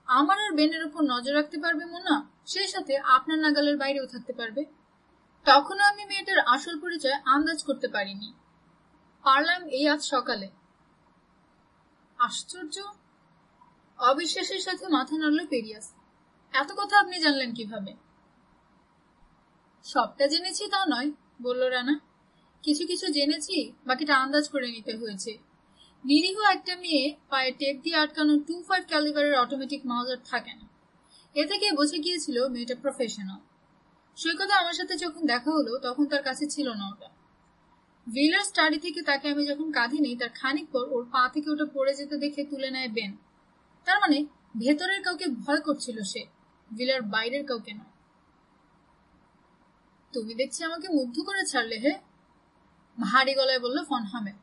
A: আমার আর বেনের উপর নজর রাখতে পারবে মোনা, সেই সাথে আপনার নাগালের বাইরেও থাকতে পারবে। তখনও আমি মেয়েটার আসল পরিচয় আন্দাজ করতে পারিনি, পারলাম এই আজ সকালে। আশ্চর্য, অবিশ্বাসের সাথে মাথা নাড়ল পেরিয়াস। এত কথা আপনি জানলেন কিভাবে? সবটা জেনেছি তা নয়, বলল রানা। কিছু কিছু জেনেছি, বাকিটা আন্দাজ করে নিতে হয়েছে। নিরীহ একটা মেয়ে পায়ে টেপ দিয়ে আটকানো 25 ক্যালিবারের অটোমেটিক মাউজার থাকে না। এ থেকে বুঝে গিয়েছিল মেয়েটা প্রফেশনাল। সৈকতে আমার সাথে যখন দেখা হলো তখন তার কাছে ছিল না ওটা। ভিলার স্টাডি থেকে তাকে আমি যখন কাঁধে নিই তার খানিক পর ওর পা থেকে ওটা পড়ে যেতে দেখে তুলে নেয় বেন। তার মানে ভেতরের কাউকে ভয় করছিল সে, ভিলার বাইরের কাউকে নয়। তুমি দেখছি আমাকে মুগ্ধ করে ছাড়লে হে, ভারী গলায় বলল ফন হামেল।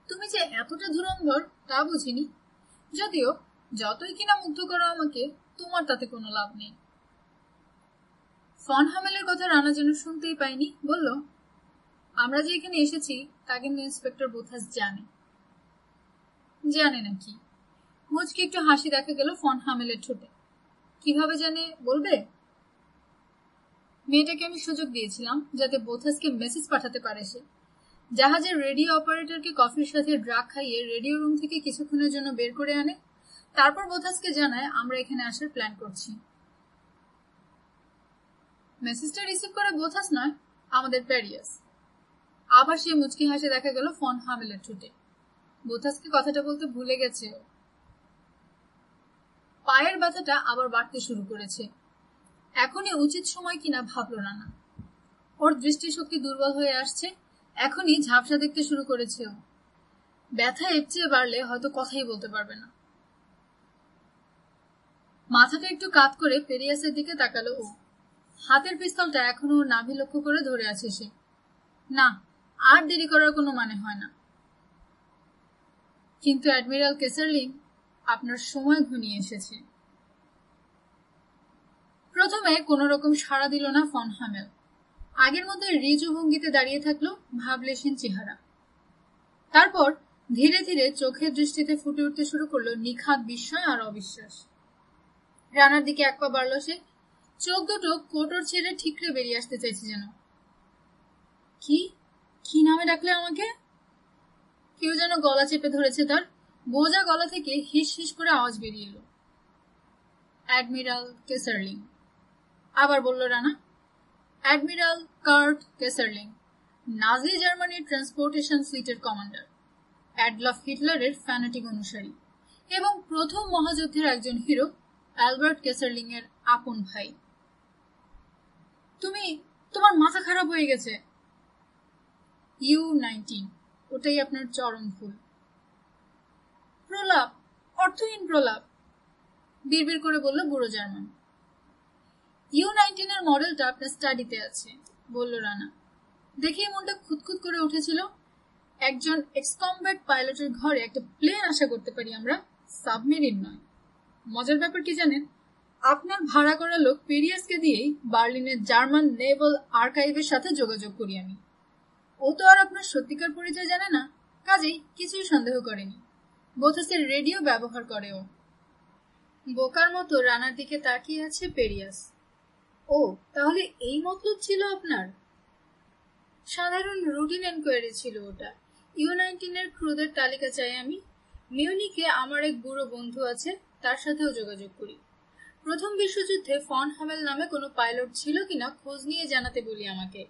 A: তুমি যে এতটা ধুরন্ধর তা বুঝিনি। যদিও যতই কিনা মুগ্ধ করো আমাকে, তোমার তাতে কোনো লাভ নেই। ফন হামেলের কথা রানা যেন শুনতেই পাইনি, বলল, আমরা যে এখানে এসেছি তা কিন্তু ইন্সপেক্টর বোথাস জানে নাকি? মুচকি একটু হাসি দেখা গেল ফন হামেলের ঠোঁটে। কিভাবে জানে বলবে? মেয়েটাকে আমি সুযোগ দিয়েছিলাম যাতে বোথাসকে মেসেজ পাঠাতে পারে। সে জাহাজের রেডিও অপারেটরকে কফির সাথে ড্রাগ খাইয়ে রেডিও রুম থেকে কিছুক্ষণের জন্য বের করে আনে, তারপর বোথাসকে জানায় আমরা এখানে আসার প্ল্যান করছি। মেসেজটা রিসিভ করে বোথাস নয়, আমাদের প্যারিয়াস। আবার সে মুচকি হাসি দেখা গেল ফন হামেলের ঠোঁটে। বোথাসকে কথাটা বলতে ভুলে গেছে। পায়ের ব্যথাটা আবার বাড়তে শুরু করেছে। এখনই উচিত সময় কিনা ভাবল না। ওর দৃষ্টিশক্তি দুর্বল হয়ে আসছে, এখনই ঝাপসা দেখতে শুরু করেছে। ও ব্যথা এর চেয়ে বাড়লে হয়তো কথাই বলতে পারবে না। মাথাটা একটু কাত করে পেরিয়াসের দিকে তাকালো ও। হাতের পিস্তলটা এখনো ওর নাভি লক্ষ্য করে ধরে আছে সে। না, আর দেরি করার কোনো মানে হয় না। কিন্তু অ্যাডমিরাল কেসারলিন, আপনার সময় ঘনিয়ে এসেছে। প্রথমে কোন রকম সাড়া দিল না ফন হামেল। আগের মধ্যে রিজু ভঙ্গিতে দাঁড়িয়ে থাকলো ভাবলেশীন চেহারা। তারপর ধীরে ধীরে চোখের দৃষ্টিতে ফুটে উঠতে শুরু করলো নিখাদ বিস্ময় আর অবিশ্বাস। রানার দিকে এক পা বাড়ল সে, চোখ দুটো কোটর ছেড়ে ঠিকরে বেরিয়ে আসতে চাইছে যেন। কি কি নামে ডাকলে আমাকে? কেউ যেন গলা চেপে ধরেছে তার। বোঝা গলা থেকে হিস হিস করে আওয়াজ বেরিয়ে এলো। অ্যাডমিরাল কেসারলিং। আবার বলল রানা, অ্যাডমিরাল কার্ট কেসারলিং, নাজি জার্মানির ট্রান্সপোর্টেশন ফ্লিটের কমান্ডার, অ্যাডলফ হিটলারের ফ্যানাটিক অনুসারী এবং প্রথম মহাযুদ্ধের একজন হিরো অ্যালবার্ট কেসারলিং এর আপন ভাই। তোমার মাথা খারাপ হয়ে গেছে। U-19, ওটাই আপনার চরম ভুল। প্রলাপ, অর্থহীন প্রলাপ, বিড়বিড় করে বলল বুড়ো জার্মান। U-19 এর মডেলটা আপনার স্টাডিতে আছে, বলল রানা। দেখেই মনটা খুঁতখুত করে উঠেছিল। একজন এক্সকমব্যাট পাইলটের ঘরে একটা প্লেন আশা করতে পারি আমরা, সাবমেরিন নয়। মজার ব্যাপার কি জানেন? আপনার ভাড়া করা লোক পেরিয়াসকে দিয়েই বার্লিনের জার্মান নেভাল আর্কাইভের সাথে যোগাযোগ করি আমি। ও তো আর আপনার সত্যিকার পরিচয় জানে না, কাজেই কিছুই সন্দেহ করেনি। বোথাসের রেডিও ব্যবহার করে ও। বোকার মতো রানার দিকে তাকিয়ে আছে পেরিয়াস। ও, তাহলে এই মতলব ছিল আপনার? সাধারণ রুটিন এনকোয়ারি ছিল ওটা। U-19 এর ক্রুদের তালিকা চাই আমি। মিউনিকে আমার এক বুড়ো বন্ধু আছে, তার সাথেও যোগাযোগ করি। প্রথম বিশ্বযুদ্ধে ফন হামেল নামে কোনো পাইলট ছিল কিনা খোঁজ নিয়ে জানাতে বলি আমাকে।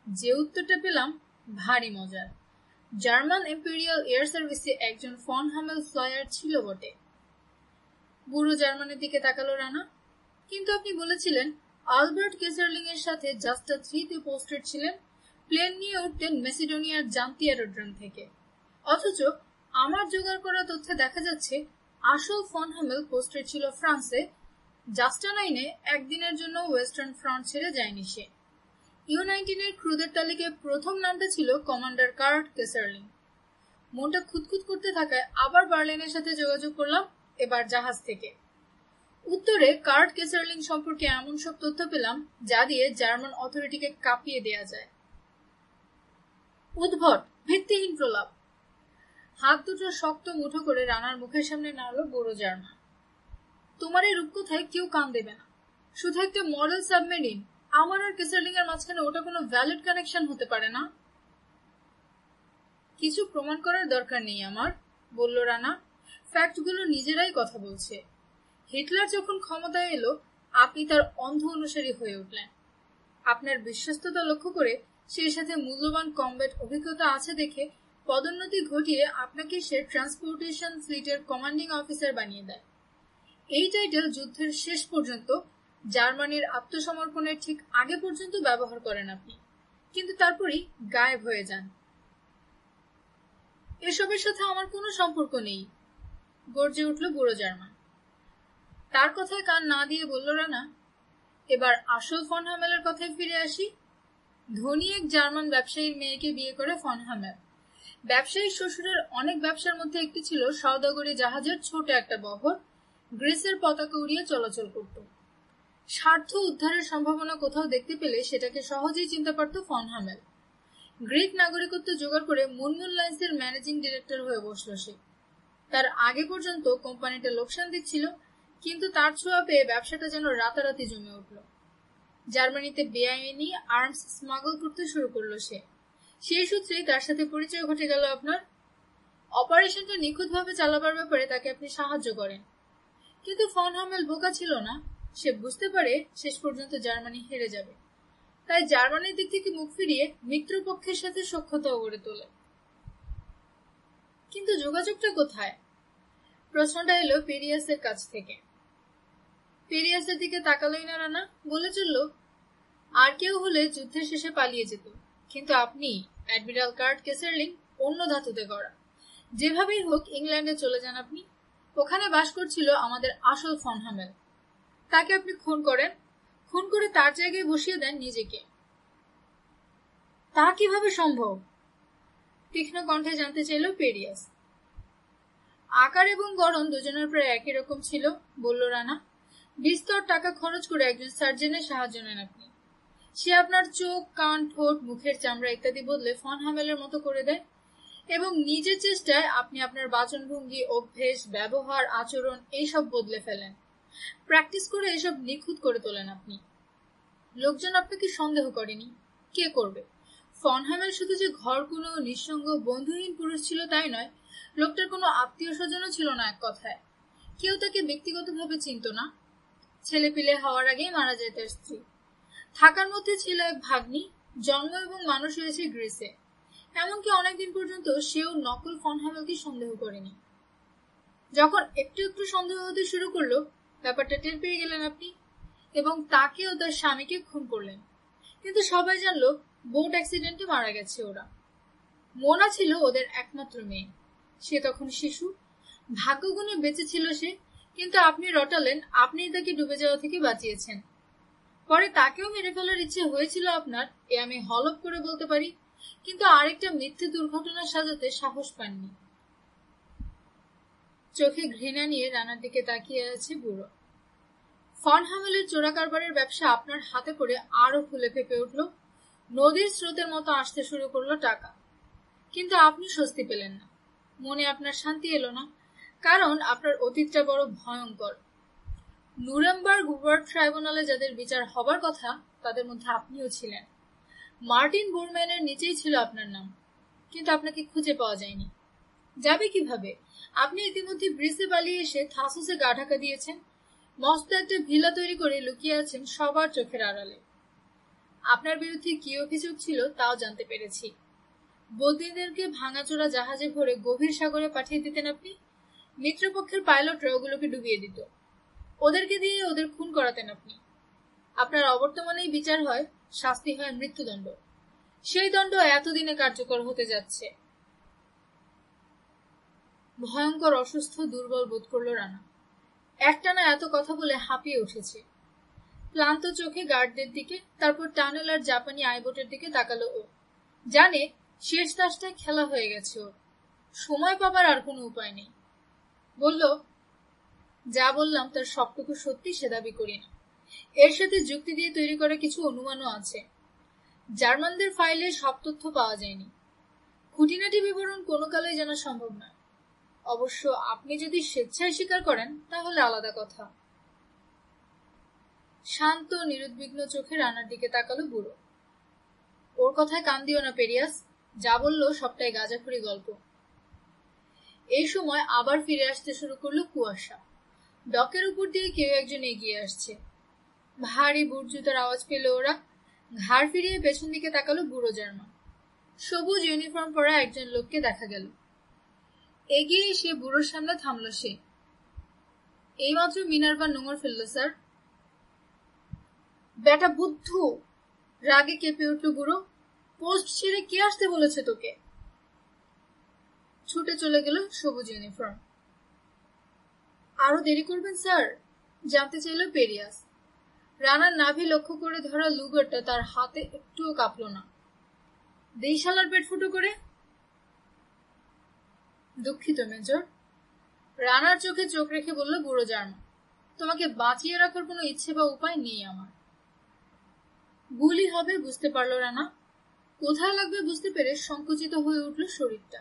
A: যে উত্তরটা পেলাম ভারী মজার। জার্মান ইম্পেরিয়াল এয়ার সার্ভিসে একজন ফন হামেল ফ্লায়ার ছিল বটে। বুড়ো জার্মানের দিকে তাকালো রানা। কিন্তু আপনি বলেছিলেন আলবার্ট কেসারলিং এর সাথে জাস্টা 3-তে পোস্টেড ছিলেন, প্লেন নিয়ে উঠতেন মেসিডোনিয়ার জান্তি এরোড্রোম থেকে। অথচ আমার জোগাড় করা তথ্যে দেখা যাচ্ছে আসল ফন হামেল পোস্টেড ছিল ফ্রান্সে, জাস্টা 9-এ একদিনের জন্য ওয়েস্টার্ন ফ্রন্ট ছেড়ে যায়নি সে। U-19 এর ক্রুদের তালিকায় প্রথম নামটা ছিল কমান্ডার কার্ট কেসারলিং। মনটা খুঁতখুত করতে থাকায় আবার বার্লিনের সাথে যোগাযোগ করলাম, এবার জাহাজ থেকে। উত্তরে কার্ট কেসারলিং সম্পর্কে এমন সব তথ্য পেলাম যা দিয়ে জার্মান অথরিটিকে কাঁপিয়ে দেয়া যায়। উদ্ভট, ভিত্তিহীন প্রলাপ। হাত দুটো শক্ত মুঠো করে রানার মুখের সামনে নাড়ল বুড়ো জার্মান। তোমার এই রূপকথায় কেউ কান দেবে না। শুধু একটা মডেল সাবমেরিন, আমার আর কেসারলিং এর মাঝখানে ওটা কোনো ভ্যালিড কানেকশন হতে পারে না। কিছু প্রমাণ করার দরকার নেই আমার, বলল রানা। ফ্যাক্টগুলো নিজেরাই কথা বলছে। হিটলার যখন ক্ষমতায় এলো আপনি তার অন্ধ অনুসারী হয়ে উঠলেন। আপনার বিশ্বস্ততা লক্ষ্য করে সেই সাথে মূল্যবান কমব্যাট অভিজ্ঞতা আছে দেখে পদোন্নতি ঘটিয়ে আপনাকে সে ট্রান্সপোর্টেশন ফ্লিটের কমান্ডিং অফিসার বানিয়ে দেয়। এই টাইটেল যুদ্ধের শেষ পর্যন্ত, জার্মানির আত্মসমর্পণের ঠিক আগে পর্যন্ত ব্যবহার করেন আপনি, কিন্তু তারপরই গায়েব হয়ে যান। এসবের সাথে আমার কোনো সম্পর্ক নেই, গর্জে উঠল বুড়ো জার্মান। তার কথায় কান না দিয়ে বলল রানা, এবার আসল ফন হামেলের কথায় ফিরে আসি। ধনী এক জার্মান ব্যবসায়ীর মেয়েকে বিয়ে করে ফন হামেল। ব্যবসায়ীর শ্বশুরের অনেক ব্যবসার মধ্যে একটি ছিল সওদাগরি জাহাজের ছোট একটা বহর, গ্রিসের পতাকা উড়িয়ে চলাচল করত। স্বার্থ উদ্ধারের সম্ভাবনা কোথাও দেখতে পেলে সেটাকে সহজেই চিনতে পারত ফন হামেল। গ্রিক নাগরিকত্ব জোগাড় করে মুনমুন লাইন্সের ম্যানেজিং ডিরেক্টর হয়ে বসল সে। তার আগে পর্যন্ত কোম্পানিটা লোকসান দিচ্ছিল, কিন্তু তার ছোঁয়া পেয়ে ব্যবসাটা যেন রাতারাতি জমে উঠল। জার্মানিতে বেআইনি আর্মস স্মাগল করতে শুরু করলো সে। সেই সূত্রেই তার সাথে পরিচয় ঘটে গেল আপনার। অপারেশনটা নিখুঁতভাবে চালাবার ব্যাপারে তাকে আপনি সাহায্য করেন, কিন্তু ফন হামেল বোকা ছিল না। সে বুঝতে পারে শেষ পর্যন্ত জার্মানি হেরে যাবে, তাই জার্মানির দিক থেকে মুখ ফিরিয়ে মিত্রপক্ষের সাথে সখ্যতাও গড়ে তোলে। কিন্তু যোগাযোগটা কোথায়? প্রশ্নটা এলো পেরিয়াসের কাছ থেকে। পেরিয়াসের দিকে তাকালোই না রানা, বলে চলল, আর কেউ হলে যুদ্ধের শেষে পালিয়ে যেত, কিন্তু আপনি অ্যাডমিরাল কার্ট কেসারলিং অন্য ধাতুতে গড়া। যেভাবেই হোক ইংল্যান্ডে চলে যান আপনি। ওখানে বাস করছিল আমাদের আসল ফন হামেল। তাকে আপনি খুন করেন, খুন করে তার জায়গায় বসিয়ে দেন নিজেকে। তা কিভাবে সম্ভব? তীক্ষ্ণ কণ্ঠে জানতে চাইল পেরিয়াস। আকার এবং গড়ন দুজনের প্রায় একই রকম ছিল, বলল রানা। বিস্তর টাকা খরচ করে একজন সার্জনের সাহায্য নেন আপনি। সে আপনার চোখ, কান, ঠোঁট, মুখের চামড়া ইত্যাদি বদলে ফন হামেলের মতো করে দেয়, এবং নিজের চেষ্টায় আপনি আপনার বাচনভঙ্গি, অভ্যেস, ব্যবহার, আচরণ এইসব বদলে ফেলেন। প্র্যাকটিস করে এসব নিখুঁত করে তোলেন আপনি। লোকজন আপনাকে সন্দেহ করেনি, কে করবে? ফন হামেল শুধু যে ঘরকুনো, নিঃসঙ্গ, বন্ধুহীন পুরুষ ছিল তাই নয়, লোকটার কোনো আত্মীয় স্বজনও ছিল না। এক কথায় কেউ তাকে ব্যক্তিগতভাবে চিনত না। ছেলেপিলে হওয়ার আগেই মারা যায় তার স্ত্রী। থাকার মধ্যে ছিল এক ভাগ্নি, জন্ম এবং মানুষ হয়েছে গ্রিসে। এমনকি অনেকদিন পর্যন্ত সেও নকল ফন হামেলকে সন্দেহ করেনি। যখন একটু একটু সন্দেহ হতে শুরু করলো, ব্যাপারটা টের পেয়ে গেলেন আপনি, এবং তাকে ও তার স্বামীকে খুন করলেন। কিন্তু সবাই জানলো বোট অ্যাক্সিডেন্টে মারা গেছে ওরা। মোনা ছিল ওদের একমাত্র মেয়ে। সে তখন শিশু, ভাগ্যগুণে বেঁচে ছিল সে, কিন্তু আপনি রটালেন, আপনিই তাকে ডুবে যাওয়া থেকে বাঁচিয়েছেন। পরে তাকেও মেরে ফেলার ইচ্ছে হয়েছিল আপনার, এ আমি হলফ করে বলতে পারি, কিন্তু আরেকটা মিথ্যে দুর্ঘটনা সাজাতে সাহস পাননি। চোখে ঘৃণা নিয়ে রানার দিকে তাকিয়ে আছে বুড়ো। ফন হামেলের চোরা কারবারের ব্যবসা আপনার হাতে পড়ে আরো ফুলে ফেপে উঠল। নদীর স্রোতের মতো আসতে শুরু করলো টাকা, কিন্তু আপনি স্বস্তি পেলেন না। মনে আপনার শান্তি এলো না, কারণ আপনার অতীতটা বড় ভয়ঙ্কর। নুরেমবার্গ ওয়ার্ড ট্রাইব্যুনালে যাদের বিচার হবার কথা তাদের মধ্যে আপনিও ছিলেন। মার্টিন বোরম্যানের নিচেই ছিল আপনার নাম, কিন্তু আপনাকে খুঁজে পাওয়া যায়নি। যাবে কিভাবে? আপনি ইতিমধ্যে ব্রিসে পালিয়ে এসে থাসুসে গা ঢাকা দিয়েছেন, মস্ত একটা ভিলা তৈরি করে লুকিয়ে আছেন সবার চোখের আড়ালে। আপনার বিরুদ্ধে কি অভিযোগ ছিল তাও জানতে পেরেছি। বন্দীদেরকে ভাঙাচোরা জাহাজে ভরে গভীর সাগরে পাঠিয়ে দিতেন আপনি। মিত্রপক্ষের পাইলটরা ওগুলোকে ডুবিয়ে দিত। ওদেরকে দিয়ে ওদের খুন করাতেন আপনি। আপনার অবর্তমানেই বিচার হয়, শাস্তি হয় মৃত্যুদণ্ড। সেই দণ্ড এতদিনে কার্যকর হতে যাচ্ছে। ভয়ঙ্কর অসুস্থ, দুর্বল বোধ করল রানা। একটানা এত কথা বলে হাঁপিয়ে উঠেছে। ক্লান্ত চোখে গার্ডদের দিকে, তারপর টানেল আর জাপানি আইবোটের দিকে তাকালো ও। জানে শেষ তাসটায় খেলা হয়ে গেছে ওর, সময় পাবার আর কোনো উপায় নেই। বলল, যা বললাম তার সবটুকু সত্যি সে দাবি করি না। এর সাথে যুক্তি দিয়ে তৈরি করা কিছু অনুমানও আছে। জার্মানদের ফাইলে সব তথ্য পাওয়া যায়নি। খুঁটিনাটি বিবরণ কোনো কালেই জানা সম্ভব নয়। অবশ্য আপনি যদি স্বেচ্ছায় স্বীকার করেন তাহলে আলাদা কথা। শান্ত নিরুদ্বিগ্ন চোখে রানার দিকে তাকালো বুড়ো। ওর কথায় কান দিও না পেরিয়াস, যা বললো সবটাই গাঁজাখুরি গল্প। এই সময় আবার ফিরে আসতে শুরু করলো কুয়াশা। ডকের উপর দিয়ে কেউ একজন এগিয়ে আসছে। ভারী বুট জুতার আওয়াজ পেল ওরা। ঘাড় ফিরিয়ে পেছন দিকে তাকালো বুড়ো জার্মান। সবুজ ইউনিফর্ম পরা একজন লোককে দেখা গেল। এগিয়ে এসে বুড়োর সামনে থামল সে। এইমাত্র মিনার্ভা নোঙর ফেলল স্যার। বেটা বুদ্ধু! রাগে কেঁপে উঠল বুড়ো। পোস্ট ছেড়ে কে আসতে বলেছে তোকে? ছুটে চলে গেল সবুজ ইউনিফর্ম। আরো দেরি করবেন স্যার? জানতে চাইল পেরিয়াস। রানার নাভি লক্ষ্য করে ধরা লুগারটা তার হাতে একটুও কাঁপল না। দেইশালার পেট ফুটো করে। দুঃখিত মেজর। রানার চোখে চোখ রেখে বলল বুড়ো জার্মান। তোমাকে বাঁচিয়ে রাখার কোনো ইচ্ছে বা উপায় নেই আমার। গুলি হবে বুঝতে পারলো রানা। কোথায় লাগবে বুঝতে পেরে সংকুচিত হয়ে উঠল শরীরটা।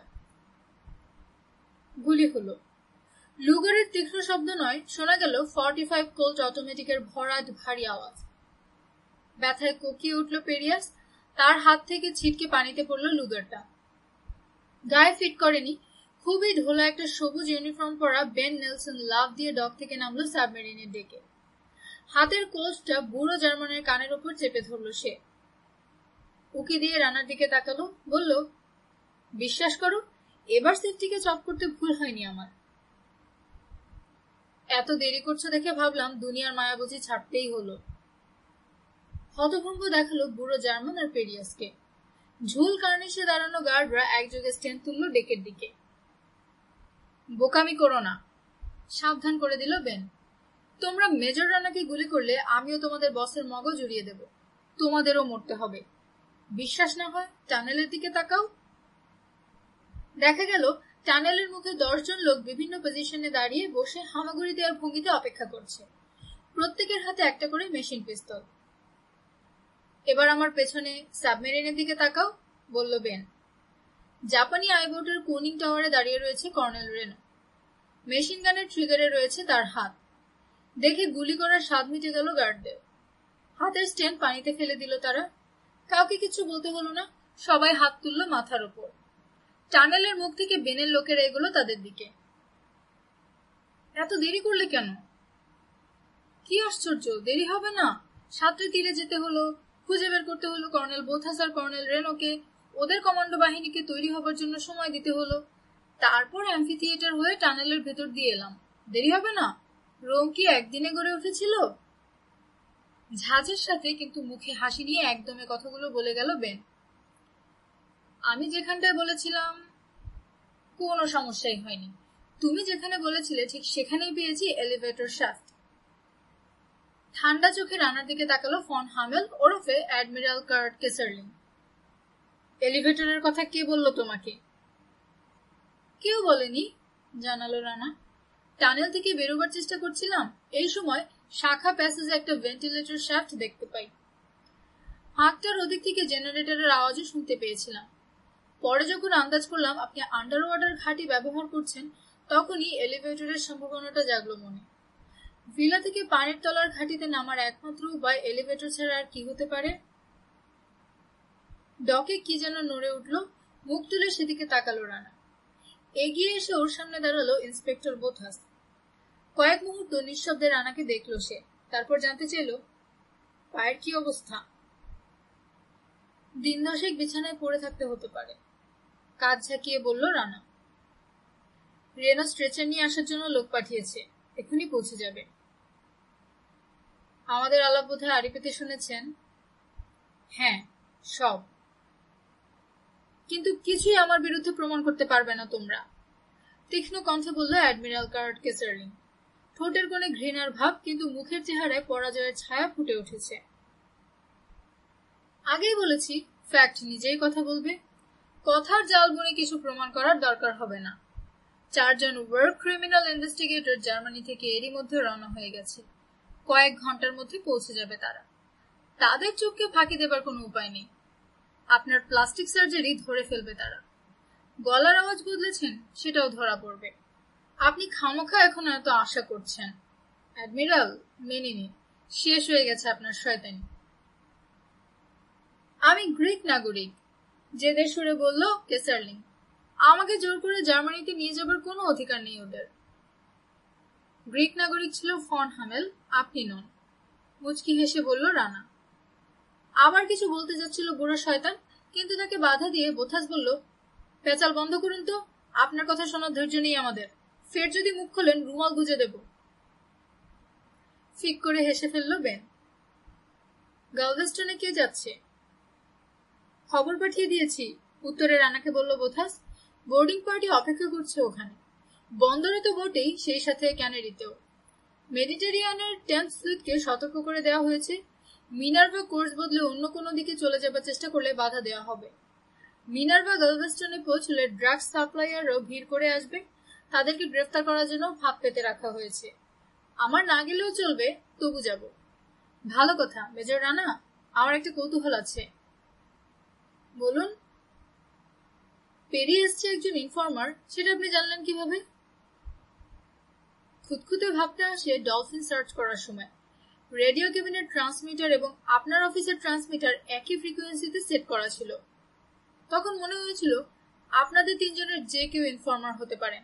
A: গুলি হলো। লুগারের তীক্ষ্ণ শব্দ নয়, শোনা গেল 45 কোল্ট অটোমেটিকের ভরাট ভারী আওয়াজ। ব্যথায় কোকিয়ে উঠল পেরিয়াস। তার হাত থেকে ছিটকে পানিতে পড়ল লুগারটা। গায়ে ফিট করেনি। খুবই ঢোলা একটা সবুজ ইউনিফর্ম পরা বেন নেলসন লাফ দিয়ে ডক থেকে নামলো সাবমেরিনের ডেকে। হাতের কোল্টটা বুড়ো জার্মানের কানের উপর চেপে ধরল সে। উকি দিয়ে রানার দিকে তাকালো, বলল, বিশ্বাস করো, এবার সেফটিকে চপ করতে ভুল হয়নি আমার। এত দেরি করছো দেখে ভাবলাম দুনিয়ার মায়া বুঝি ছাড়তেই হলো। হতভম্ব দেখালো বুড়ো জার্মান আর পেরিয়াসকে। ঝুল কার্নিশে দাঁড়ানো গার্ডরা একযোগে স্ট্যান্ড তুলল ডেকের দিকে। বোকামি করো না, সাবধান করে দিল বেন। তোমরা মেজর রানাকে গুলি করলে আমিও তোমাদের বসের মগজ উড়িয়ে দেব। তোমাদেরও মরতে হবে। বিশ্বাস না হয় টানেলের দিকে তাকাও। দেখা গেল টানেলের মুখে 10 জন লোক বিভিন্ন পজিশনে দাঁড়িয়ে বসে হামাগুড়ি দেওয়ার ভঙ্গিতে অপেক্ষা করছে। প্রত্যেকের হাতে একটা করে মেশিন পিস্তল। এবার আমার পেছনে সাবমেরিনের দিকে তাকাও, বলল বেন। জাপানি আইবোটের কুনিং টাওয়ারে দাঁড়িয়ে রয়েছে কর্নেল রেনো। মেশিন গানের ট্রিগারে রয়েছে তার হাত। দেখে গুলি করার স্বাদ মিটে গেল গার্ডদের। হাতের স্ট্যান্ড পানিতে ফেলে দিল তারা। কাউকে কিছু বলতে হলো না, সবাই হাত তুলল মাথার উপর। টানেলের মুখ থেকে বেনের লোকেরা এগুলো তাদের দিকে। এত দেরি করলে কেন? কি আশ্চর্য, দেরি হবে না? 7টে তীরে যেতে হলো, খুঁজে বের করতে হলো কর্নেল বোথাস আর কর্নেল রেনোকে, ওদের কমান্ডো বাহিনীকে তৈরি হবার জন্য সময় দিতে হলো, তারপর অ্যাম্ফি থিয়েটার হয়ে টানেলের ভেতর দিয়ে এলাম। দেরি হবে না? রোম কি একদিনে গড়ে উঠেছিল? ঝাঁঝের সাথে কিন্তু মুখে হাসি নিয়ে একদমে কথাগুলো বলে গেল বেন। আমি যেখানটায় বলেছিলাম কোনো সমস্যাই হয়নি। তুমি যেখানে বলেছিলে ঠিক সেখানেই পেয়েছি এলিভেটর শাফট। ঠান্ডা চোখে রানার দিকে তাকালো ফন হামেল ওরফে অ্যাডমিরাল কার্ট কেসারলিং। এলিভেটরের কথা কে বলল তোমাকে? কেউ বলেনি, জানালো রানা। টানেল থেকে বেরোবার চেষ্টা করছিলাম, এই সময় শাখা প্যাসেজে একটা ভেন্টিলেটর শাফট দেখতে পাই। 8টার ওদিক থেকে জেনারেটরের আওয়াজও শুনতে পেয়েছিলাম। পরে যখন আন্দাজ করলাম আপনি আন্ডার ওয়াটার ঘাঁটি ব্যবহার করছেন, তখনই এলিভেটরের সম্ভাবনাটা জাগলো মনে। ভিলা থেকে পানির তলার ঘাঁটিতে নামার একমাত্র উপায় এলিভেটর ছাড়া আর কি হতে পারে? ডকে কি যেন নড়ে উঠল, মুখ তুলে সেদিকে তাকালো রানা। এগিয়ে এসে ওর সামনে দাঁড়ালো ইন্সপেক্টর বোথাস। কয়েক মুহূর্ত নিঃশব্দে রানাকে দেখলো সে, তারপর জানতে চাইল, পায়ের কি অবস্থা? 10 দশেক বিছানায় পড়ে থাকতে হতে পারে, কাজ ঝাঁকিয়ে বলল রানা। রেনো স্ট্রেচার নিয়ে আসার জন্য লোক পাঠিয়েছে, এখনই পৌঁছে যাবে। আমাদের আলাপ বোধহয় আড়ি পেতে শুনেছেন? হ্যাঁ, সব। কিন্তু কিছুই আমার বিরুদ্ধে প্রমাণ করতে পারবে না তোমরা, তীক্ষ্ণ কণ্ঠে বলল অ্যাডমিরাল কার্ট কেসারলিং। ঠোঁটের কোণে ঘৃণার ভাব, কিন্তু মুখের চেহারায় পরাজয়ের ছায়া ফুটে উঠেছে। আগেই বলেছি, ফ্যাক্ট নিজেই কথা বলবে। কথার জাল বুনে কিছু প্রমাণ করার দরকার হবে না। 4 জন ওয়ার্ক ক্রিমিনাল ইনভেস্টিগেটর জার্মানি থেকে এরই মধ্যে রওনা হয়ে গেছে। কয়েক ঘন্টার মধ্যে পৌঁছে যাবে তারা। তাদের চোখকে ফাঁকি দেবার কোনো উপায় নেই। আপনার প্লাস্টিক সার্জারি ধরে ফেলবে তারা। গলার আওয়াজ বদলেছেন, সেটাও ধরা পড়বে। আপনি খামোখা এখন এত আশা করছেন। অ্যাডমিরাল, মেনে নিন, শেষ হয়ে গেছে আপনার শয়তানি। আমি গ্রিক নাগরিক, জেদের সুরে বলল কেসারলিং। আমাকে জোর করে জার্মানিতে নিয়ে যাবার কোনো অধিকার নেই ওদের। গ্রিক নাগরিক ছিল ফন হামেল, আপনি নন, মুচকি হেসে বলল রানা। আবার কিছু বলতে যাচ্ছিল বুড়ো শয়তান, কিন্তু তাকে বাধা দিয়ে বোথাস বলল, পেঁচাল বন্ধ করুন তো, আপনার কথা শোনার ধৈর্য নেই আমাদের। ফের যদি মুখ খোলেন রুমাল গুজে দেব। ফিক করে হেসে ফেলল বেন। গালভেস্টনে কে যাচ্ছে? খবর পাঠিয়ে দিয়েছি, উত্তরে রানাকে বলল বোথাস। বোর্ডিং পার্টি অপেক্ষা করছে ওখানে। বন্দরে তো বটেই, সেই সাথে ক্যানারিতেও। মেডিটেরিয়ানের 10th ফ্লিটকে সতর্ক করে দেওয়া হয়েছে, মিনার্ভা কোর্স বদলে অন্য কোনো দিকে চলে যাবার চেষ্টা করলে বাধা দেওয়া হবে। মিনার্ভা গালভেস্টনে পৌঁছলে ড্রাগস সাপ্লাইয়াররাও ভিড় করে আসবে, তাদেরকে গ্রেফতার করার জন্য ফাঁদ পেতে রাখা হয়েছে। আমার না গেলেও চলবে, তবু যাব। ভালো কথা মেজর রানা, আমার একটা কৌতূহল আছে। বলুন। পেরিয়ে এসছে একজন ইনফর্মার, সেটা আপনি জানলেন কিভাবে? খুঁতখুঁতে ভাবতে আসে ডলফিন সার্চ করার সময়। রেডিও কেবিনের ট্রান্সমিটার এবং আপনার অফিসের ট্রান্সমিটার একই ফ্রিকোয়েন্সিতে সেট করা ছিল। তখন মনে হয়েছিল আপনাদের তিনজনের যে কেউ ইনফর্মার হতে পারে।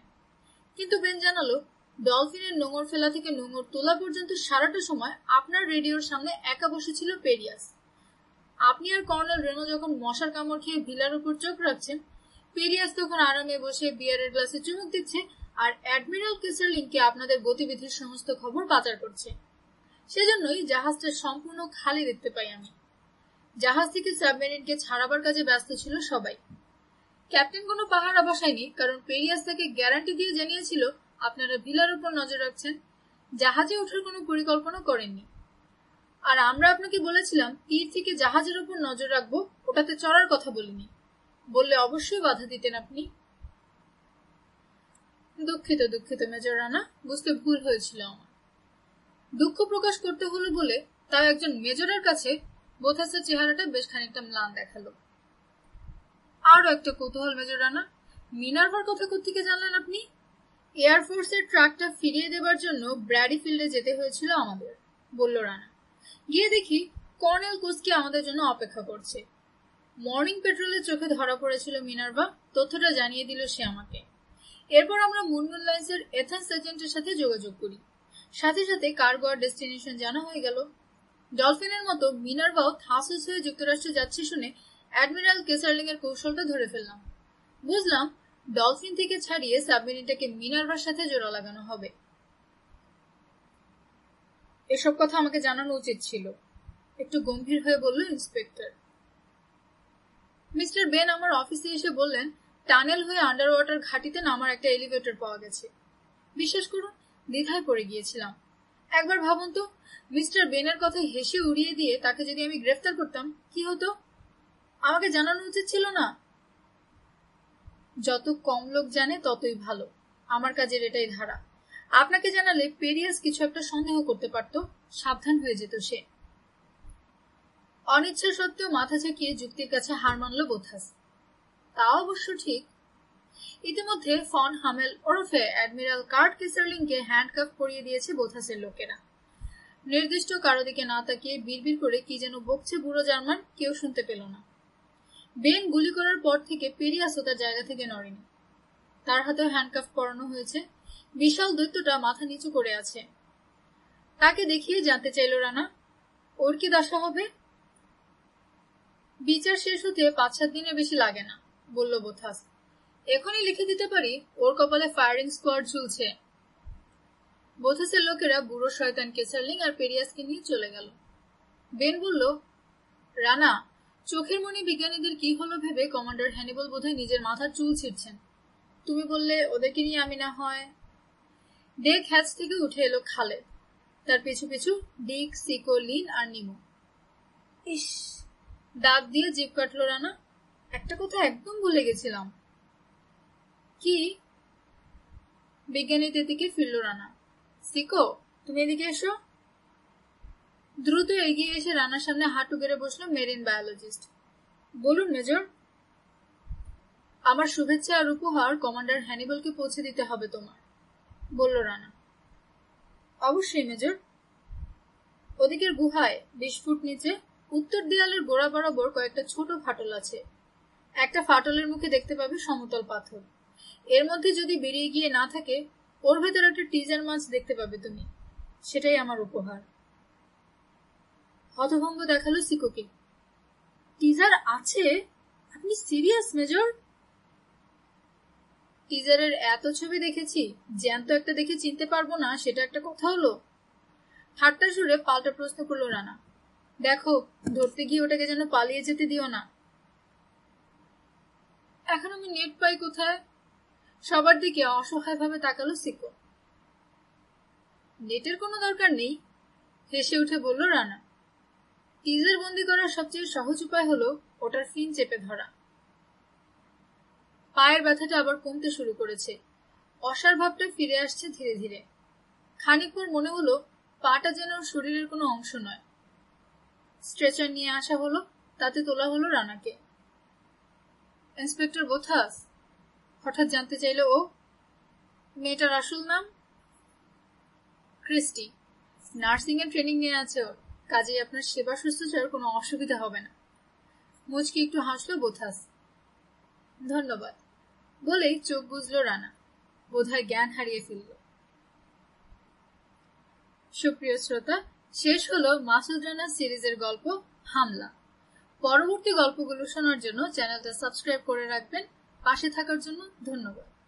A: কিন্তু বেন জানালো, ডলফিনের নোঙর ফেলা থেকে নোঙর তোলা পর্যন্ত সারাটা সময় আপনার রেডিওর সামনে একা বসেছিল পেরিয়াস। আপনি আর কর্নেল রেনো যখন মশার কামড় খেয়ে ভিলার উপর চোখ রাখছেন, পেরিয়াস তখন আরামে বসে বিয়ারের গ্লাসে চুমুক দিচ্ছে আর অ্যাডমিরাল কেসারলিংকে আপনাদের গতিবিধির সমস্ত খবর পাচার করছে। সেজন্যই জাহাজটা সম্পূর্ণ খালি দেখতে পাই আমি। জাহাজ থেকে সাবমেরিনকে ছাড়াবার কাজে ব্যস্ত ছিল সবাই। ক্যাপ্টেন কোনো পাহারা বসায়নি, কারণ পেরিয়াস তাকে গ্যারান্টি দিয়ে জানিয়েছিল আপনারা ভিলার উপর নজর রাখছেন, জাহাজে ওঠার কোনো পরিকল্পনা করেননি। আর আমরা আপনাকে বলেছিলাম তীর থেকে জাহাজের উপর নজর রাখবো, ওটাতে চড়ার কথা বলিনি। বললে অবশ্যই বাধা দিতেন আপনি। দুঃখিত দুঃখিত মেজর রানা, বুঝতে ভুল হয়েছিল আমার। দুঃখ প্রকাশ করতে হলো বলে তাও একজন মেজরের কাছে বোথাসের চেহারাটা বেশ খানিকটা ম্লান দেখালো। আরো একটা কৌতূহল মেজর রানা, মিনার্ভার কথা কোত্থেকে জানলেন আপনি? এয়ারফোর্সের ট্রাকটা ফিরিয়ে দেবার জন্য ব্র্যাডি ফিল্ডে যেতে হয়েছিল আমাদের, বলল রানা। গিয়ে দেখি কর্নেল কোস্কি আমাদের জন্য অপেক্ষা করছে। মর্নিং পেট্রোলের চোখে ধরা পড়েছিল মিনার্ভা, তথ্যটা জানিয়ে দিল সে আমাকে। এরপর আমরা মুনমুন লাইন্সের এথেন্স এজেন্টের সাথে যোগাযোগ করি। সাথে সাথে কার্গো আর ডেস্টিনেশন জানা হয়ে গেল। ডলফিনের মতো মিনার্ভাও থাসুস হয়ে যুক্তরাষ্ট্রে যাচ্ছে শুনে অ্যাডমিরাল কেসারলিং এর কৌশলটা ধরে ফেললাম। বুঝলাম ডলফিন থেকে ছাড়িয়ে সাবমেরিনটাকে মিনার্ভার সাথে জোড়া লাগানো হবে। এসব কথা আমাকে জানানো উচিত ছিল, একটু গম্ভীর হয়ে বলল ইন্সপেক্টর। মিস্টার বেন আমার অফিসে এসে বললেন টানেল হয়ে আন্ডার ওয়াটার ঘাটিতে নামার একটা এলিভেটর পাওয়া গেছে। বিশ্বাস করুন, দ্বিধায় পড়ে গিয়েছিলাম। একবার ভাবুন তো, মিস্টার বেনের কথা হেসে উড়িয়ে দিয়ে তাকে যদি আমি গ্রেফতার করতাম কি হতো? আমাকে জানানো উচিত ছিল না? যত কম লোক জানে ততই ভালো, আমার কাজের এটাই ধারা। আপনাকে জানালে পেরিয়াস কিছু একটা সন্দেহ করতে পারত, সাবধান হয়ে যেত সে। অনিচ্ছা সত্ত্বেও মাথা ঝাঁকিয়ে যুক্তির কাছে হার মানল বোথাস। তা অবশ্য ঠিক। ইতিমধ্যে ফন হামেল ওরফে অ্যাডমিরাল কার্ট কেসারলিংকে হ্যান্ডকাফ করিয়ে দিয়েছে বোথাসের লোকেরা। নির্দিষ্ট কারো দিকে না তাকিয়ে বিড়বিড় করে কি যেন বকছে বুড়ো জার্মান, কেউ শুনতে পেল না। বেন গুলি করার পর থেকে পেরিয়াসও তার জায়গা থেকে নড়েনি। তার হাতেও হ্যান্ডকাফ পরানো হয়েছে। বিশাল দৈত্যটা মাথা নিচু করে আছে। তাকে দেখিয়ে জানতে চাইল রানা, ওর কি দশা হবে? বিচার শেষ হতে 5-7 দিনের বেশি লাগে না, বলল বোথাস। এখনই লিখে দিতে পারি ওর কপালে ফায়ারিং স্কোয়াড ঝুলছে। বোথাসের লোকেরা বুড়ো শয়তান কেসারলিং আর পেরিয়াসকে নিয়ে চলে গেল। বেন বলল, রানা, চোখের মনি বিজ্ঞানীদের কি হলো ভেবে কমান্ডার হ্যানিবল বোধহয় নিজের মাথার চুল ছিঁড়ছেন। তুমি বললে ওদেরকে নিয়ে আমি না হয়। ডেক হ্যাচ থেকে উঠে এলো খালেদ, তার পিছু পিছু ডিক, সিকো, লিন আর নিমো। ইস, দাঁত দিয়ে জিভ কাটল রানা। একটা কথা একদম ভুলে গেছিলাম। কি? বিজ্ঞানীদের দিকে ফিরল রানা। সিকো, তুমি এদিকে এসো। দ্রুত এগিয়ে এসে রানার সামনে হাঁটু গেড়ে বসলো মেরিন বায়োলজিস্ট। বলুন মেজর। আমার শুভেচ্ছা আর উপহার কমান্ডার হ্যানিবলকে পৌঁছে দিতে হবে তোমার, বলল রানা। অবশ্যই মেজর। ওদিকের গুহায় 20 ফুট নিচে উত্তর দেয়ালের গোড়া বরাবর কয়েকটা ছোট ফাটল আছে। একটা ফাটলের মুখে দেখতে পাবে সমতল পাথর। এর মধ্যে যদি বেরিয়ে গিয়ে না থাকে, ওর ভেতর একটা টিজার মাছ দেখতে পাবে তুমি। সেটাই আমার উপহার। হতভম্ব দেখালো সিকোকে। টিজার আছে? আপনি সিরিয়াস মেজর? টিজারের এত ছবি দেখেছি, জ্যান্ত একটা দেখে চিনতে পারবো না সেটা একটা কথা হলো? ঠাট্টা সুরে পাল্টা প্রশ্ন করলো রানা। দেখো, ধরতে গিয়ে ওটাকে যেন পালিয়ে যেতে দিও না। এখন আমি নেট পাই কোথায়? সবার দিকে অসহায়ভাবে তাকালো সিকো। নেটের কোনো দরকার নেই, হেসে উঠে বলল রানা। টিজার বন্দি করার সবচেয়ে সহজ উপায় হলো ওটার ফিন চেপে ধরা। পায়ের ব্যথাটা আবার কমতে শুরু করেছে। অসার ভাবটা ফিরে আসছে ধীরে ধীরে। খানিক পর মনে হলো পাটা যেন শরীরের কোনো অংশ নয়। স্ট্রেচার নিয়ে আসা হলো, তাতে তোলা হলো রানাকে। ইন্সপেক্টর বোথাস, হঠাৎ জানতে চাইল ও। মেয়েটার আসল নাম? ক্রিস্টি। নার্সিং এর ট্রেনিং নিয়ে আছে ওর, কাজেই আপনার সেবা শুশ্রূষার কোনো অসুবিধা হবে না। মুচকি একটু হাসলো বোথাস। ধন্যবাদ বলেই চোখ বুঝল রানা, বোধহয় জ্ঞান হারিয়ে ফেলল। সুপ্রিয় শ্রোতা, শেষ হলো মাসুদ রানা সিরিজের গল্প হামলা। পরবর্তী গল্পগুলো শোনার জন্য চ্যানেলটা সাবস্ক্রাইব করে রাখবেন। পাশে থাকার জন্য ধন্যবাদ।